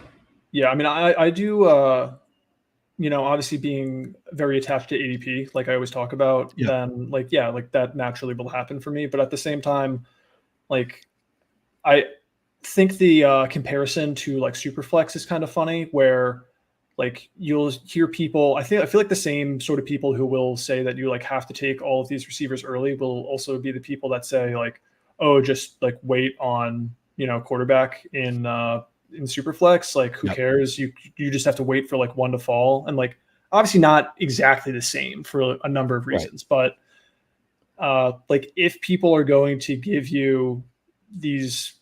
Yeah. I mean, I do, obviously being very attached to ADP, like I always talk about, then like that naturally will happen for me. But at the same time, like I think the comparison to like Superflex is kind of funny, where like you'll hear people, I feel like the same sort of people who will say that you like have to take all of these receivers early will also be the people that say like, oh, just like wait on, quarterback in Superflex, like who cares? You just have to wait for like one to fall, and like obviously not exactly the same for a number of reasons, but like if people are going to give you these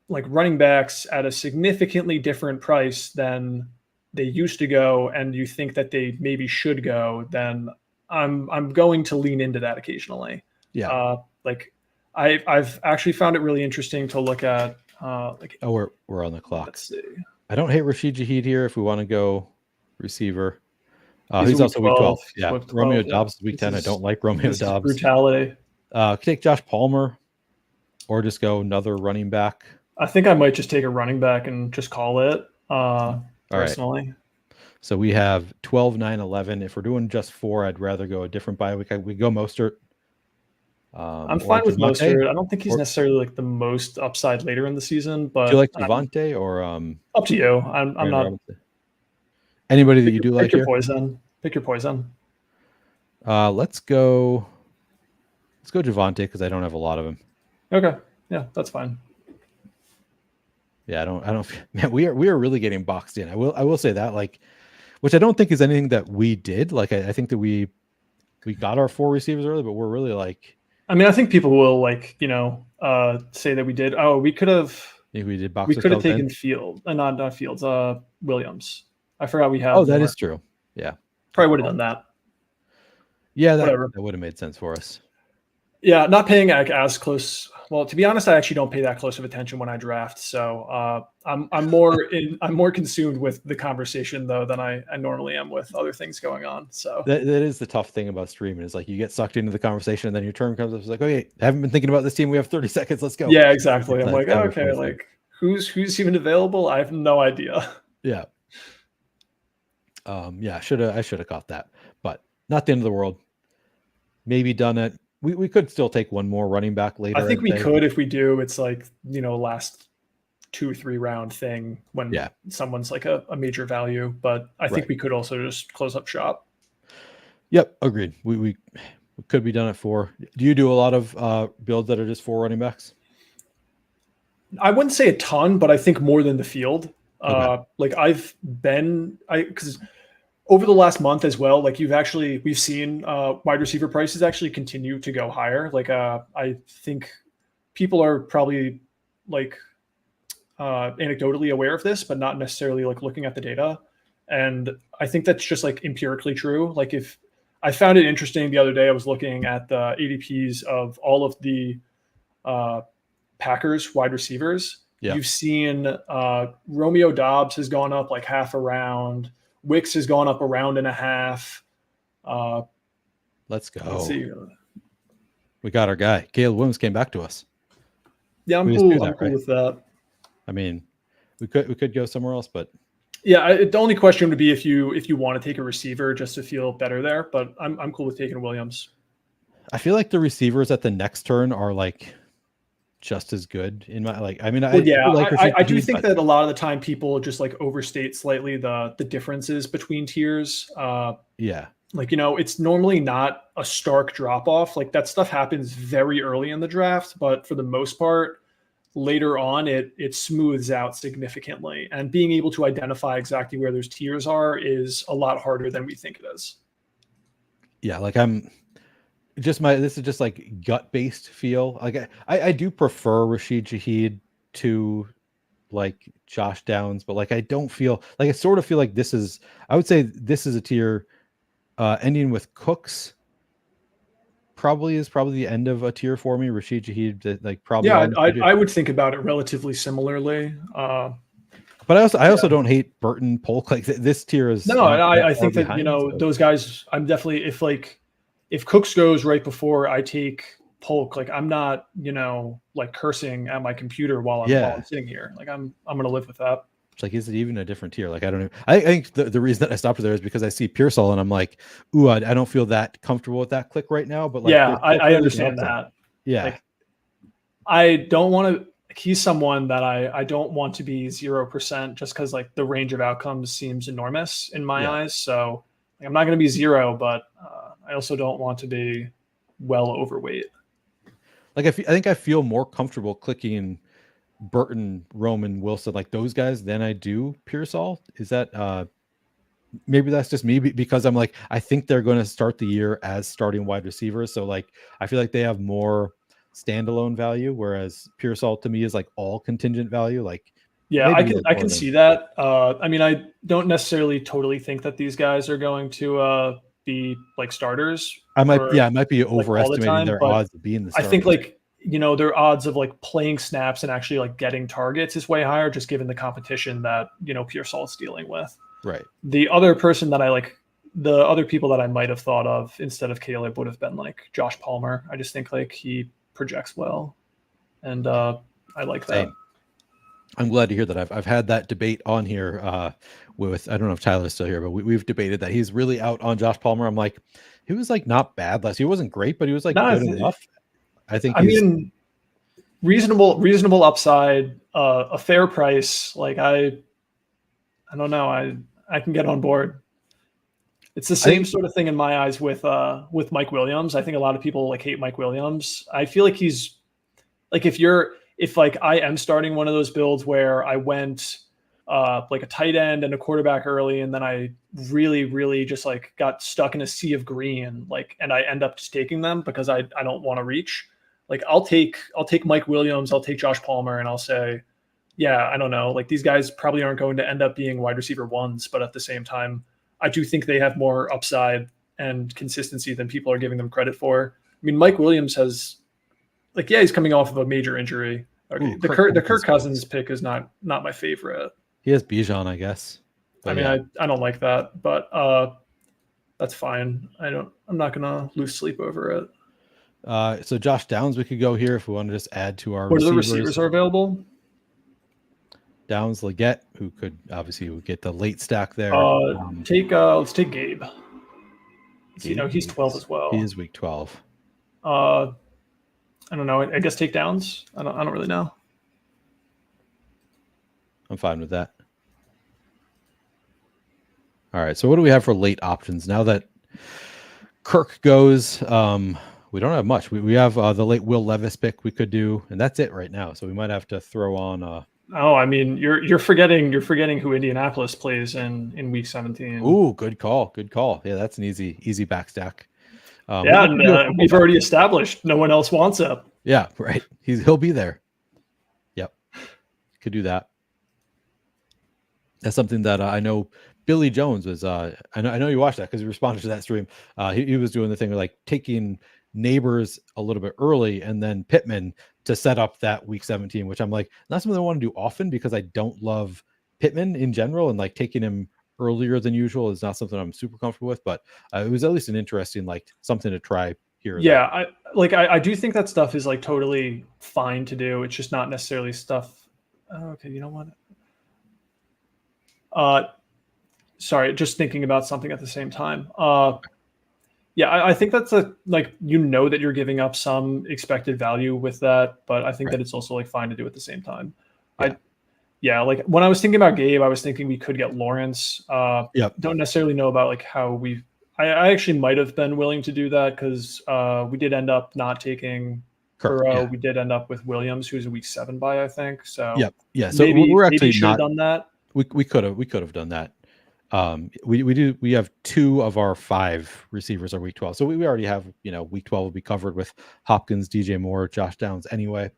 like running backs at a significantly different price than they used to go, and you think that they maybe should go, then I'm going to lean into that occasionally. Like I've actually found it really interesting to look at. We're on the clock. Let's see. I don't hate Rashid Shaheed here if we want to go receiver. He's also week 12. Yeah, week 12, Romeo Dobbs is week 10. I don't like Romeo Dobbs. Brutality. Take Josh Palmer, or just go another running back. I think I might just take a running back and just call it. Personally. Right. So we have 12, 9, 11. If we're doing just 4, I'd rather go a different bye week. We go Mostert. I'm fine with Mostert. I don't think he's necessarily like the most upside later in the season, but do you like Devontae or up to you. I'm not Robinson? Anybody that you do like your here? Poison. Pick your poison. Let's go Devontae, because I don't have a lot of him. Okay. Yeah, that's fine. Yeah, I don't man, we are really getting boxed in. I will say that, like, which I don't think is anything that we did. Like I think that we we got our 4 receivers early, but we're really like. I mean, I think people will say that we did. Oh, we could have. I think we did We could have taken in. Field, not Fields. Williams. I forgot we had. Oh, that is true. Yeah, probably would have done that. Yeah, that would have made sense for us. Yeah, not paying as close. Well, to be honest, I actually don't pay that close of attention when I draft. So I'm more consumed with the conversation though than I normally am with other things going on. So that is the tough thing about streaming is like you get sucked into the conversation and then your turn comes up. It's like, okay, I haven't been thinking about this team. We have 30 seconds. Let's go. Yeah, exactly. I'm like, okay, like who's even available? I have no idea. Yeah. Yeah, I should have caught that, but not the end of the world. Maybe done it. We could still take one more running back later. I think we could if we do. It's like, last 2 or 3 round thing when someone's like a major value, but I think we could also just close up shop. Yep, agreed. We could be done at 4. Do you do a lot of builds that are just 4 running backs? I wouldn't say a ton, but I think more than the field. Okay. Like because over the last month as well, like we've seen wide receiver prices actually continue to go higher. Like I think people are probably like anecdotally aware of this, but not necessarily like looking at the data. And I think that's just like empirically true. Like if I found it interesting the other day, I was looking at the ADPs of all of the Packers wide receivers. Yeah. You've seen Romeo Doubs has gone up like half a round. Wicks has gone up a round and a half. Let's go. Let's see. We got our guy. Caleb Williams came back to us. Yeah, I'm cool with that. I mean, we could go somewhere else, but yeah, the only question would be if you want to take a receiver just to feel better there. But I'm cool with taking Williams. I feel like the receivers at the next turn are like just as good in my like. I mean, I do think that a lot of the time people just like overstate slightly the differences between tiers. Yeah, like it's normally not a stark drop off. Like that stuff happens very early in the draft, but for the most part, later on it smooths out significantly. And being able to identify exactly where those tiers are is a lot harder than we think it is. Yeah, like this is just like gut based feel. Like I do prefer Rashid Shaheed to like Josh Downs, but like I don't feel like I sort of feel like I would say this is a tier ending with Cooks probably the end of a tier for me. Rashid Shaheed like probably. Yeah, I would think about it relatively similarly. But I also don't hate Burton, Polk. Like this tier is no. I think that those guys. I'm definitely if Cooks goes right before I take Polk, like I'm not like cursing at my computer while I'm sitting here. Like I'm gonna live with that. It's like, is it even a different tier? Like I don't know. I think the reason that I stopped there is because I see Pearsall and I'm like, ooh, I don't feel that comfortable with that click right now. But like, I understand that. Yeah, like, I don't want to. He's someone that I don't want to be 0% just because like the range of outcomes seems enormous in my eyes. So like, I'm not going to be 0, but I also don't want to be well overweight. Like I think I feel more comfortable clicking Burton, Roman, Wilson, like those guys than I do Pearsall. Is that maybe that's just me because I'm like I think they're going to start the year as starting wide receivers. So like I feel like they have more standalone value, whereas Pearsall to me is like all contingent value. Like I can see that. I mean, I don't necessarily totally think that these guys are going to be like starters. I might be overestimating their odds of being the starters. I think like their odds of like playing snaps and actually like getting targets is way higher, just given the competition that Pearsall is dealing with. Right. The other person that the other people that I might have thought of instead of Caleb would have been like Josh Palmer. I just think like he projects well, and I like that. Same. I'm glad to hear that. I've had that debate on here with I don't know if Tyler's still here, but we've debated that he's really out on Josh Palmer. I'm like, he was like not bad last year. He wasn't great, but he was like good enough. I mean, reasonable upside, a fair price. Like I don't know. I can get on board. It's the same sort of thing in my eyes with Mike Williams. I think a lot of people like hate Mike Williams. I feel like he's like if I am starting one of those builds where I went like a tight end and a quarterback early, and then I really, really just like got stuck in a sea of green, like, and I end up just taking them because I don't want to reach. Like I'll take Mike Williams, I'll take Josh Palmer, and I'll say, yeah, I don't know, like these guys probably aren't going to end up being wide receiver ones, but at the same time, I do think they have more upside and consistency than people are giving them credit for. I mean, Mike Williams has, like, yeah, he's coming off of a major injury. Okay, Ooh, the Kirk Cousins pick is not my favorite. He has Bijan, I guess. But I mean, yeah. I don't like that, but that's fine. I'm not gonna lose sleep over it. So Josh Downs, we could go here if we want to just add to our. What receivers. The receivers are available? Downs, Leggett, who could obviously get the late stack there. Let's take Gabe. He's 12 as well. He is week 12. I don't know. I guess take Downs. I don't really know. I'm fine with that. All right. So what do we have for late options now that Kirk goes? We don't have much. We have the late Will Levis pick we could do, and that's it right now. So we might have to throw on. Oh, I mean, you're forgetting who Indianapolis plays in week 17. Ooh, good call. Good call. Yeah, that's an easy back stack. We've already established no one else wants it. Yeah, right. He'll be there. Yep, could do that. That's something that I know Billy Jones was. I know you watched that because he responded to that stream. He was doing the thing of like taking Neighbors a little bit early and then Pittman to set up that week 17, which I'm like, not something I want to do often because I don't love Pittman in general, and like taking him earlier than usual is not something I'm super comfortable with, but it was at least an interesting, like, something to try here. Yeah. I do think that stuff is like totally fine to do. It's just not necessarily stuff. Okay. You know what? Sorry. Just thinking about something at the same time. Yeah, I think that's that you're giving up some expected value with that, but I think that it's also like fine to do at the same time. Yeah. Like when I was thinking about Gabe, I was thinking we could get Lawrence. Don't necessarily know about like how I actually might have been willing to do that because we did end up not taking Burrow. Yeah. We did end up with Williams, who's a week 7 bye, I think. So yeah. So we're actually should have done that. We could have done that. We have 2 of our 5 receivers are week 12. So we already have, week 12 will be covered with Hopkins, DJ Moore, Josh Downs anyway.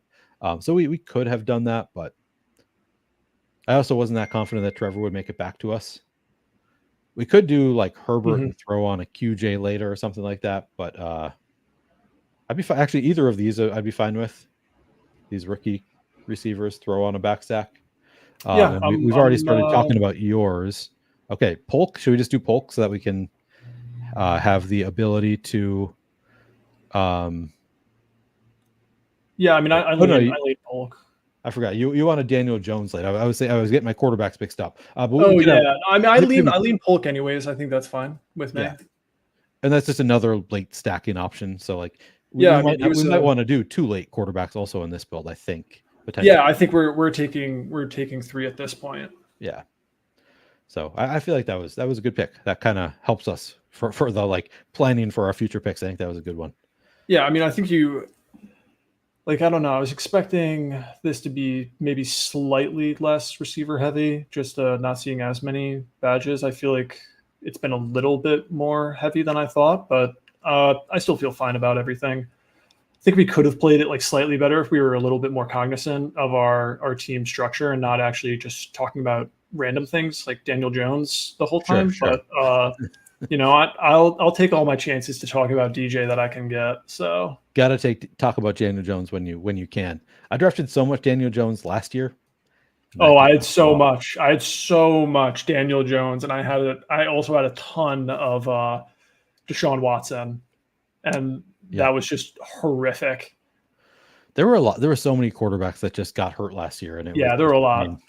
So we could have done that, but I also wasn't that confident that Trevor would make it back to us. We could do like Herbert and throw on a QJ later or something like that, but I'd be actually either of these I'd be fine with. These rookie receivers, throw on a back stack. We've already started talking about yours. Okay, Polk. Should we just do Polk so that we can have the ability to? Yeah, I mean, I lead Polk. I forgot you wanted Daniel Jones late. I was getting my quarterbacks mixed up. I mean, I lean Polk anyways. I think that's fine with me. Yeah. And that's just another late stacking option. So like, we might want to do 2 late quarterbacks also in this build. I think potentially. Yeah, I think we're taking 3 at this point. Yeah. So I feel like that was a good pick. That kind of helps us for the like planning for our future picks. I think that was a good one. Yeah, I mean, I think I don't know. I was expecting this to be maybe slightly less receiver heavy, just not seeing as many badges. I feel like it's been a little bit more heavy than I thought, but I still feel fine about everything. I think we could have played it like slightly better if we were a little bit more cognizant of our team structure and not actually just talking about random things like Daniel Jones the whole time. Sure. But I'll take all my chances to talk about DJ that I can get. So gotta talk about Daniel Jones when you can. I drafted so much Daniel Jones last year. I had so much Daniel Jones, and I also had a ton of Deshaun Watson, and that was just horrific. There were so many quarterbacks that just got hurt last year, and there were a lot.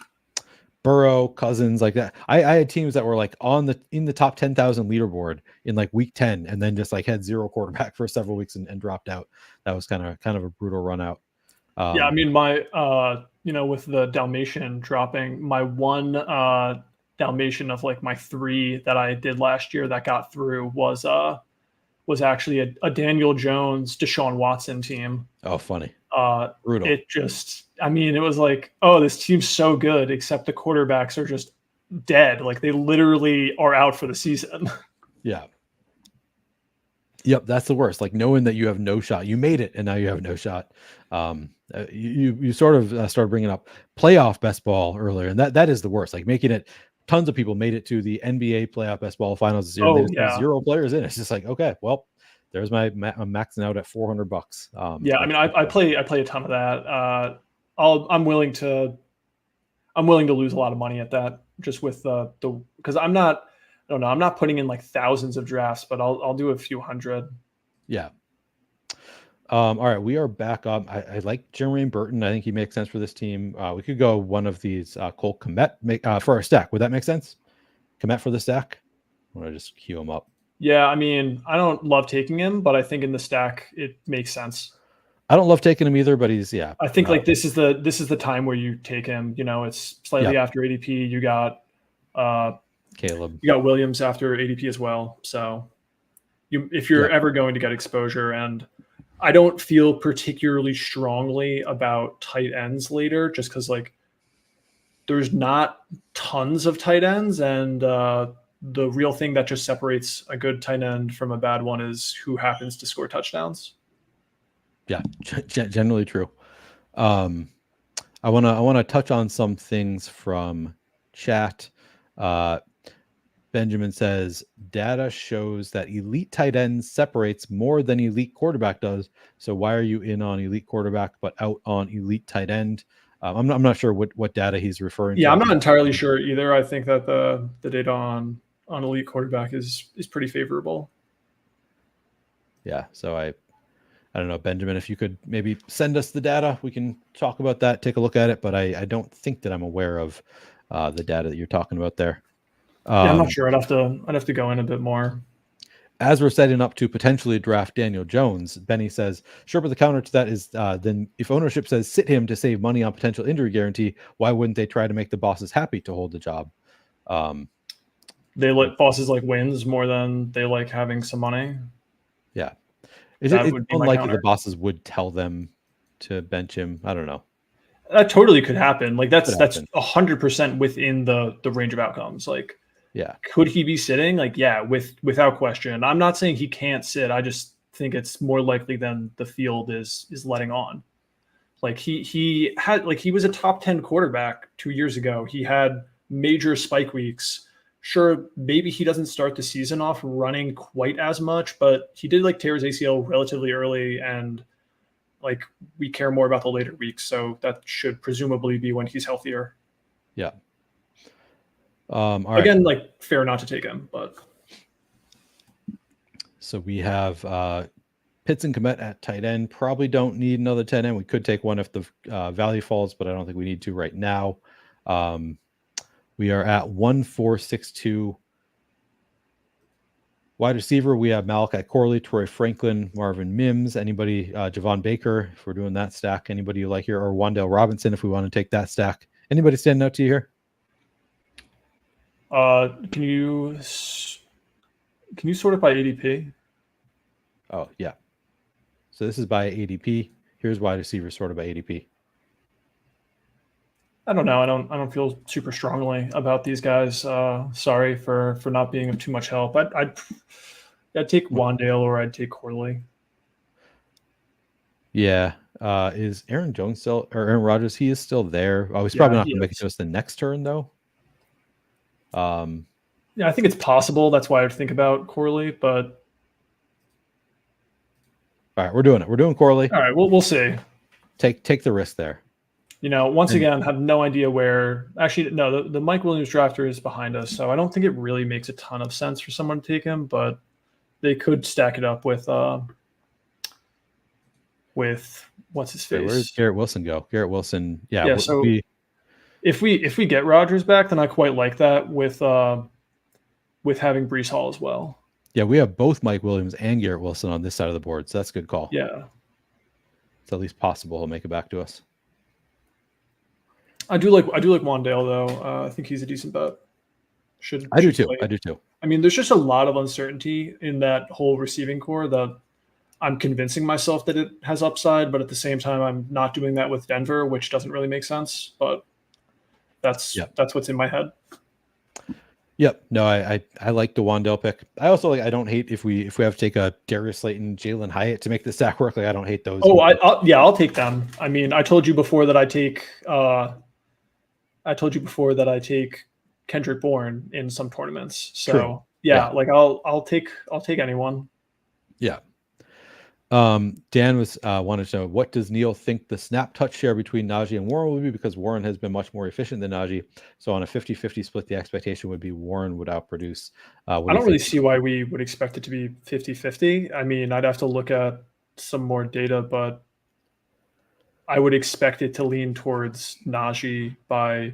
Burrow, Cousins, like that. I had teams that were like in the top 10,000 leaderboard in like week 10, and then just like had 0 quarterback for several weeks and dropped out. That was kind of a brutal run out. I mean, my with the Dalmatian dropping, my one Dalmatian of like my 3 that I did last year that got through was actually a Daniel Jones, Deshaun Watson team. Oh, funny. Brutal. It just, I mean, it was like, oh, this team's so good, except the quarterbacks are just dead. Like they literally are out for the season. Yeah. Yep, that's the worst. Like knowing that you have no shot. You made it, and now you have no shot. You sort of started bringing up playoff best ball earlier, and that is the worst. Like making it. Tons of people made it to the NBA playoff best ball finals this year. Oh, They just have yeah. 0 players in. It's just like, okay, well, there's I'm maxing out at $400. Yeah, I mean, I play a ton of that. I'm willing to lose a lot of money at that, just with the because I'm not putting in like thousands of drafts, but I'll do a few hundred. Yeah. All right, we are back up. I like Jermaine Burton. I think he makes sense for this team. We could go one of these Cole Kmet for our stack. Would that make sense? Kmet for the stack? I want to just queue him up. Yeah, I mean, I don't love taking him, but I think in the stack it makes sense. I don't love taking him either, but he's I think like this is the time where you take him. You know, it's slightly after ADP. You got Caleb. You got Williams after ADP as well. So if you're ever going to get exposure, and I don't feel particularly strongly about tight ends later, just because like there's not tons of tight ends, and the real thing that just separates a good tight end from a bad one is who happens to score touchdowns. Yeah, generally true. I want to touch on some things from chat. Benjamin says data shows that elite tight end separates more than elite quarterback does. So why are you in on elite quarterback but out on elite tight end? I'm not sure what data he's referring to. Yeah, I'm not entirely sure either. I think that the data on elite quarterback is pretty favorable. Yeah, so I don't know, Benjamin, if you could maybe send us the data, we can talk about that, take a look at it. But I don't think that I'm aware of the data that you're talking about there. Yeah, I'm not sure. I'd have to go in a bit more. As we're setting up to potentially draft Daniel Jones, Benny says, sure, but the counter to that is then if ownership says sit him to save money on potential injury guarantee, why wouldn't they try to make the bosses happy to hold the job? They let bosses like wins more than they like having some money. Yeah. It's unlikely the bosses would tell them to bench him. I don't know. That totally could happen. Like that's 100% within the range of outcomes. Like, yeah, could he be sitting? Like, yeah, without question. I'm not saying he can't sit. I just think it's more likely than the field is letting on. Like he was a top 10 quarterback 2 years ago. He had major spike weeks. Sure, maybe he doesn't start the season off running quite as much, but he did like tear his ACL relatively early, and like we care more about the later weeks. So that should presumably be when he's healthier. Yeah. Again, like fair not to take him, but. So we have Pitts and Kmet at tight end. Probably don't need another tight end. We could take one if the value falls, but I don't think we need to right now. We are at 1,462. Wide receiver, we have Malachi Corley, Troy Franklin, Marvin Mims. Anybody, Javon Baker, if we're doing that stack. Anybody you like here, or Wan'Dale Robinson, if we want to take that stack. Anybody standing out to you here? Can you sort it by ADP? Oh yeah. So this is by ADP. Here's wide receiver sorted by ADP. I don't know. I don't feel super strongly about these guys. Sorry for not being of too much help. I'd take Wan'Dale or I'd take Corley. Yeah. Is Aaron Jones still, or Aaron Rodgers? He is still there. Oh, he's probably not going to make it to us the next turn though. Yeah, I think it's possible. That's why I'd think about Corley, but all right, we're doing it. We're doing Corley. All right, we'll see. Take the risk there. You know, once again, have no idea where. Actually, no, the Mike Williams drafter is behind us, so I don't think it really makes a ton of sense for someone to take him. But they could stack it up with what's his face? Where does Garrett Wilson go? Garrett Wilson, yeah. Yeah. So if we get Rodgers back, then I quite like that with having Breece Hall as well. Yeah, we have both Mike Williams and Garrett Wilson on this side of the board, so that's a good call. Yeah, it's at least possible he'll make it back to us. I do like Wan'Dale though. I think he's a decent bet. I do too. I mean, there's just a lot of uncertainty in that whole receiving core that I'm convincing myself that it has upside, but at the same time, I'm not doing that with Denver, which doesn't really make sense. But that's what's in my head. Yep. No, I like the Wandale pick. I also like. I don't hate if we have to take a Darius Slayton, Jalen Hyatt to make the stack work. Like I don't hate those. Oh, I'll take them. I mean, I told you before that I take. Kendrick Bourne in some tournaments. So True. yeah, like I'll take anyone. Yeah. Dan was wanted to know, what does Neil think the snap touch share between Najee and Warren would be, because Warren has been much more efficient than Najee. So on a 50-50 split, the expectation would be Warren would outproduce. I don't really see why we would expect it to be 50-50. I mean, I'd have to look at some more data, but I would expect it to lean towards Najee by,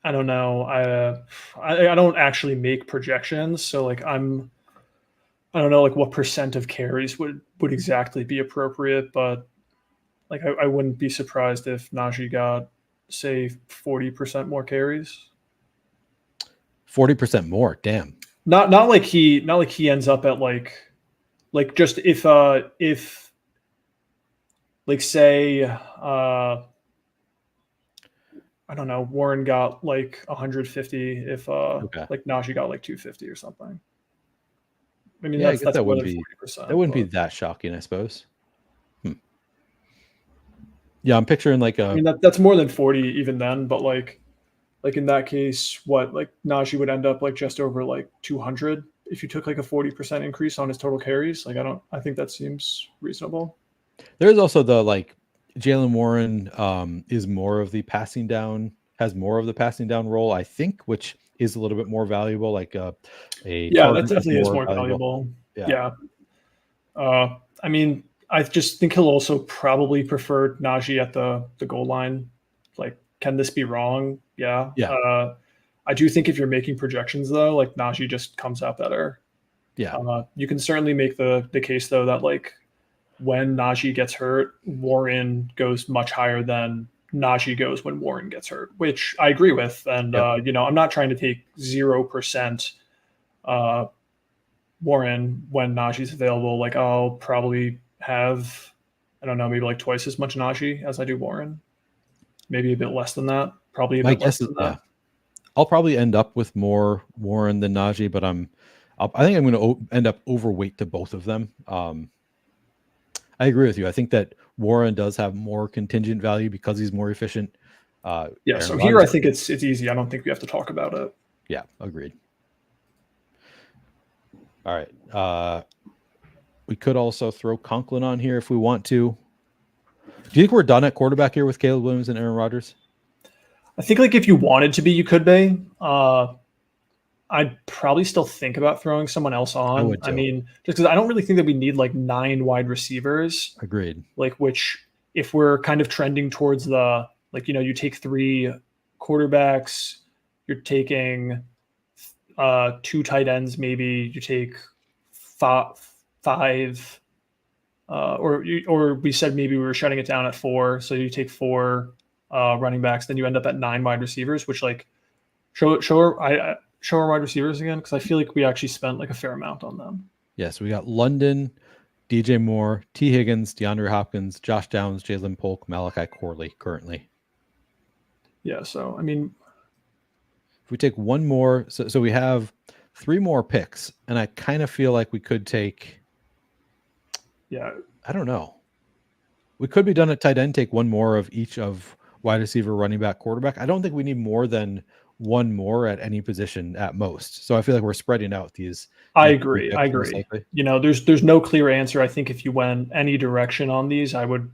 I don't know. I don't actually make projections, so like I don't know like what percent of carries would exactly be appropriate, but like I wouldn't be surprised if Najee got, say, 40% more carries. 40% more, damn. Not like he ends up at like just if like say I don't know, Warren got like 150 if like Najee got like 250 or something. I mean, that's that more wouldn't than be 40%. That wouldn't be that shocking, I suppose. Yeah, I'm picturing like I mean, that's more than 40 even then, but like in that case, what, like Najee would end up like just over like 200 if you took like a 40% increase on his total carries. Like I think that seems reasonable. There's also the like Jalen Warren is more of the passing down, has more of the passing down role, I think, which is a little bit more valuable. Like that definitely is more valuable. Yeah. I mean, I just think he'll also probably prefer Najee at the goal line. Like, can this be wrong? Yeah. I do think if you're making projections though, like Najee just comes out better. Yeah. You can certainly make the case though that like when Najee gets hurt, Warren goes much higher than Najee goes when Warren gets hurt, which I agree with. And I'm not trying to take 0% Warren when Najee's available. Like I'll probably have, I don't know, maybe like twice as much Najee as I do Warren. Maybe a bit less than that. Probably a bit less than that. Yeah. I'll probably end up with more Warren than Najee, but I think I'm going to end up overweight to both of them. I agree with you. I think that Warren does have more contingent value because he's more efficient. So here I think it's easy. I don't think we have to talk about it. Yeah, agreed. All right. We could also throw Conklin on here if we want to. Do you think we're done at quarterback here with Caleb Williams and Aaron Rodgers? I think like if you wanted to be, you could be. I'd probably still think about throwing someone else on. I mean, just because I don't really think that we need like 9 wide receivers. Agreed. Like, which if we're kind of trending towards the, like, you take 3 quarterbacks, you're taking 2 tight ends, maybe you take 5, or we said maybe we were shutting it down at 4. So you take 4 running backs, then you end up at 9 wide receivers, which like show our wide receivers again, because I feel like we actually spent like a fair amount on them. Yes, we got London, DJ Moore, T. Higgins, DeAndre Hopkins, Josh Downs, Jalen Polk, Malachi Corley currently. Yeah, so I mean, if we take one more, so we have 3 more picks, and I kind of feel like we could take. Yeah, I don't know. We could be done at tight end. Take one more of each of wide receiver, running back, quarterback. I don't think we need more than one more at any position at most. So I feel like we're spreading out these. I agree. There's no clear answer. I think if you went any direction on these, I would,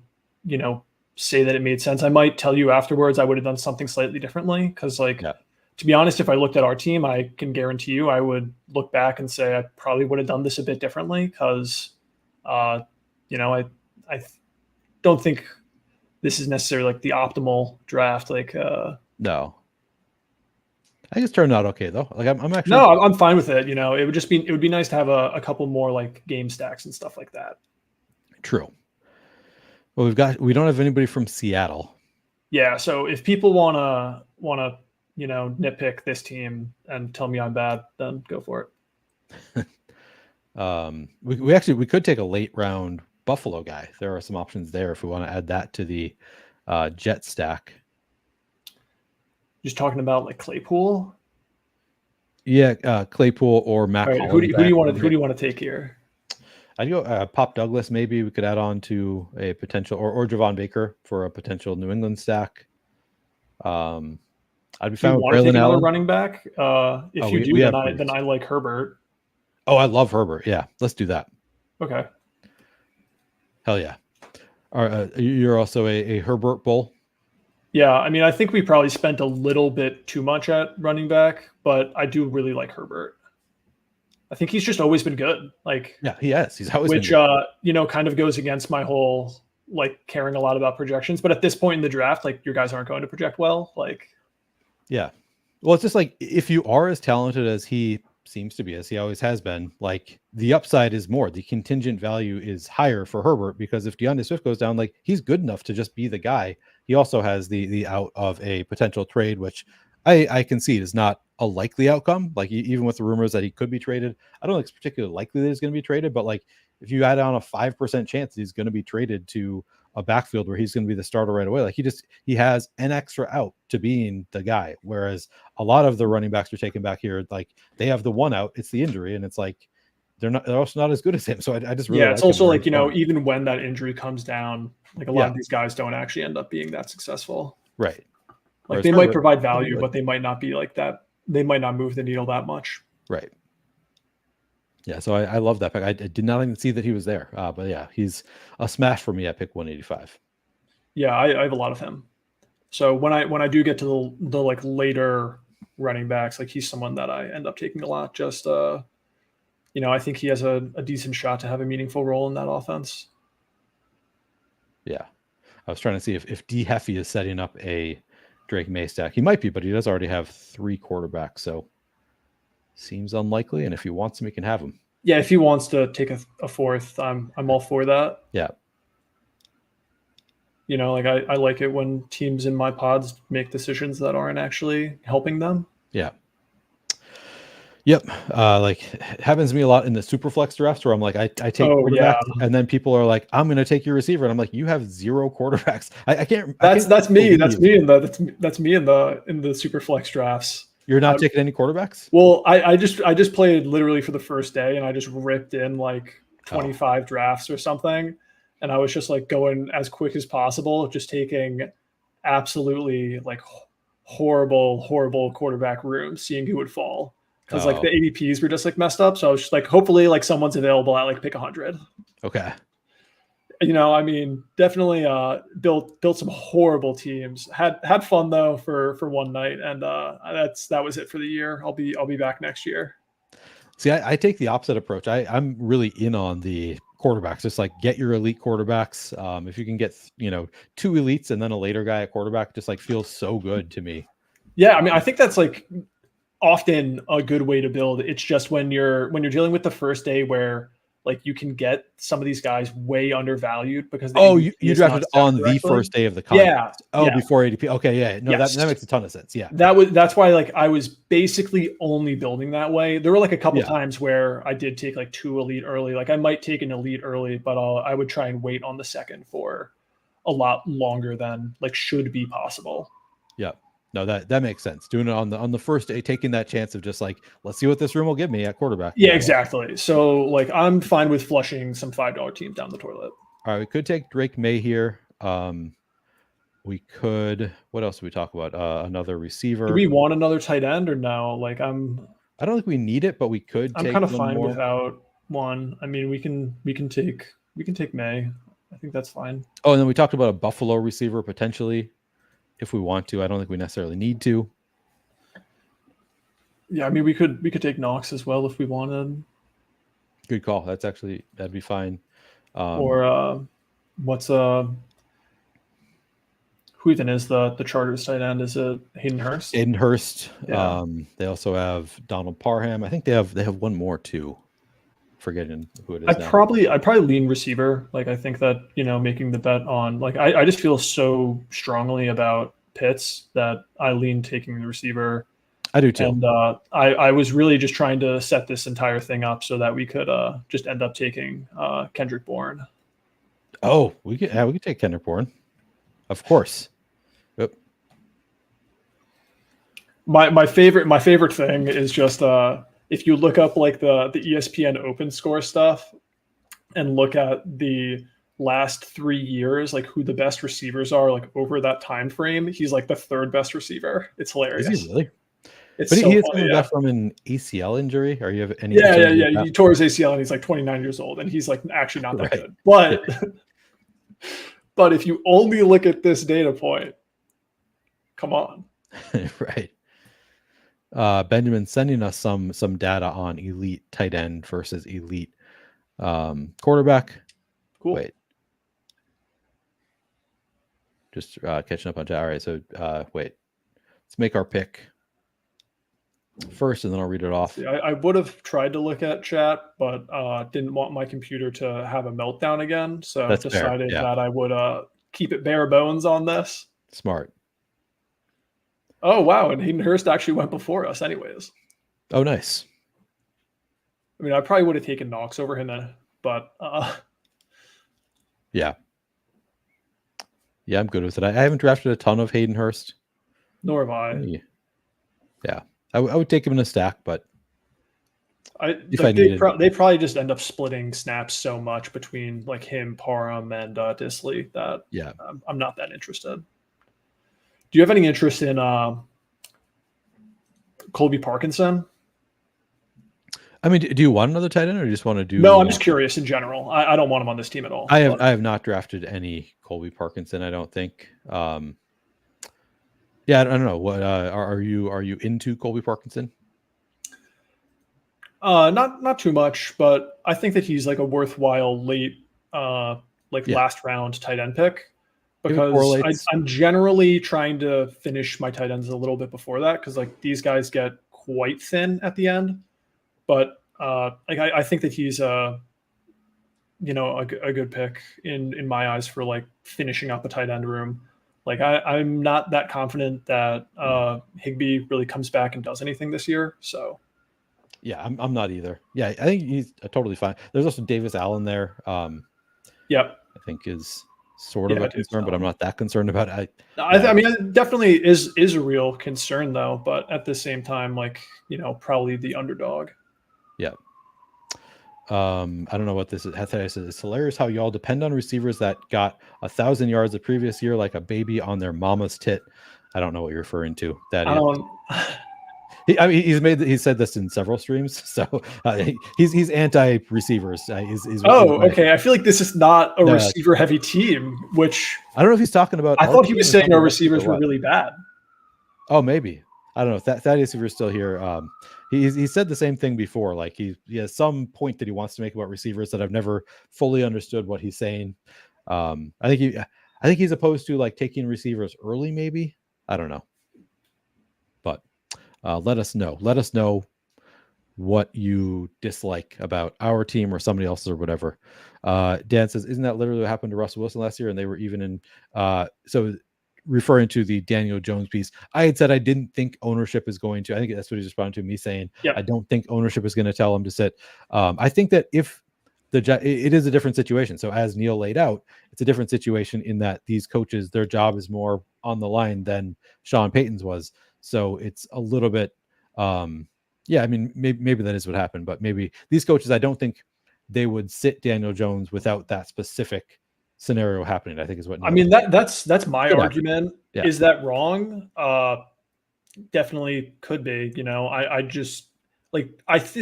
say that it made sense. I might tell you afterwards I would have done something slightly differently, because to be honest, if I looked at our team, I can guarantee you I would look back and say I probably would have done this a bit differently, because I don't think this is necessarily like the optimal draft. Like no. I think it's turned out okay though. Like I'm actually I'm fine with it. It would be nice to have a couple more like game stacks and stuff like that. True. Well, we don't have anybody from Seattle. Yeah, so if people wanna nitpick this team and tell me I'm bad, then go for it. We could take a late round Buffalo guy. There are some options there if we want to add that to the Jet stack. Just talking about like Claypool. Yeah, Claypool or Mac. All right, who do you want to take here? I'd go Pop Douglas. Maybe we could add on to a potential or Javon Baker for a potential New England stack. I'd be fine with Braylon Allen. Running back. If you do, then I like Herbert. Oh, I love Herbert. Yeah, let's do that. Okay. Hell yeah. All right, you're also a Herbert bull. Yeah, I mean, I think we probably spent a little bit too much at running back, but I do really like Herbert. I think he's just always been good. Like, yeah, he has. He's always been good. Kind of goes against my whole like caring a lot about projections. But at this point in the draft, like your guys aren't going to project well. Like, yeah. Well, it's just like if you are as talented as he seems to be, as he always has been, like the upside is more. The contingent value is higher for Herbert because if DeAndre Swift goes down, like he's good enough to just be the guy. He also has the out of a potential trade, which I concede is not a likely outcome. Like even with the rumors that he could be traded, I don't think it's particularly likely that he's going to be traded. But like if you add on a 5% chance that he's going to be traded to a backfield where he's going to be the starter right away, like he has an extra out to being the guy. Whereas a lot of the running backs are taken back here, like they have the one out, it's the injury, and it's like they're also not as good as him. So I just really it's also like even when that injury comes down, like a lot of these guys don't actually end up being that successful. Right. Like they might provide value, but they might not be like that. They might not move the needle that much. Right. Yeah. So I love that pick. I did not even see that he was there. But yeah, he's a smash for me at pick 185. Yeah, I have a lot of him. So when I do get to the like later running backs, like he's someone that I end up taking a lot. Just I think he has a decent shot to have a meaningful role in that offense. Yeah. I was trying to see if D Heffy is setting up a Drake May stack. He might be, but he does already have 3 quarterbacks, so seems unlikely. And if he wants him, he can have him. Yeah, if he wants to take a fourth, I'm all for that. Yeah. Like I like it when teams in my pods make decisions that aren't actually helping them. Yeah. Yep. Like it happens to me a lot in the super flex drafts where I'm like, I take quarterbacks and then people are like, I'm going to take your receiver. And I'm like, you have 0 quarterbacks. I can't. That's me. That's me in the super flex drafts. You're not taking any quarterbacks? Well, I just played literally for the first day and I just ripped in like 25 drafts or something. And I was just like going as quick as possible, just taking absolutely like horrible quarterback rooms, seeing who would fall. Because like the ADPs were just like messed up. So I was just like, hopefully like someone's available at like pick 100. Okay. I mean, definitely built some horrible teams. Had fun though for one night, and that was it for the year. I'll be back next year. See, I take the opposite approach. I'm really in on the quarterbacks. Just like get your elite quarterbacks. If you can get 2 elites and then a later guy at quarterback, just like feels so good to me. Yeah, I mean, I think that's like often a good way to build. It's just when you're dealing with the first day where like you can get some of these guys way undervalued because you drafted on the first day of the contest. Before ADP. Okay, yeah. No, that makes a ton of sense. Yeah. That's why like I was basically only building that way. There were like a couple times where I did take like 2 elite early. Like I might take an elite early, but I would try and wait on the second for a lot longer than like should be possible. Yeah. No, that makes sense. Doing it on the first day, taking that chance of just like, let's see what this room will give me at quarterback. Yeah, exactly. So like I'm fine with flushing some $5 teams down the toilet. All right, we could take Drake May here. We could. What else do we talk about? Another receiver. Do we want another tight end or no? Like I don't think we need it, but we could. I'm kind of fine without one. I mean, we can take May. I think that's fine. Oh, and then we talked about a Buffalo receiver potentially. If we want to, I don't think we necessarily need to. Yeah, I mean, we could take Knox as well if we wanted. Good call. That'd be fine. Or who even is the Chargers tight end? Is it Hayden Hurst? Hayden Hurst. Yeah. They also have Donald Parham. I think they have one more too. Forgetting who it is. I'd probably lean receiver. Like I think that making the bet on like I just feel so strongly about Pitts that I lean taking the receiver. I do too. And I was really just trying to set this entire thing up so that we could just end up taking Kendrick Bourne. Oh, we could take Kendrick Bourne, of course. Yep. My favorite thing is just if you look up like the ESPN Open Score stuff and look at the last 3 years, like who the best receivers are, like over that time frame, he's like the third best receiver. It's hilarious. Is he really? It's but so he is funny, coming back from an ACL injury. Or you have any? Yeah. He tore his ACL and he's like 29 years old, and he's like actually not that good. But but if you only look at this data point, come on. Right. Benjamin sending us some data on elite tight end versus elite quarterback. Cool. Wait. Just catching up on chat. All right, so wait. Let's make our pick first, and then I'll read it off. I would have tried to look at chat, but didn't want my computer to have a meltdown again. So I decided that I would keep it bare bones on this. Smart. Oh, wow. And Hayden Hurst actually went before us anyways. Oh, nice. I mean, I probably would have taken Knox over him, but yeah. Yeah, I'm good with it. I haven't drafted a ton of Hayden Hurst. Nor have I. Yeah. I would take him in a stack, but they probably just end up splitting snaps so much between like him, Parham, and Disley that I'm not that interested. Do you have any interest in Colby Parkinson? I mean, do you want another tight end, or do you just want to do? No, I'm just curious in general. I don't want him on this team at all. I have not drafted any Colby Parkinson. I don't think. Yeah, I don't know. What are you into Colby Parkinson? Not too much, but I think that he's like a worthwhile late, last round tight end pick, because I'm generally trying to finish my tight ends a little bit before that, because like these guys get quite thin at the end. But I think that he's a good pick in my eyes for like finishing up a tight end room. Like I'm not that confident that Higbee really comes back and does anything this year. So yeah, I'm not either. Yeah, I think he's totally fine. There's also Davis Allen there. Yep, I think is sort of a concern, but I'm not that concerned about it. I mean, it definitely is a real concern though. But at the same time, like probably the underdog. Yeah. I don't know what this is. It's hilarious how y'all depend on receivers that got 1,000 yards the previous year like a baby on their mama's tit. I don't know what you're referring to. He's said this in several streams, so he's anti-receivers. Okay. I feel like this is not a receiver-heavy team. Which I don't know if he's talking about. I thought he was saying our receivers were really bad. Oh, maybe. I don't know if Thaddeus, if you're still here, he said the same thing before. Like he has some point that he wants to make about receivers that I've never fully understood what he's saying. I think he's opposed to like taking receivers early. Maybe I don't know, but let us know. Let us know what you dislike about our team or somebody else's or whatever. Dan says, "Isn't that literally what happened to Russell Wilson last year?" And they were even in. So. Referring to the Daniel Jones piece, I had said I didn't think ownership is going to. I think that's what he's responding to me saying. I don't think ownership is going to tell him to sit. I think that if it is a different situation. So as Neil laid out, it's a different situation in that these coaches, their job is more on the line than Sean Payton's was. So it's a little bit. I mean, maybe that is what happened, but maybe these coaches, I don't think they would sit Daniel Jones without that specific scenario happening. I think is what I mean. That's my argument. Yeah. Is that wrong? Definitely could be. I just like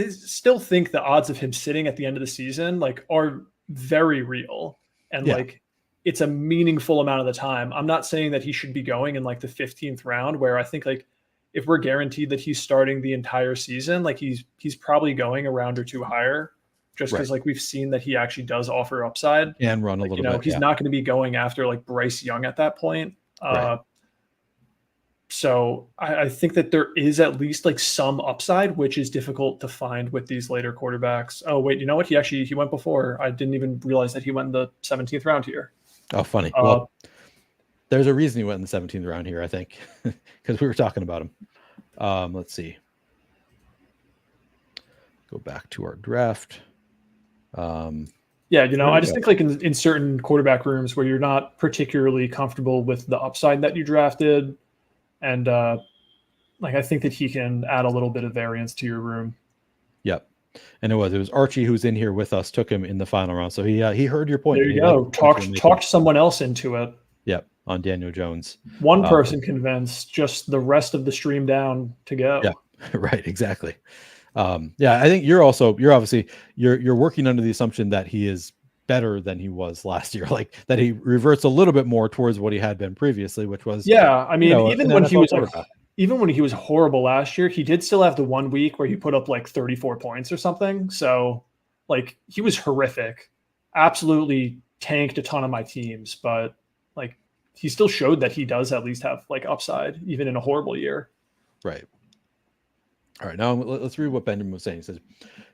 still think the odds of him sitting at the end of the season like are very real, and like it's a meaningful amount of the time. I'm not saying that he should be going in like the 15th round, where I think like if we're guaranteed that he's starting the entire season, like he's probably going a round or two higher. Just because like we've seen that he actually does offer upside and run a little bit. He's not going to be going after like Bryce Young at that point. So I think that there is at least like some upside, which is difficult to find with these later quarterbacks. Oh wait, you know what? He went before. I didn't even realize that he went in the 17th round here. Oh, funny. Well, there's a reason he went in the 17th round here, I think, because we were talking about him. Let's see. Go back to our draft. Yeah, I just think like in certain quarterback rooms where you're not particularly comfortable with the upside that you drafted, and like I think that he can add a little bit of variance to your room. Yep. And it was Archie who's in here with us, took him in the final round. So he heard your point. There you go. Talk someone else into it. Yep, on Daniel Jones. One person convinced, just the rest of the stream down to go. Yeah, right, exactly. I think you're obviously working under the assumption that he is better than he was last year, like that he reverts a little bit more towards what he had been previously, which was even when he was even when he was horrible last year, he did still have the 1 week where he put up like 34 points or something. So like he was horrific, absolutely tanked a ton of my teams, but like he still showed that he does at least have like upside even in a horrible year. Right. All right, now let's read what Benjamin was saying. He says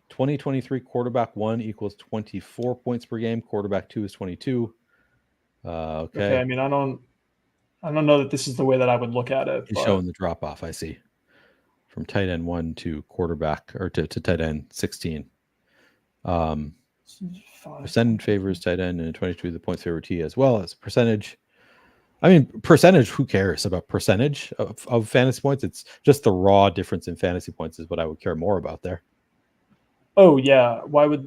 2023 quarterback 1 equals 24 points per game. Quarterback 2 is 22. Okay. I mean, I don't know that this is the way that I would look at it. He's showing the drop off, I see. From tight end 1 to quarterback or to tight end 16. Percentage favors tight end and 22 the points favor T as well as percentage. I mean, percentage, who cares about percentage of fantasy points? It's just the raw difference in fantasy points is what I would care more about there. Oh, yeah.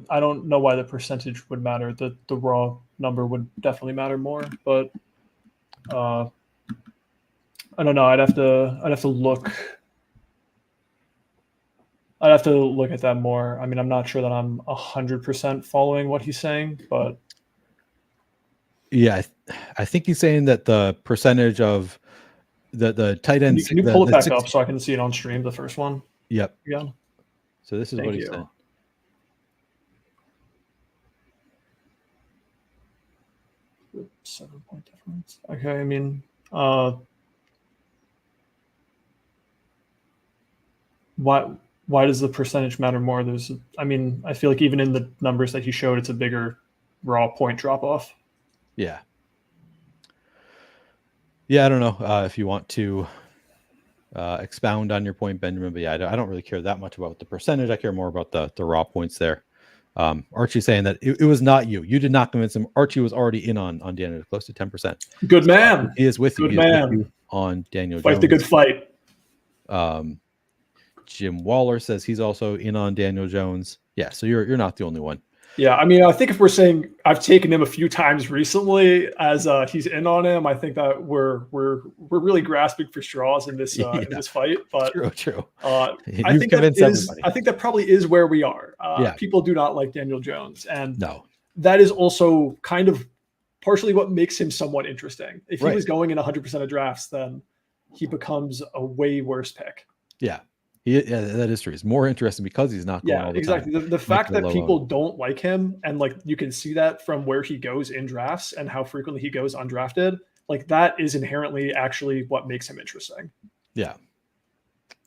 I don't know why the percentage would matter. The raw number would definitely matter more, but I don't know. I'd have to look. I'd have to look at that more. I mean, I'm not sure that I'm 100% following what he's saying, but yeah, I think he's saying that the percentage of the tight end. Can you pull it back up so I can see it on stream? The first one. Yep. Yeah. So this is what he said. 7-point difference. Okay, I mean, why does the percentage matter more? I feel like even in the numbers that he showed, it's a bigger raw point drop off. Yeah. Yeah, I don't know if you want to expound on your point, Benjamin, but yeah, I don't really care that much about the percentage. I care more about the raw points there. Archie saying that it was not you. You did not convince him. Archie was already in on Daniel, close to 10%. Good man. He is with you. Good man. With you on Daniel Fight Jones. the good fight. Jim Waller says he's also in on Daniel Jones. Yeah, so you're not the only one. Yeah, I mean, I think if we're saying I've taken him a few times recently as he's in on him, I think that we're really grasping for straws in this in this fight. But true. I think that probably is where we are. People do not like Daniel Jones, and that is also kind of partially what makes him somewhat interesting. If he was going in 100% of drafts, then he becomes a way worse pick. Yeah. Yeah, that is true. It's more interesting because he's not going all the time. The fact that people don't like him, and like you can see that from where he goes in drafts and how frequently he goes undrafted, like that is inherently actually what makes him interesting. Yeah.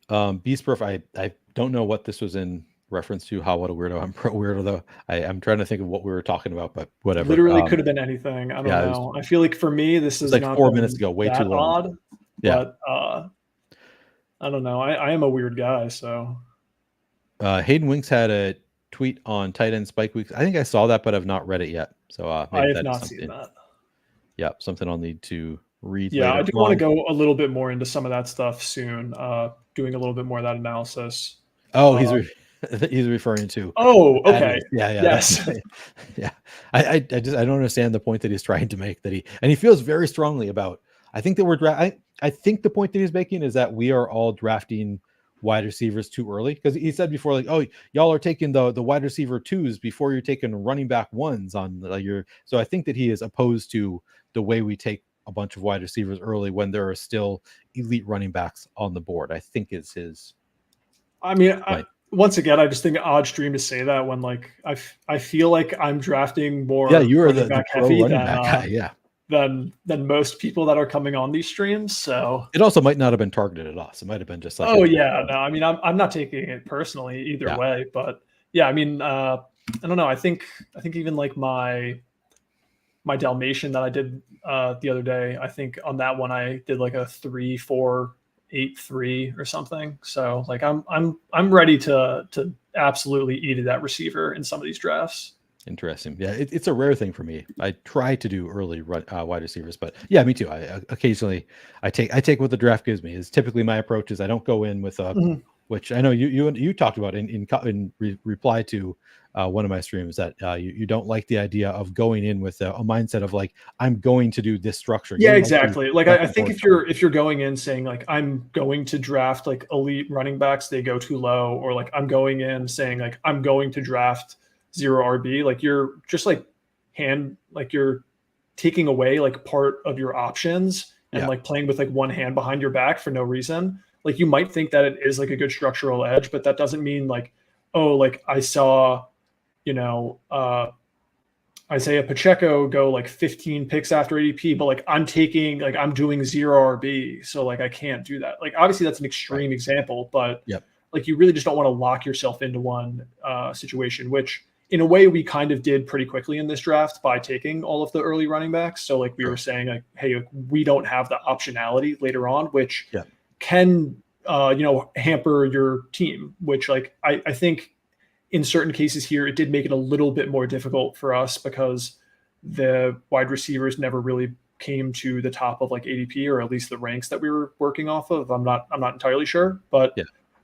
Beastproof, I don't know what this was in reference to. What a weirdo. I'm pro weirdo though. I'm trying to think of what we were talking about, but whatever. Literally could have been anything. I don't know. I feel like for me, this is like not 4 minutes ago, way too long. Odd, but I don't know. I am a weird guy, so. Hayden Winks had a tweet on tight end spike weeks. I think I saw that, but I've not read it yet. So I have not seen that. Yeah, something I'll need to read. Yeah, I do want to go a little bit more into some of that stuff soon. Doing a little bit more of that analysis. Oh, he's referring to. Oh, okay. Yeah. Yes. Yeah. I don't understand the point that he's trying to make. He feels very strongly about. I think that I think the point that he's making is that we are all drafting wide receivers too early, because he said before, like, oh, y'all are taking the wide receiver 2s before you're taking running back 1s on your. So I think that he is opposed to the way we take a bunch of wide receivers early when there are still elite running backs on the board. I think is his. I mean, once again, I just think odd stream to say that when like I feel like I'm drafting more. Yeah, you are the back pro heavy running back guy. Yeah. Than most people that are coming on these streams. So it also might not have been targeted at us. It might have been just like, oh yeah, no, I mean, I'm not taking it personally either way, but yeah, I mean, I don't know. I think even like my Dalmatian that I did the other day, I think on that one I did like a 3, 4, 8-3 or something. So like I'm ready to absolutely eat at that receiver in some of these drafts. Interesting. Yeah, it's a rare thing for me. I try to do early wide receivers, but yeah, me too. I occasionally I take what the draft gives me. Is typically my approach is I don't go in with a, which I know you talked about in reply to one of my streams, that you don't like the idea of going in with a mindset of like, I'm going to do this structure. Yeah, You exactly. Like let I the think board if you're going in saying like I'm going to draft like elite running backs, they go too low, or like I'm going in saying like I'm going to draft 0 RB, like you're just like you're taking away like part of your options and Yeah. like playing with like one hand behind your back for no reason. Like you might think that it is like a good structural edge, but that doesn't mean like, oh, like I saw, you know, Isaiah Pacheco go like 15 picks after ADP, but like I'm doing 0 RB. So like I can't do that. Like obviously that's an extreme example, but Yep. like you really just don't want to lock yourself into one situation, which in a way we kind of did pretty quickly in this draft by taking all of the early running backs. So like we were saying like, hey, like, we don't have the optionality later on, which can hamper your team, which like I think in certain cases here, it did make it a little bit more difficult for us because the wide receivers never really came to the top of like ADP, or at least the ranks that we were working off of. I'm not entirely sure, but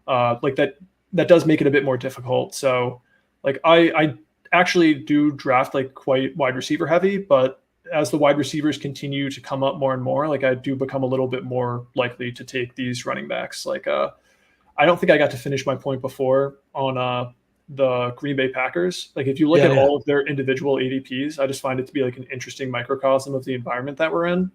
like that does make it a bit more difficult. So like I actually do draft like quite wide receiver heavy, but as the wide receivers continue to come up more and more, like I do become a little bit more likely to take these running backs. Like I don't think I got to finish my point before on the Green Bay Packers. Like if you look at all of their individual ADPs, I just find it to be like an interesting microcosm of the environment that we're in,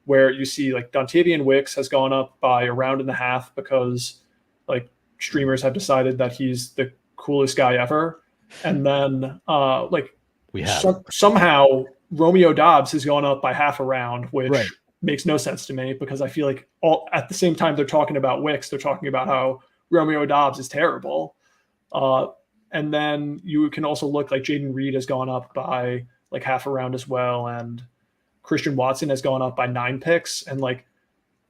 where you see like Dontavian Wicks has gone up by a round and a half because like streamers have decided that he's the coolest guy ever. And then somehow Romeo Dobbs has gone up by half a round, which makes no sense to me because I feel like all at the same time they're talking about Wicks, they're talking about how Romeo Dobbs is terrible. And then you can also look like Jaden Reed has gone up by like half a round as well. And Christian Watson has gone up by 9 picks. And like,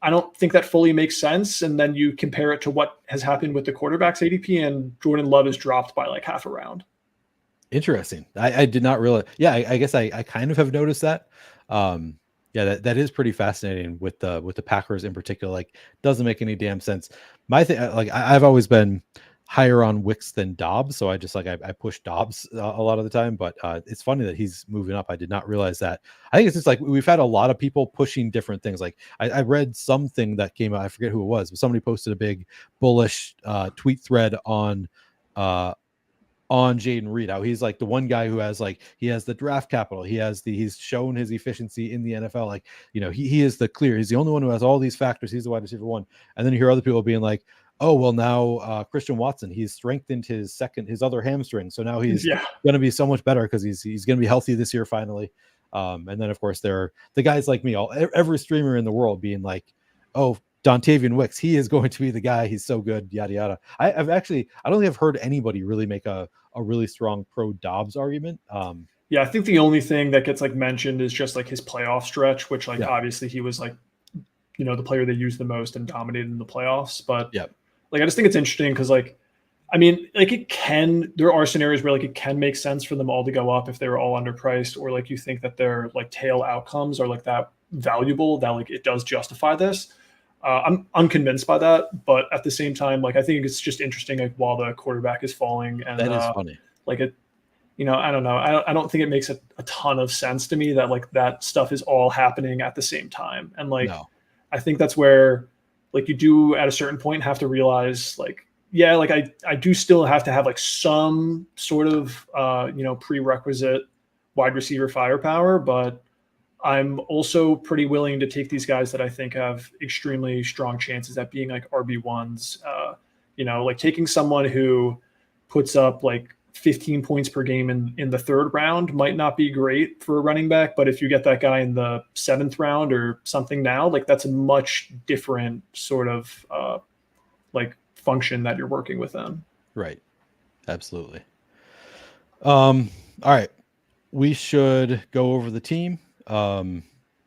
I don't think that fully makes sense. And then you compare it to what has happened with the quarterbacks ADP, and Jordan Love is dropped by like half a round. Interesting. I did not realize. Yeah, I guess I kind of have noticed that. Yeah, that is pretty fascinating with the Packers in particular. Like, doesn't make any damn sense. My thing, like I've always been higher on Wicks than Dobbs, so I just like I push Dobbs a lot of the time. But it's funny that he's moving up. I did not realize that. I think it's just like we've had a lot of people pushing different things. Like I read something that came out. I forget who it was, but somebody posted a big bullish tweet thread on Jaden Reed, how he's like the one guy who has like, he has the draft capital, he's shown his efficiency in the NFL, like, you know, he is he's the only one who has all these factors, he's the wide receiver one. And then you hear other people being like, oh well, now Christian Watson, he's strengthened his other hamstring, so now he's going to be so much better because he's going to be healthy this year finally. And then of course there are the guys like me, every streamer in the world being like, oh, Dontavian Wicks, he is going to be the guy. He's so good, yada yada. I don't think I've heard anybody really make a really strong pro Dobbs argument. Yeah, I think the only thing that gets like mentioned is just like his playoff stretch, which like obviously he was like, you know, the player they used the most and dominated in the playoffs. But like I just think it's interesting because like, I mean, like there are scenarios where like it can make sense for them all to go up if they're all underpriced, or like you think that their like tail outcomes are like that valuable that like it does justify this. I'm unconvinced by that, but at the same time, like I think it's just interesting, like while the quarterback is falling, and that is funny. Like it, you know, I don't know. I don't think it makes a ton of sense to me that like that stuff is all happening at the same time, and like I think that's where like you do at a certain point have to realize like like I do still have to have like some sort of prerequisite wide receiver firepower, but I'm also pretty willing to take these guys that I think have extremely strong chances at being like RB1s. Like taking someone who puts up like 15 points per game in the 3rd round might not be great for a running back, but if you get that guy in the 7th round or something now, like that's a much different sort of like function that you're working within. Right. Absolutely. All right. We should go over the team.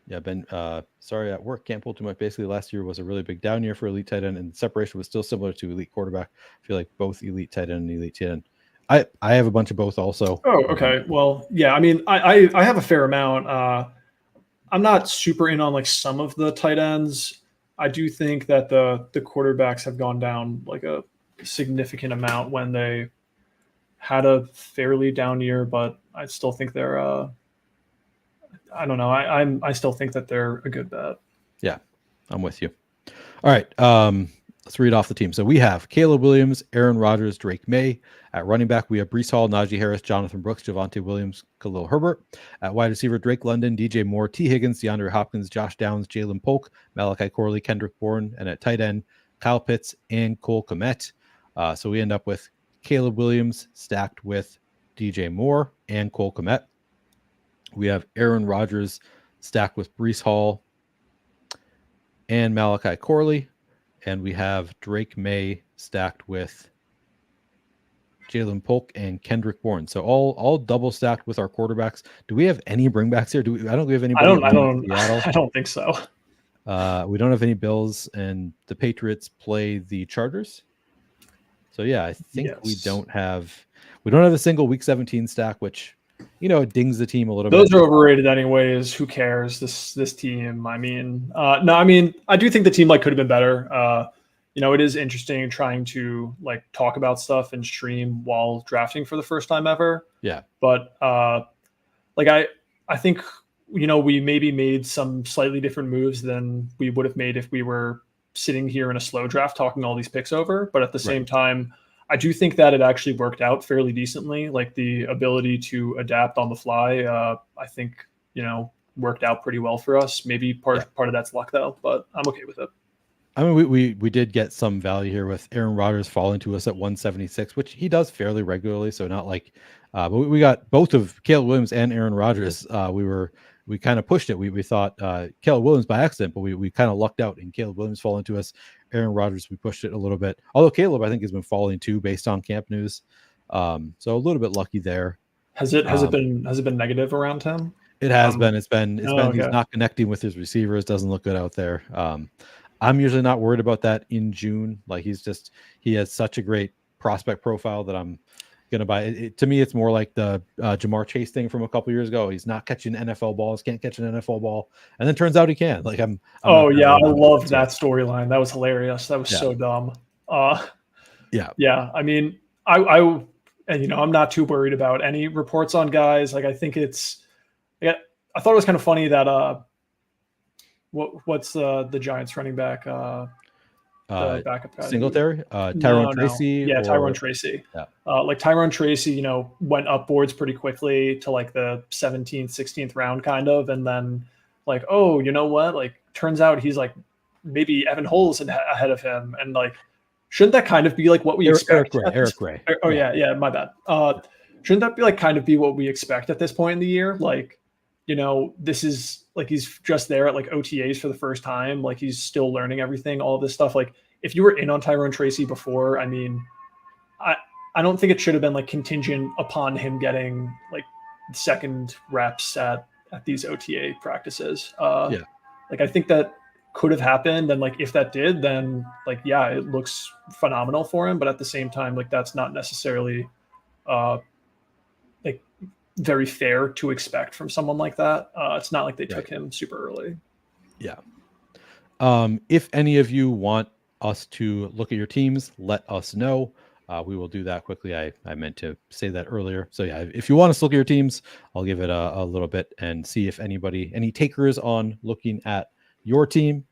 Yeah, Ben. Sorry, at work can't pull too much. Basically, last year was a really big down year for elite tight end, and separation was still similar to elite quarterback. I feel like both elite tight end and elite tight end. I have a bunch of both also. Oh, okay. Well, yeah. I mean, I have a fair amount. I'm not super in on like some of the tight ends. I do think that the quarterbacks have gone down like a significant amount when they had a fairly down year, but I still think they're I don't know. I still think that they're a good bet. Yeah, I'm with you. All right. Let's read off the team. So we have Caleb Williams, Aaron Rodgers, Drake May. At running back, we have Breece Hall, Najee Harris, Jonathan Brooks, Javonte Williams, Khalil Herbert. At wide receiver, Drake London, DJ Moore, T. Higgins, DeAndre Hopkins, Josh Downs, Jalen Polk, Malachi Corley, Kendrick Bourne. And at tight end, Kyle Pitts and Cole Kmet. So we end up with Caleb Williams stacked with DJ Moore and Cole Kmet. We have Aaron Rodgers stacked with Breece Hall and Malachi Corley. And we have Drake May stacked with Jalen Polk and Kendrick Bourne. So all double stacked with our quarterbacks. Do we have any bringbacks here? I don't think we have anybody. I don't think so. We don't have any Bills, and the Patriots play the Chargers. So yeah, I think we don't have a single Week 17 stack, which it dings the team a little bit. Those are overrated anyways. Who cares? This team. I mean, no, I mean, I do think the team could have been better. It is interesting trying to talk about stuff and stream while drafting for the first time ever. Yeah. But I think we maybe made some slightly different moves than we would have made if we were sitting here in a slow draft talking all these picks over. But at the same time, I do think that it actually worked out fairly decently. Like the ability to adapt on the fly, I think, worked out pretty well for us. Maybe part of that's luck though, but I'm okay with it. I mean, we did get some value here with Aaron Rodgers falling to us at 176, which he does fairly regularly. So not but we got both of Caleb Williams and Aaron Rodgers. We kind of pushed it. We thought Caleb Williams by accident, but we kind of lucked out, and Caleb Williams falling to us. Aaron Rodgers, we pushed it a little bit. Although Caleb, I think, has been falling too based on camp news. So a little bit lucky there. Has it been negative around him? It has been. It's been. Okay. He's not connecting with his receivers. Doesn't look good out there. I'm usually not worried about that in June. He has such a great prospect profile that I'm gonna buy it. To me, it's more like the Jamar Chase thing from a couple years ago. He's not catching NFL balls, can't catch an NFL ball, and then turns out he can. I loved that storyline. That was hilarious. That was so dumb. I mean, I'm not too worried about any reports on guys. I think I thought it was kind of funny that what's the Giants running back? The backup guy. Singletary, Tyrone Tracy. Yeah, Tyrone Tracy. Yeah. Tyrone Tracy, went up boards pretty quickly to the 17th, 16th round kind of. And then oh, you know what? Turns out he's maybe Evan Hull's ahead of him. And shouldn't that kind of be what we expect? Eric Gray. Oh yeah, my bad. Shouldn't that be kind of be what we expect at this point in the year? This is he's just there at OTAs for the first time. He's still learning everything, all of this stuff. If you were in on Tyrone Tracy before, I mean, I don't think it should have been contingent upon him getting second reps at these OTA practices. I think that could have happened. And if that did, then it looks phenomenal for him. But at the same time, that's not necessarily very fair to expect from someone like that. It's not like they took him super early. Yeah. If any of you want us to look at your teams, let us know. We will do that quickly. I meant to say that earlier. So yeah, if you want us to look at your teams, I'll give it a little bit and see if any takers on looking at your team.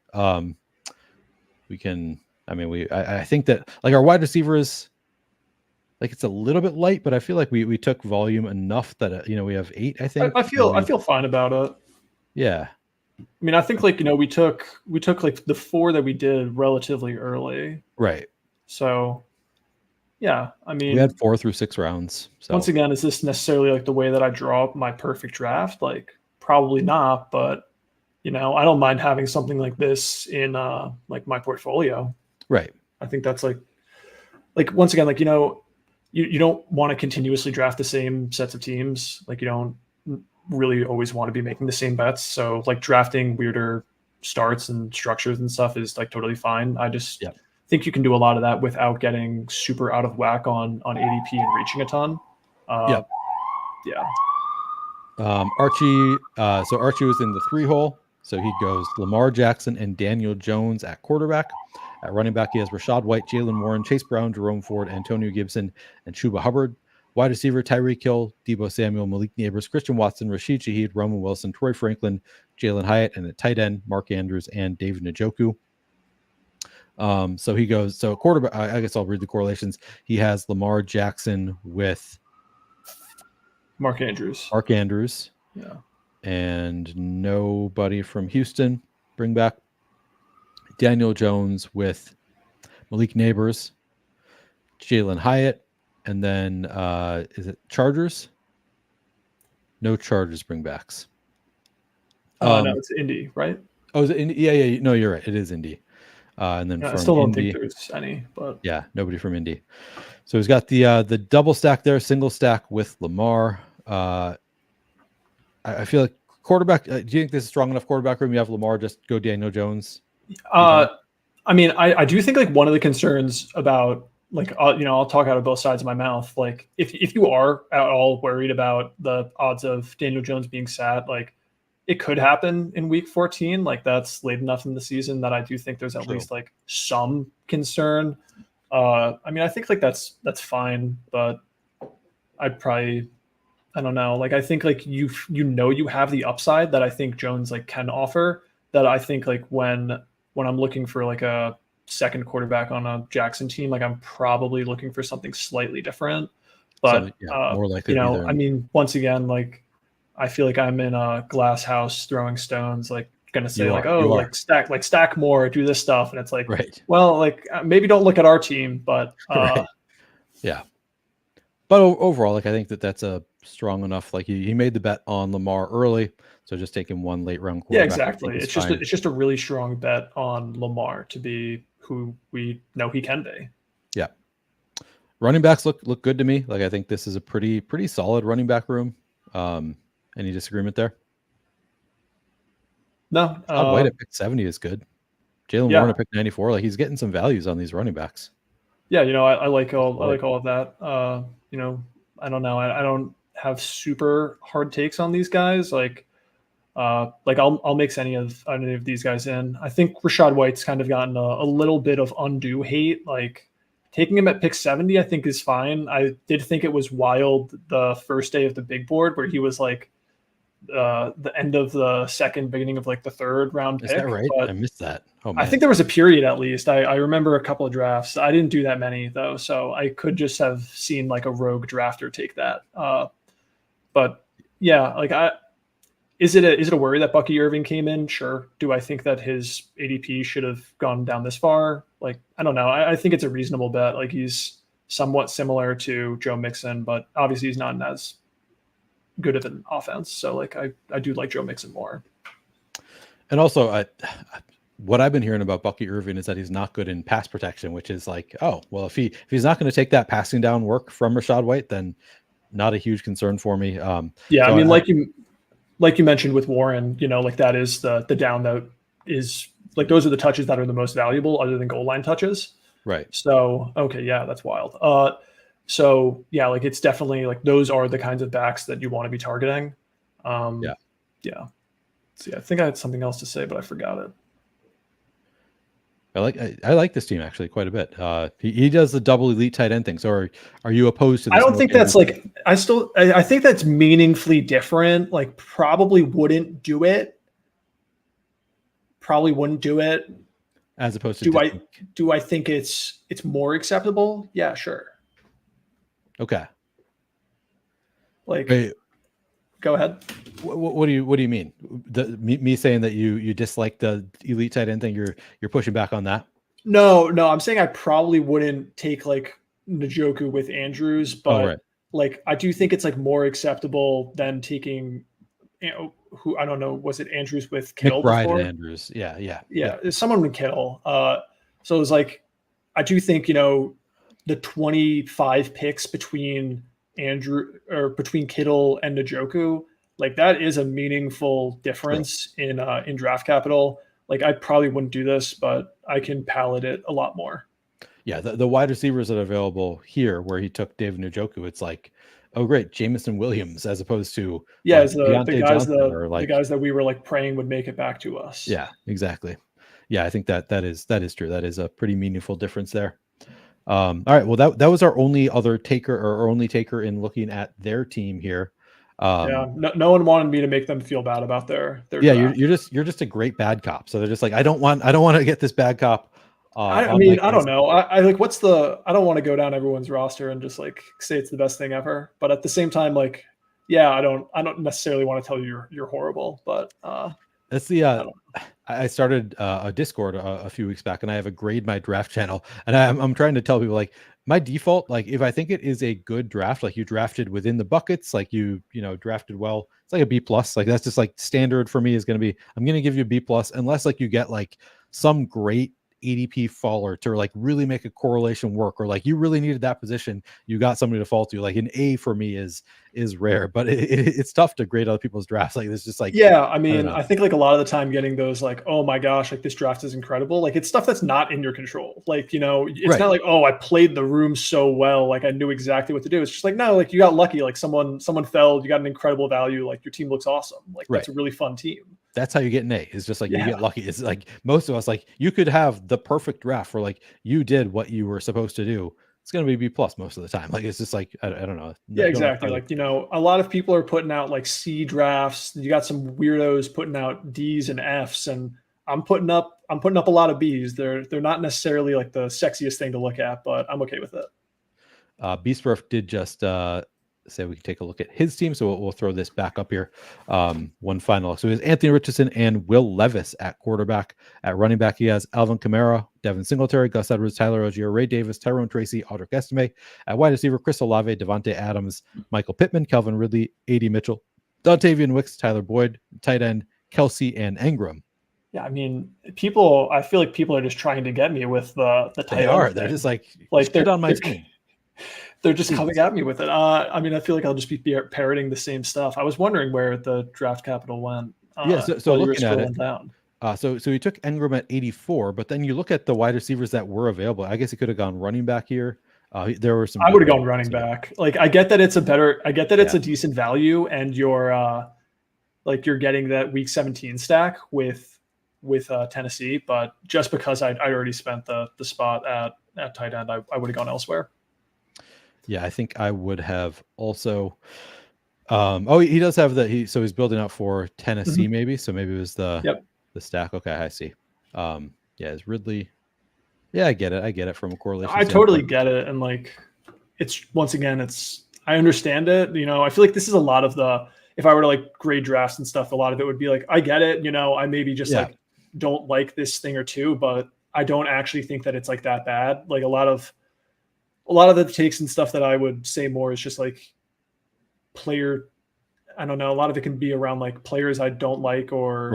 We can, I think that our wide receivers, it's a little bit light, but I feel we took volume enough that we have 8. I think I feel fine about it. Yeah, I mean, I think we took the 4 that we did relatively early, right? So yeah, I mean, we had 4 through 6 rounds. So once again, is this necessarily the way that I draw up my perfect draft? Probably not, but I don't mind having something like this in my portfolio. Right. I think that's once again, you don't want to continuously draft the same sets of teams. You don't really always want to be making the same bets. So like drafting weirder starts and structures and stuff is like totally fine. I just think you can do a lot of that without getting super out of whack on ADP and reaching a ton. Yeah. Archie. So Archie was in the 3-hole. So he goes Lamar Jackson and Daniel Jones at quarterback. At running back, he has Rashad White, Jalen Warren, Chase Brown, Jerome Ford, Antonio Gibson, and Chuba Hubbard. Wide receiver, Tyreek Hill, Deebo Samuel, Malik Neighbors, Christian Watson, Rashid Shaheed, Roman Wilson, Troy Franklin, Jalen Hyatt, and at tight end, Mark Andrews and David Njoku. So he goes, so quarterback, I guess I'll read the correlations. He has Lamar Jackson with Mark Andrews. Yeah. And nobody from Houston. Bring back Daniel Jones with Malik Neighbors, Jalen Hyatt, and then is it Chargers? No Chargers bringbacks. No, it's Indy, right? Oh, is it Indy? Yeah. No, you're right. It is Indy. And then I still don't think there's any, but yeah, nobody from Indy. So he's got the double stack there, single stack with Lamar. I feel like quarterback. Do you think this is strong enough quarterback room? You have Lamar, just go Daniel Jones. I mean, I do think like one of the concerns about like I'll talk out of both sides of my mouth. Like if you are at all worried about the odds of Daniel Jones being sat, like it could happen in week 14. Like that's late enough in the season that I do think there's at least like some concern. I mean, I think like that's fine, but I'd probably, I don't know. Like I think like you have the upside that I think Jones like can offer. That I think like when I'm looking for like a second quarterback on a Jackson team, like I'm probably looking for something slightly different. But more likely, I mean, once again, like I feel like I'm in a glass house throwing stones, like gonna say stack more, do this stuff, and it's like, well, like maybe don't look at our team, but yeah. But overall, like I think that's a strong enough. Like he made the bet on Lamar early, so just taking one late round quarterback. Yeah, exactly. It's just a really strong bet on Lamar to be who we know he can be. Yeah. Running backs look good to me. Like I think this is a pretty solid running back room. Any disagreement there? No. White at pick 70 is good. Jalen Warren at pick 94. Like he's getting some values on these running backs. Yeah, I like all of that. I don't know. I don't have super hard takes on these guys. Like I'll mix any of these guys in. I think Rashad White's kind of gotten a little bit of undue hate. Like taking him at pick 70, I think is fine. I did think it was wild the first day of the big board where he was like the end of the second, beginning of like the third round pick. Is that right? But I missed that. Oh man. I think there was a period at least. I remember a couple of drafts. I didn't do that many though, so I could just have seen like a rogue drafter take that. But yeah, like is it a worry that Bucky Irving came in? Sure. Do I think that his ADP should have gone down this far? Like, I don't know. I think it's a reasonable bet. Like he's somewhat similar to Joe Mixon, but obviously he's not as good of an offense. So like I do like Joe Mixon more. And also what I've been hearing about Bucky Irving is that he's not good in pass protection, which is like, oh, well, if he's not going to take that passing down work from Rashad White, then not a huge concern for me. I mean, like you mentioned with Warren, like that is the down that is like, those are the touches that are the most valuable other than goal line touches. Right. So, okay. Yeah, that's wild. So yeah, like it's definitely like, those are the kinds of backs that you want to be targeting. Yeah. So yeah, I think I had something else to say, but I forgot it. I like this team actually quite a bit. He does the double elite tight end thing. So are you opposed to this? I don't think that's like, I think that's meaningfully different. Like probably wouldn't do it. As opposed to do I think it's more acceptable? Yeah, sure. Okay. Like, wait, go ahead. What do you mean? Me saying that you dislike the elite tight end thing? You're pushing back on that? No. I'm saying I probably wouldn't take like Njoku with Andrews, but like I do think it's like more acceptable than taking, who I don't know, was it Andrews with Kittle? McBride and Andrews, yeah. Someone with Kittle. So it was like I do think the 25 picks between Kittle and Njoku, like that is a meaningful difference in draft capital. Like I probably wouldn't do this, but I can palate it a lot more. Yeah, the wide receivers that are available here, where he took David Njoku, it's like, oh great, Jameson Williams, as opposed to like as the Deontay guys Johnson, or like the guys that we were like praying would make it back to us. Yeah, exactly. Yeah, I think that is true. That is a pretty meaningful difference there. All right, well that was our only other taker, or our only taker in looking at their team here. Yeah, no one wanted me to make them feel bad about their yeah, draft. you're just a great bad cop. So they're just like, I don't want to get this bad cop. I mean, I don't know. I like, I don't want to go down everyone's roster and just like say it's the best thing ever. But at the same time, like, yeah, I don't necessarily want to tell you you're horrible. But that's the I started a Discord a few weeks back, and I have a grade my draft channel, and I'm trying to tell people like my default, like if I think it is a good draft, like you drafted within the buckets, like you drafted well, it's like a B plus. Like that's just like standard for me is going to be, I'm going to give you a B plus, unless like you get like some great ADP faller to like really make a correlation work, or like you really needed that position, you got somebody to fall to. Like an A for me is rare, but it's tough to grade other people's drafts. Like it's just like, yeah, I mean, I think like a lot of the time getting those like, oh my gosh, like this draft is incredible, like it's stuff that's not in your control. Like, it's not like, oh, I played the room so well, like I knew exactly what to do. It's just like, no, like you got lucky, like someone fell, you got an incredible value, like your team looks awesome, like that's a really fun team. That's how you get an A. It's just like you get lucky. It's like most of us, like you could have the perfect draft where like you did what you were supposed to do. It's going to be B plus most of the time. Like, it's just like, I don't know. Yeah, exactly. Like, a lot of people are putting out like C drafts. You got some weirdos putting out D's and F's, and I'm putting up a lot of B's. They're not necessarily like the sexiest thing to look at, but I'm okay with it. Beastbrook did just say we can take a look at his team, so we'll throw this back up here. One final. So it was Anthony Richardson and Will Levis at quarterback. At running back, he has Alvin Kamara, Devin Singletary, Gus Edwards, Tyler Algier, Ray Davis, Tyrone Tracy, Audric Estime. At wide receiver, Chris Olave, Devontae Adams, Michael Pittman, Calvin Ridley, A.D. Mitchell, Dontavian Wicks, Tyler Boyd, tight end, Kelsey, and Engram. Yeah, I mean, I feel like people are just trying to get me with the tight end. They are. They're just like they're on my team. They're just coming at me with it. I mean, I feel like I'll just be parroting the same stuff. I was wondering where the draft capital went. So looking at it, down. So he took Engram at 84, but then you look at the wide receivers that were available. I guess he could have gone running back here. There were some. I would have gone running back. Like, I get that it's it's a decent value, and you're getting that week 17 stack with Tennessee, but just because I already spent the spot at tight end, I would have gone elsewhere. Yeah, I think I would have also. He does have so he's building out for Tennessee, maybe. So maybe it was the stack. Okay, I see. Is Ridley. Yeah, I get it from a correlation. I totally get it, and like, it's once again, I understand it. I feel like this is a lot of if I were to like grade drafts and stuff, a lot of it would be like, I get it. I maybe just like don't like this thing or two, but I don't actually think that it's like that bad. Like a lot of the takes and stuff that I would say more is just like player. I don't know. A lot of it can be around like players I don't like, or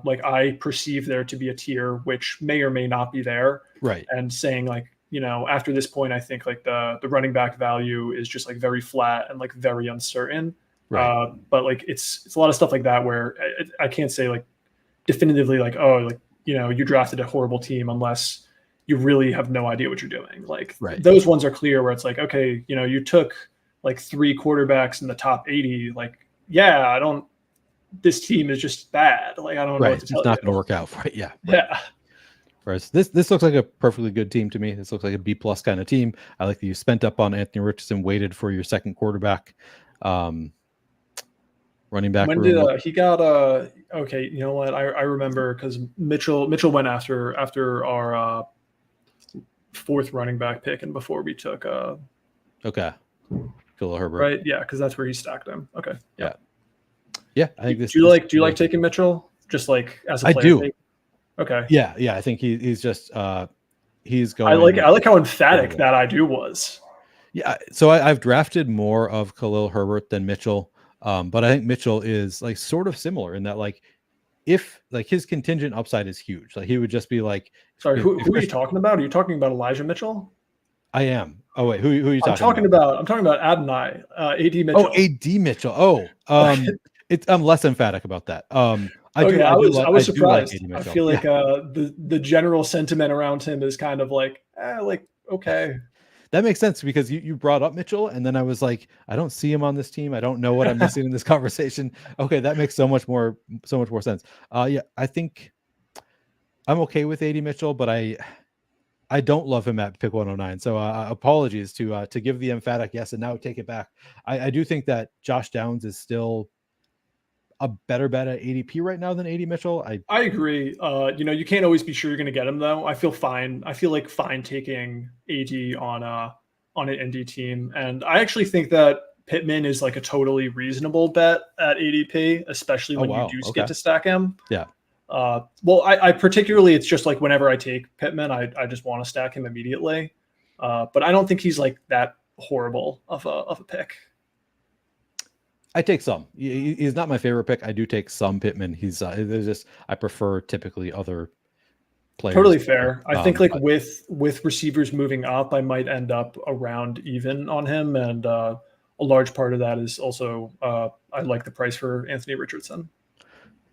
like I perceive there to be a tier which may or may not be there. Right. And saying like, after this point, I think like the running back value is just like very flat and like very uncertain. Right. But like it's a lot of stuff like that where I can't say like definitively like, oh, like, you drafted a horrible team unless you really have no idea what you're doing. Like those ones are clear where it's like, okay, you took like 3 quarterbacks in the top 80. Like, this team is just bad. Like, I don't know what to tell you. It's not going to work out for it. Yeah. Yeah. Whereas this looks like a perfectly good team to me. This looks like a B plus kind of team. I like that you spent up on Anthony Richardson, waited for your second quarterback. Running back. When did he got okay, you know what? I remember because Mitchell went after our 4th running back pick, and before we took Khalil Herbert. Right, yeah, because that's where he stacked him. Okay. Yeah. I think this. Do you like taking Mitchell just like as a player? I do. Take? Okay. Yeah. I think he's just he's going. I like how emphatic that I do was. Yeah. So I've drafted more of Khalil Herbert than Mitchell. But I think Mitchell is like sort of similar in that, like, if like his contingent upside is huge, like he would just be like, sorry, who are you talking about? Are you talking about Elijah Mitchell? I am. Oh wait, who are you talking about? I'm talking about Adonai, AD Mitchell. Oh, AD Mitchell. Oh, I'm less emphatic about that. I was do like surprised. AD I Mitchell. feel like the general sentiment around him is kind of like okay. That makes sense because you brought up Mitchell, and then I was like, I don't see him on this team. I don't know what I'm missing in this conversation. Okay, that makes so much more sense. Yeah, I think I'm okay with AD Mitchell, but I don't love him at pick 109. So apologies to give the emphatic yes and now take it back. I do think that Josh Downs is still a better bet at ADP right now than AD Mitchell. I agree. You can't always be sure you're going to get him though. I feel like fine taking AD on an indie team, and I actually think that Pittman is like a totally reasonable bet at ADP, especially when you do get to stack him. Yeah. Well, I particularly, it's just like whenever I take Pittman, I just want to stack him immediately. But I don't think he's like that horrible of a pick. I take some. He's not my favorite pick. I do take some Pittman. I prefer typically other players. Totally fair. I think like with receivers moving up, I might end up around even on him, and a large part of that is also I like the price for Anthony Richardson.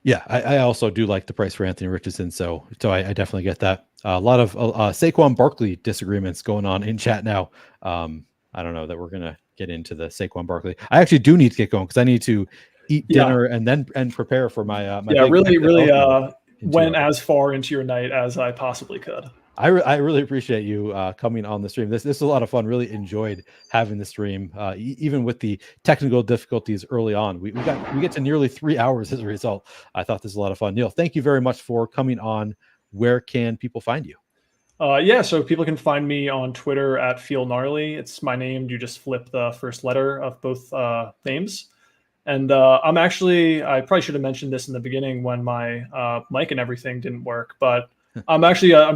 Yeah, I also do like the price for Anthony Richardson, so I definitely get that. A lot of Saquon Barkley disagreements going on in chat now. I don't know that we're gonna get into the Saquon Barkley. I actually do need to get going because I need to eat dinner and prepare for my really went as far into your night as I possibly could. I really appreciate you coming on the stream. This is a lot of fun. Really enjoyed having the stream, even with the technical difficulties early on. We get to nearly 3 hours as a result. I thought this was a lot of fun. Neil, thank you very much for coming on. Where can people find you? So people can find me on Twitter at FeelNarly. It's my name. You just flip the first letter of both names. And I probably should have mentioned this in the beginning when my mic and everything didn't work, but I'm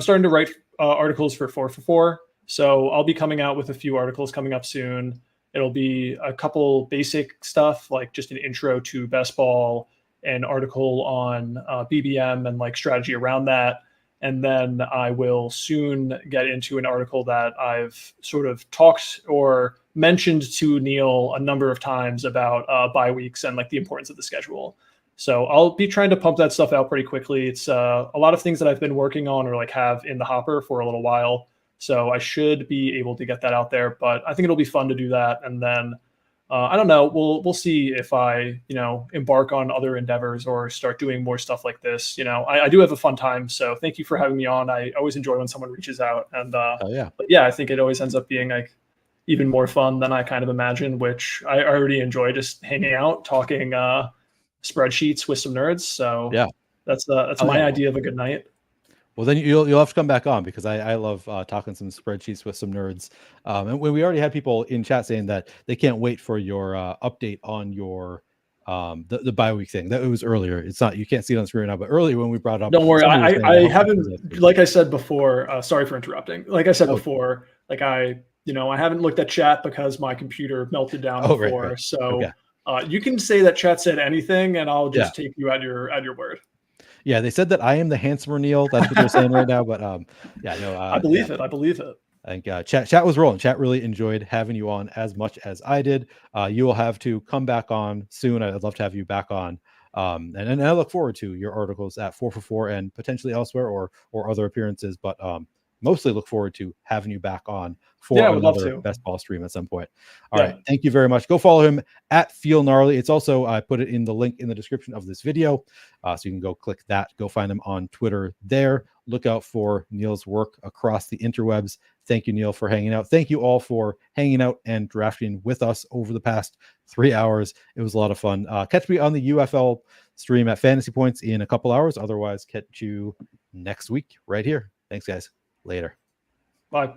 starting to write articles for 4for4. So I'll be coming out with a few articles coming up soon. It'll be a couple basic stuff, like just an intro to best ball, an article on BBM and like strategy around that. And then I will soon get into an article that I've sort of talked or mentioned to Neil a number of times about bye weeks and like the importance of the schedule. So I'll be trying to pump that stuff out pretty quickly. It's a lot of things that I've been working on or like have in the hopper for a little while. So I should be able to get that out there, but I think it'll be fun to do that. And then I don't know, we'll see if I, embark on other endeavors or start doing more stuff like this. I do have a fun time. So thank you for having me on. I always enjoy when someone reaches out, and but I think it always ends up being like even more fun than I kind of imagined, which I already enjoy just hanging out, talking spreadsheets with some nerds. So that's my idea of a good night. Well, then you'll have to come back on because I love talking some spreadsheets with some nerds. And when we already had people in chat saying that they can't wait for your update on your the bye week thing. That it was earlier. It's not, you can't see it on the screen now, but earlier when we brought it up. Don't worry, I haven't. Like I said before, sorry for interrupting. Like I said before, like I haven't looked at chat because my computer melted down before. Right. So you can say that chat said anything, and I'll just take you at your word. Yeah, they said that I am the handsomer Neil. That's what they're saying right now. But I believe it. I believe it. I think chat was rolling. Chat really enjoyed having you on as much as I did. You will have to come back on soon. I'd love to have you back on. And I look forward to your articles at 4for4 and potentially elsewhere or other appearances. But mostly look forward to having you back on for another best ball stream at some point. All right. Thank you very much. Go follow him at FeelNarly. It's also, I put it in the link in the description of this video. So you can go click that, go find him on Twitter there. Look out for Neil's work across the interwebs. Thank you, Neil, for hanging out. Thank you all for hanging out and drafting with us over the past 3 hours. It was a lot of fun. Catch me on the UFL stream at Fantasy Points in a couple hours. Otherwise, catch you next week right here. Thanks, guys. Later. Bye.